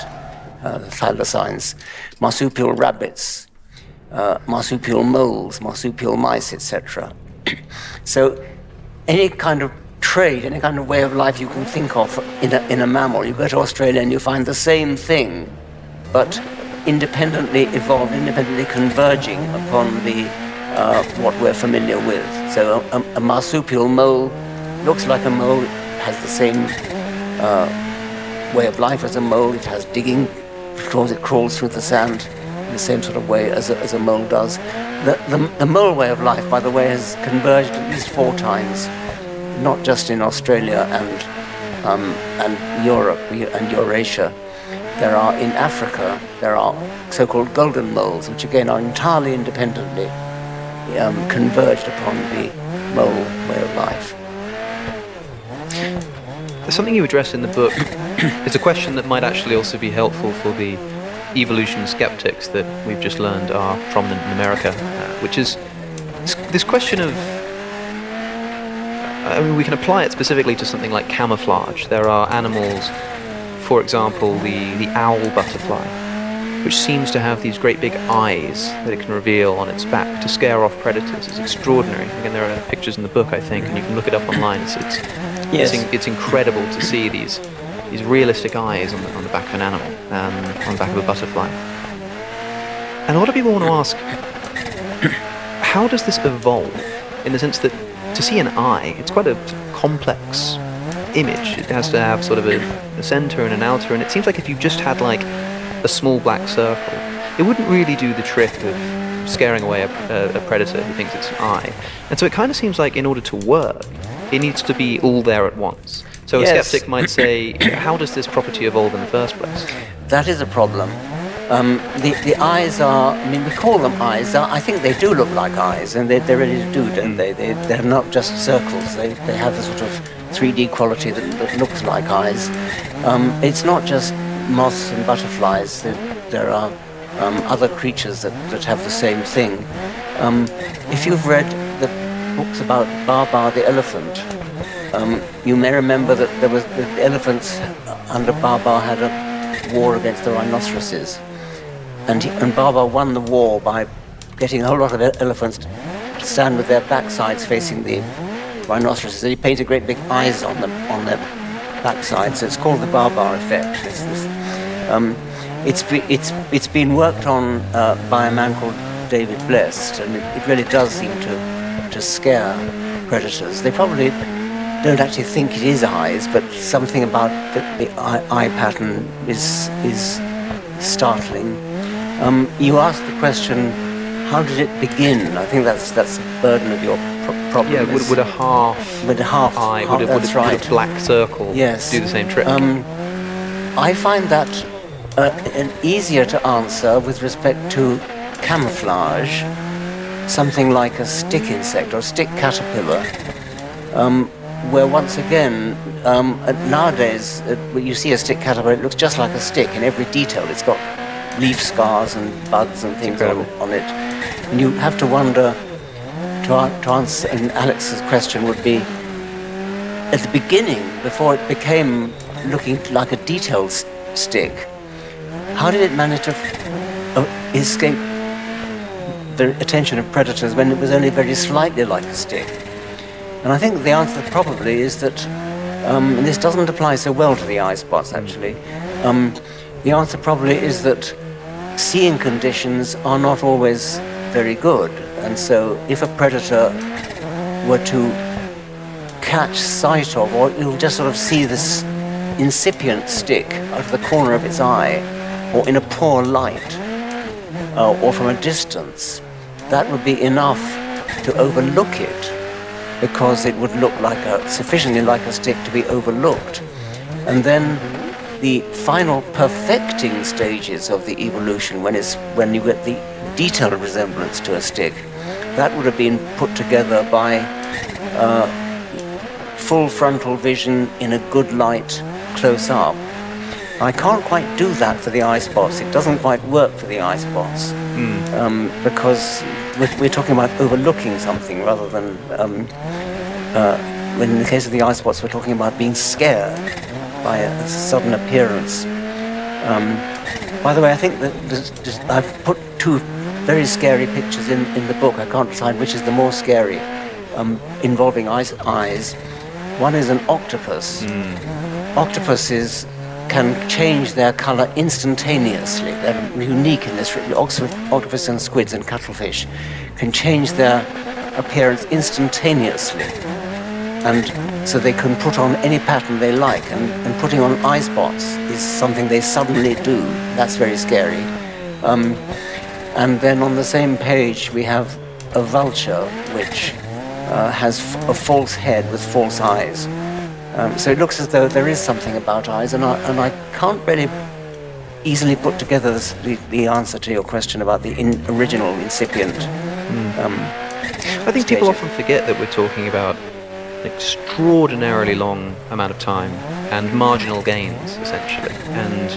the thylacines, marsupial rabbits, marsupial moles, marsupial mice, etc. So any kind of trade, any kind of way of life you can think of in a mammal, you go to Australia and you find the same thing, but independently evolved, independently converging upon what we're familiar with. So a marsupial mole looks like a mole, has the same way of life as a mole, it has digging, it crawls through the sand. the same sort of way as a mole does. The mole way of life, by the way, has converged at least 4 times, not just in Australia and Europe and Eurasia. There are in Africa, there are so-called golden moles, which again are entirely independently converged upon the mole way of life. There's something you address in the book. It's a question that might actually also be helpful for the evolution skeptics that we've just learned are prominent in America, which is this question of, I mean, we can apply it specifically to something like camouflage. There are animals, for example, the owl butterfly, which seems to have these great big eyes that it can reveal on its back to scare off predators. It's extraordinary. Again, there are pictures in the book, I think, and you can look it up online. It's incredible to see these realistic eyes on the back of an animal, on the back of a butterfly. And a lot of people want to ask, how does this evolve? In the sense that to see an eye, it's quite a complex image. It has to have sort of a center and an outer, and it seems like if you just had like a small black circle, it wouldn't really do the trick of scaring away a predator who thinks it's an eye. And so it kind of seems like in order to work, it needs to be all there at once. So a skeptic might say, how does this property evolve in the first place? That is a problem. The eyes are, I mean, we call them eyes. I think they do look like eyes, and they really do, don't they? They're not just circles. They have a sort of 3D quality that looks like eyes. It's not just moths and butterflies. There are other creatures that have the same thing. If you've read the books about Babar the elephant, you may remember that the elephants under Babar had a war against the rhinoceroses. And Babar won the war by getting a whole lot of elephants to stand with their backsides facing the rhinoceroses. He painted great big eyes on their backsides. So it's called the Babar effect. It's been worked on by a man called David Blest, and it really does seem to scare predators. They probably don't actually think it is eyes, but something about the eye pattern is startling. You asked the question, how did it begin? I think that's the burden of your problem. Yeah, would a half eye, would a black circle do the same trick? I find that easier to answer with respect to camouflage, something like a stick insect or a stick caterpillar, where once again, nowadays, when you see a stick caterpillar, it looks just like a stick in every detail. It's got leaf scars and buds and things on it. And you have to wonder, to answer, and Alex's question would be, at the beginning, before it became looking like a detailed stick, how did it manage to escape the attention of predators when it was only very slightly like a stick? And I think the answer probably is that, and this doesn't apply so well to the eye spots actually, the answer probably is that seeing conditions are not always very good. And so if a predator were to catch sight of, or you'll just sort of see this incipient stick out of the corner of its eye, or in a poor light, or from a distance, that would be enough to overlook it, because it would look like sufficiently like a stick to be overlooked. And then the final perfecting stages of the evolution, when you get the detailed resemblance to a stick, that would have been put together by full frontal vision in a good light close up. I can't quite do that for the eye spots. It doesn't quite work for the eye spots, because we're talking about overlooking something rather than, when in the case of the eye spots, we're talking about being scared by a sudden appearance. By the way, I think that I've put 2 very scary pictures in the book. I can't decide which is the more scary, involving eyes. One is an octopus. Octopuses can change their color instantaneously. They're unique in this. Octopus and squids and cuttlefish can change their appearance instantaneously. And so they can put on any pattern they like, and putting on eye spots is something they suddenly do. That's very scary. And then on the same page we have a vulture which has a false head with false eyes. So it looks as though there is something about eyes, and I can't really easily put together the answer to your question about the original incipient. I think people often forget that we're talking about an extraordinarily long amount of time and marginal gains, essentially. And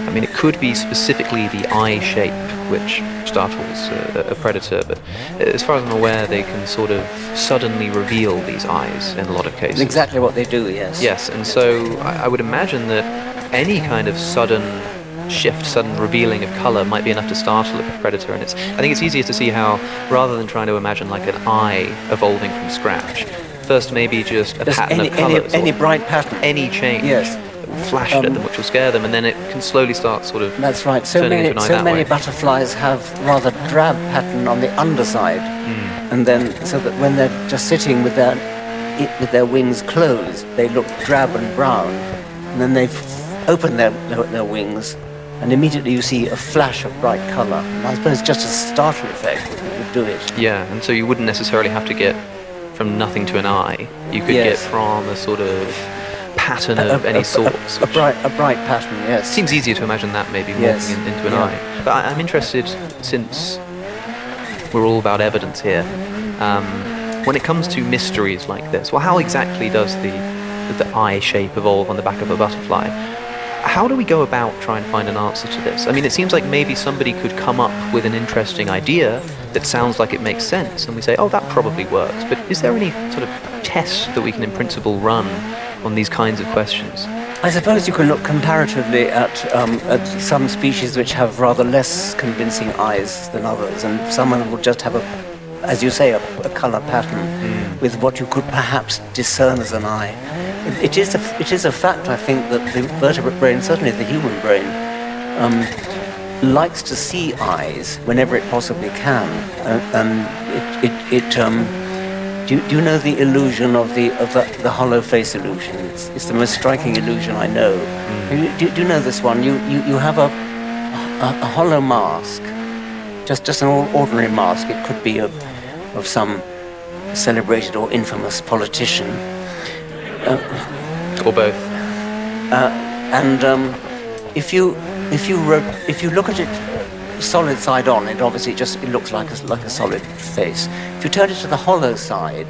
I mean, it could be specifically the eye shape which startles a predator, but as far as I'm aware, they can sort of suddenly reveal these eyes in a lot of cases. Exactly what they do, yes. Yes, and so I would imagine that any kind of sudden shift, sudden revealing of color might be enough to startle a predator. And I think it's easier to see how, rather than trying to imagine like an eye evolving from scratch, first maybe just a pattern of colors. Any bright pattern. Any change. Yes. Flash at them, which will scare them, and then it can slowly start sort of. That's right. turning into an eye So that many way. butterflies have rather drab pattern on the underside, and then so that when they're just sitting with their wings closed, they look drab and brown, and then they open their wings, and immediately you see a flash of bright colour. And I suppose just a startle effect would do it. Yeah, and so you wouldn't necessarily have to get from nothing to an eye. You could get from a sort of pattern of any sort. A bright pattern, yes. Seems easier to imagine that maybe morphing into an eye. But I'm interested, since we're all about evidence here, when it comes to mysteries like this, well, how exactly does the eye shape evolve on the back of a butterfly? How do we go about trying to find an answer to this? I mean, it seems like maybe somebody could come up with an interesting idea that sounds like it makes sense, and we say, oh, that probably works. But is there any sort of test that we can in principle run on these kinds of questions? I suppose you can look comparatively at some species which have rather less convincing eyes than others, and some of them will just have as you say, a colour pattern with what you could perhaps discern as an eye. It is a fact, I think, that the vertebrate brain, certainly the human brain, likes to see eyes whenever it possibly can, and do you know the illusion of the hollow face illusion? It's the most striking illusion I know. Do you know this one? You have a hollow mask, just an ordinary mask. It could be of some celebrated or infamous politician, or both. If you look at it solid side on, it obviously it looks like a solid face. If you turn it to the hollow side,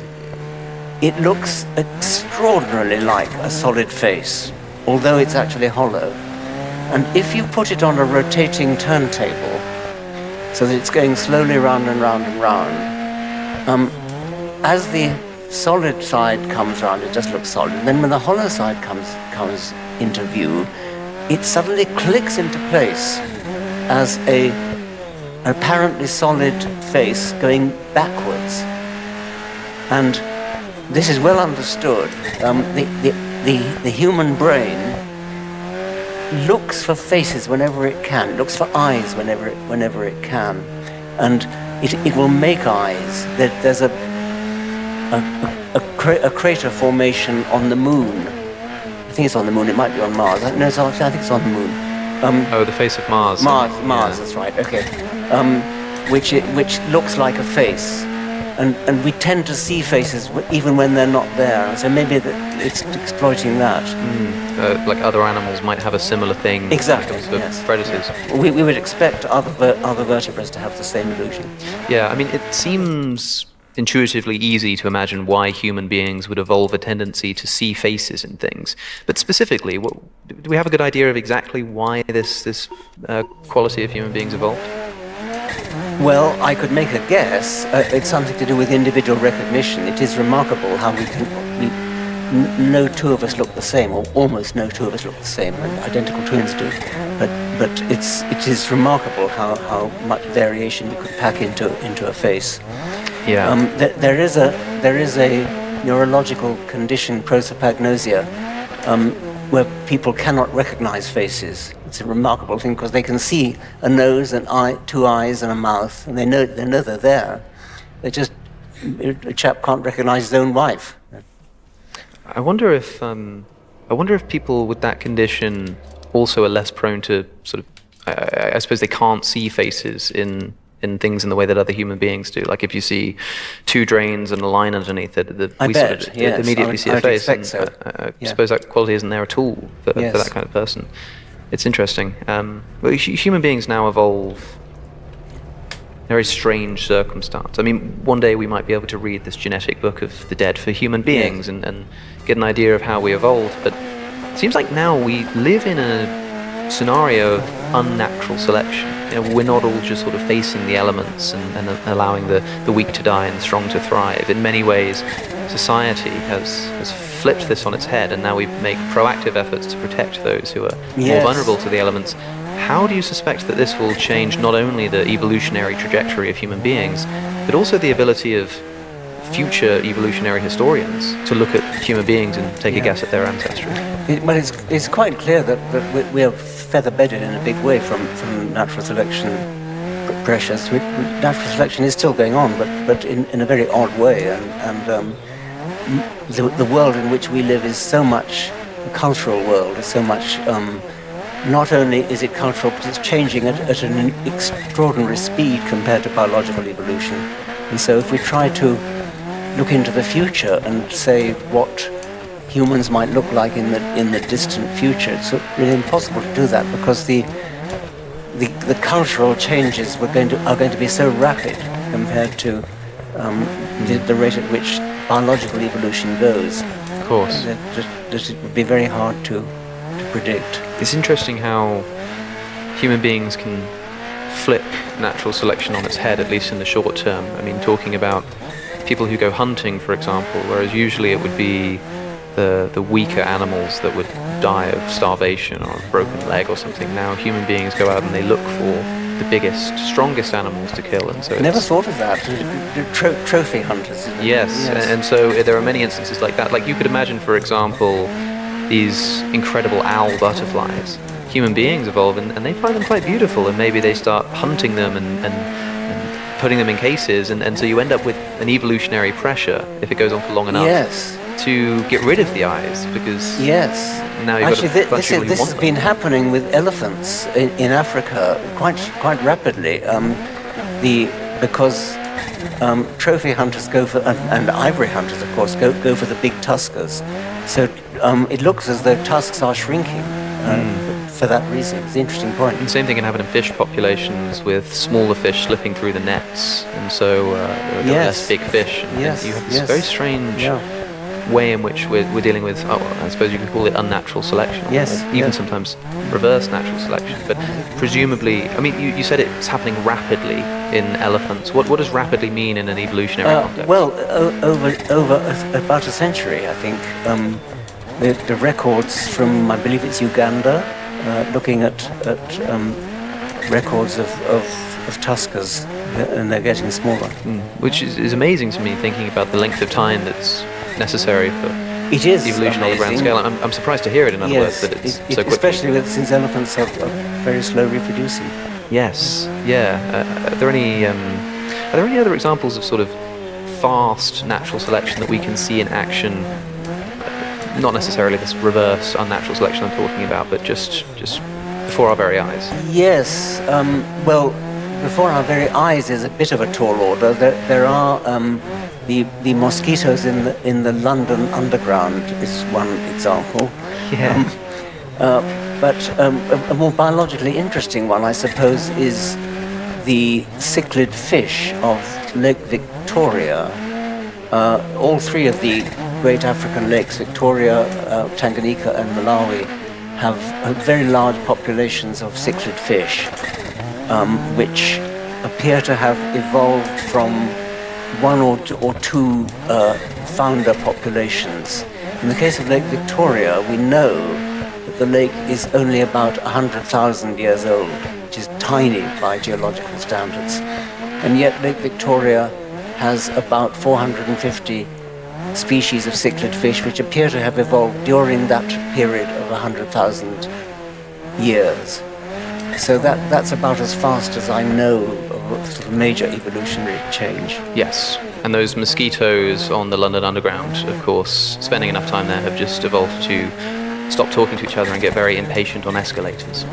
it looks extraordinarily like a solid face, although it's actually hollow. And if you put it on a rotating turntable, so that it's going slowly round and round and round, as the solid side comes round, it just looks solid. And then when the hollow side comes into view, it suddenly clicks into place as an apparently solid face going backwards. And this is well understood. The human brain looks for faces whenever it can, looks for eyes whenever it can, and it will make eyes. There's a crater formation on the moon. I think it's on the moon. It might be on Mars. No, I think it's on the moon. The face of Mars. Mars. That's right. Okay. Which looks like a face, and we tend to see faces even when they're not there. So maybe it's exploiting that. Like other animals might have a similar thing. Exactly. For predators. We would expect other vertebrates to have the same illusion. Yeah. I mean, it seems intuitively easy to imagine why human beings would evolve a tendency to see faces in things. But specifically, do we have a good idea of exactly why this quality of human beings evolved? Well, I could make a guess. It's something to do with individual recognition. It is remarkable how no two of us look the same, or almost no two of us look the same, and identical twins do. But it is remarkable how much variation you could pack into a face. Yeah. There is a neurological condition, prosopagnosia, where people cannot recognize faces. It's a remarkable thing because they can see a nose, an eye, two eyes, and a mouth, and they know they're there. A chap can't recognize his own wife. I wonder if people with that condition also are less prone to sort of I suppose they can't see faces in things in the way that other human beings do. Like if you see two drains and a line underneath it, we bet, sort of yes, immediately see a I'd face. expect so. I suppose that quality isn't there at all for that kind of person. It's interesting. Well, human beings now evolve in a very strange circumstance. I mean, one day we might be able to read this genetic book of the dead for human beings and get an idea of how we evolved, but it seems like now we live in a scenario of unnatural selection. We're not all just sort of facing the elements and allowing the weak to die and the strong to thrive. In many ways, society has flipped this on its head, and now we make proactive efforts to protect those who are more vulnerable to the elements. How do you suspect that this will change not only the evolutionary trajectory of human beings, but also the ability of future evolutionary historians to look at human beings and take a guess at their ancestry? It's quite clear that we are feather-bedded in a big way from natural selection pressures. Natural selection is still going on, but in a very odd way, and the world in which we live is so much a cultural world, is so much, not only is it cultural, but it's changing at an extraordinary speed compared to biological evolution. And so if we try to look into the future and say what humans might look like in the distant future, it's really impossible to do that, because the cultural changes are going to be so rapid compared to the rate at which biological evolution goes. Of course. That it would be very hard to predict. It's interesting how human beings can flip natural selection on its head, at least in the short term. I mean, talking about people who go hunting, for example, whereas usually it would be the weaker animals that would die of starvation or a broken leg or something. Now human beings go out and they look for the biggest, strongest animals to kill, and so I never thought of that. Trophy hunters. Yes, and so there are many instances like that. Like you could imagine, for example, these incredible owl butterflies. Human beings evolve and they find them quite beautiful, and maybe they start hunting them and putting them in cases, and so you end up with an evolutionary pressure, if it goes on for long enough, to get rid of the eyes, because now you've got a bunch of people who this want has them. been happening with elephants in Africa quite rapidly. Because trophy hunters go for, and ivory hunters, of course, go for the big tuskers. So it looks as though tusks are shrinking for that reason. It's an interesting point. And the same thing can happen in fish populations, with smaller fish slipping through the nets, and so there are less big fish. And you have this very strange way in which we're dealing with, I suppose you could call it unnatural selection, or even sometimes reverse natural selection. But presumably, I mean, you said it's happening rapidly in elephants. What does rapidly mean in an evolutionary context? Well, over about a century, I think. The records from, I believe it's Uganda, looking at records of tuskers, and they're getting smaller. Which is amazing to me, thinking about the length of time that's necessary for evolution on the grand scale. I'm surprised to hear it, in other words, that it's so quick. Especially since elephants are very slow reproducing. Yes, Are there any other examples of sort of fast natural selection that we can see in action? Not necessarily this reverse unnatural selection I'm talking about, but just before our very eyes. Yes. Well, before our very eyes is a bit of a tall order. There are the mosquitoes in the London Underground is one example. But a more biologically interesting one, I suppose, is the cichlid fish of Lake Victoria. All three of the great African lakes, Victoria, Tanganyika and Malawi, have very large populations of cichlid fish, which appear to have evolved from one or two founder populations. In the case of Lake Victoria, we know that the lake is only about 100,000 years old, which is tiny by geological standards. And yet Lake Victoria has about 450 species of cichlid fish, which appear to have evolved during that period of 100,000 years. So that's about as fast as I know of sort of major evolutionary change. Yes, and those mosquitoes on the London Underground, of course, spending enough time there, have just evolved to stop talking to each other and get very impatient on escalators.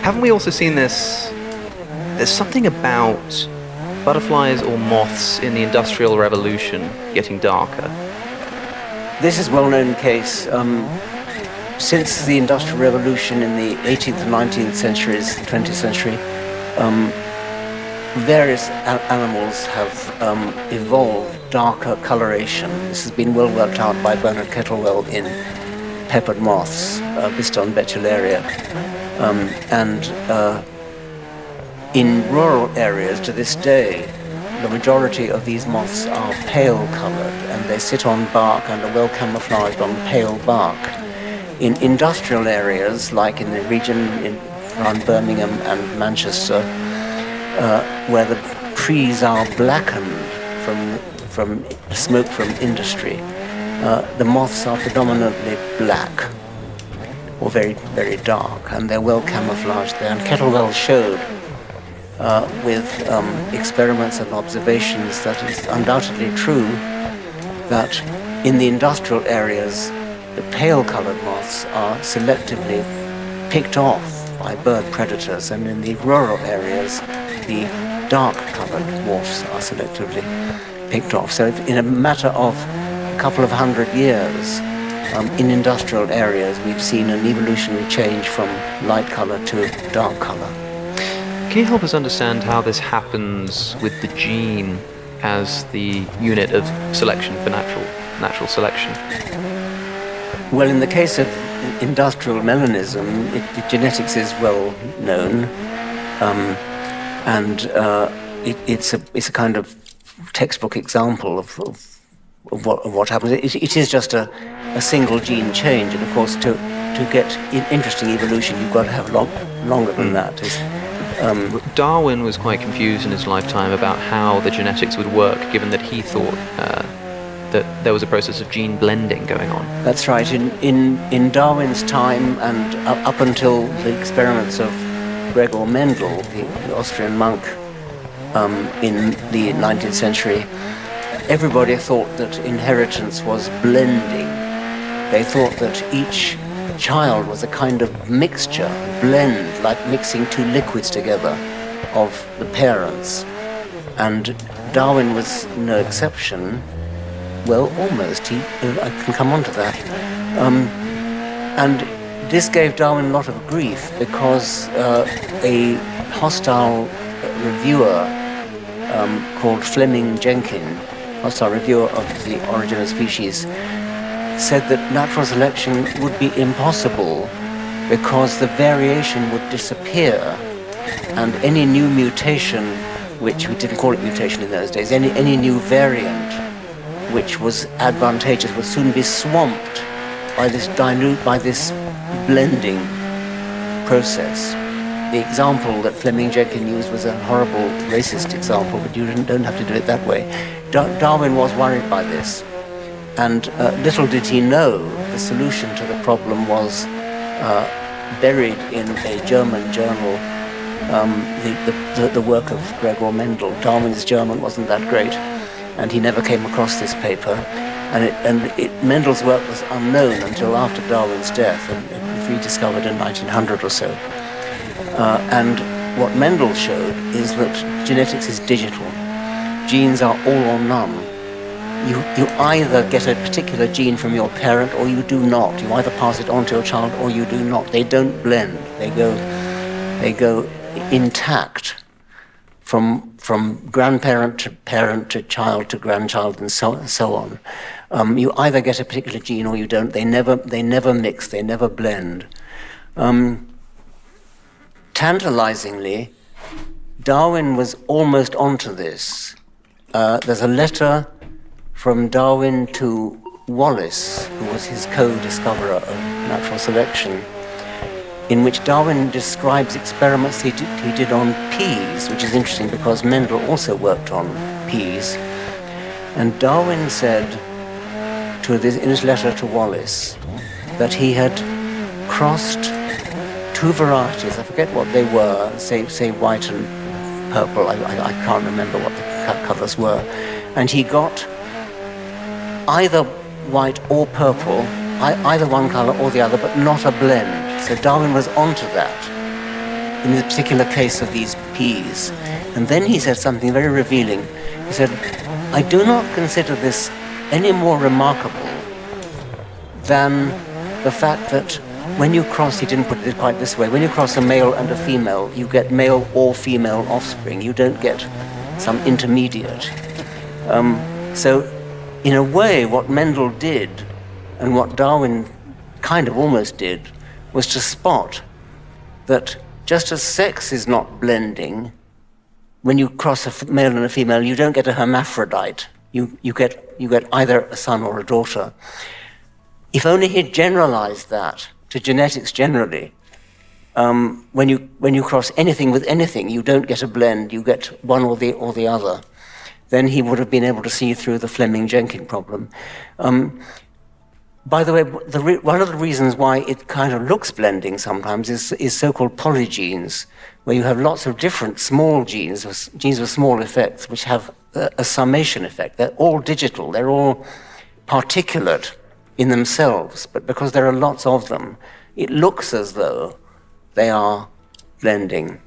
haven't we also seen this? There's something about butterflies or moths in the Industrial Revolution getting darker. This is a well-known case. Since the Industrial Revolution in the 18th and 19th centuries, 20th century, various animals have evolved darker coloration. This has been well worked out by Bernard Kettlewell in Peppered Moths, Biston betullaria. In rural areas to this day, the majority of these moths are pale colored, and they sit on bark and are well camouflaged on pale bark. In industrial areas, like in the region around Birmingham and Manchester, where the trees are blackened from smoke from industry, the moths are predominantly black or very, very dark, and they're well camouflaged there. And Kettlewell showed with experiments and observations that it's undoubtedly true that in the industrial areas, the pale-colored moths are selectively picked off by bird predators, and in the rural areas, the dark-colored moths are selectively picked off. So in a matter of a couple of 100 years, in industrial areas, we've seen an evolutionary change from light color to dark color. Can you help us understand how this happens with the gene as the unit of selection for natural selection? Well, in the case of industrial melanism, genetics is well known, and it's a kind of textbook example of what happens. It is just a single gene change, and of course, to get interesting evolution, you've got to have longer than that. Darwin was quite confused in his lifetime about how the genetics would work, given that he thought that there was a process of gene blending going on. That's right. In Darwin's time, and up until the experiments of Gregor Mendel, the Austrian monk, in the 19th century, everybody thought that inheritance was blending. They thought that each child was a kind of mixture, blend, like mixing two liquids together of the parents. And Darwin was no exception. Well, almost. I can come on to that. And this gave Darwin a lot of grief because a hostile reviewer called Fleming Jenkin, hostile reviewer of The Origin of Species, said that natural selection would be impossible because the variation would disappear, and any new mutation, which we didn't call it mutation in those days, any new variant which was advantageous would soon be swamped by this blending process. The example that Fleming Jenkin used was a horrible racist example, but you don't have to do it that way. Darwin was worried by this. And little did he know the solution to the problem was buried in a German journal, the work of Gregor Mendel. Darwin's German wasn't that great, and he never came across this paper. And Mendel's work was unknown until after Darwin's death, and it was rediscovered in 1900 or so. And what Mendel showed is that genetics is digital. Genes are all or none. You either get a particular gene from your parent or you do not. You either pass it on to your child or you do not. They don't blend. They go intact from grandparent to parent to child to grandchild and so on. You either get a particular gene or you don't. They never mix. They never blend. Tantalizingly, Darwin was almost onto this. There's a letter from Darwin to Wallace, who was his co-discoverer of natural selection, in which Darwin describes experiments he did on peas, which is interesting because Mendel also worked on peas. And Darwin said in his letter to Wallace that he had crossed two varieties, I forget what they were, say white and purple, I can't remember what the colours were, and he got either white or purple, either one colour or the other, but not a blend. So Darwin was onto that. in the particular case of these peas. And then he said something very revealing. He said, I do not consider this any more remarkable than the fact that when you cross, he didn't put it quite this way, when you cross a male and a female, you get male or female offspring. You don't get some intermediate. So in a way, what Mendel did, and what Darwin kind of almost did, was to spot that just as sex is not blending, when you cross a male and a female, you don't get a hermaphrodite. You get either a son or a daughter. If only he'd generalized that to genetics generally, when you cross anything with anything, you don't get a blend, you get one or the other. Then he would have been able to see through the Fleming-Jenkin problem. By the way, one of the reasons why it kind of looks blending sometimes is so-called polygenes, where you have lots of different small genes, genes with small effects, which have a summation effect. They're all digital, they're all particulate in themselves, but because there are lots of them, it looks as though they are blending.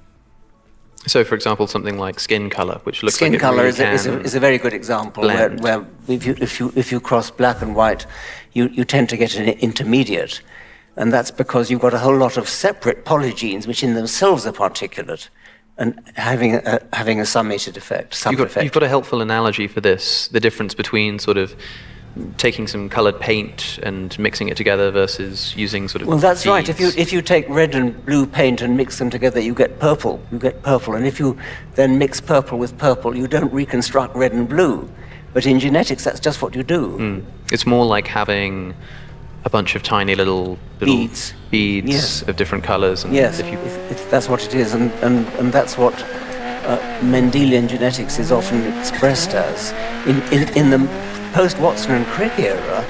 So, for example, something like skin color, which looks skin like it color really is a very good example, where if you cross black and white, you tend to get an intermediate, and that's because you've got a whole lot of separate polygenes, which in themselves are particulate, and having a summated effect. You've got a helpful analogy for this: the difference between sort of taking some colored paint and mixing it together versus using sort of well, that's beads. right. If you take red and blue paint and mix them together, you get purple. And if you then mix purple with purple, you don't reconstruct red and blue. But in genetics, that's just what you do. It's more like having a bunch of tiny little beads yes. of different colors. And yes, that's what it is, and that's what Mendelian genetics is often expressed as. In the post-Watson and Crick era,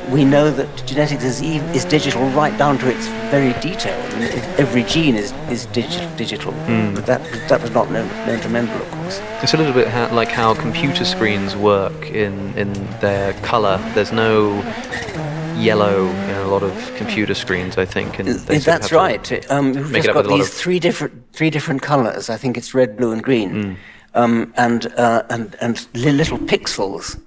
we know that genetics is digital right down to its very detail. I mean, every gene is digital. But that was not known to Mendel, of course. It's a little bit like how computer screens work in their color. There's no yellow in a lot of computer screens, I think. And that's right. We've just got these three different colors. I think it's red, blue, and green, and little pixels.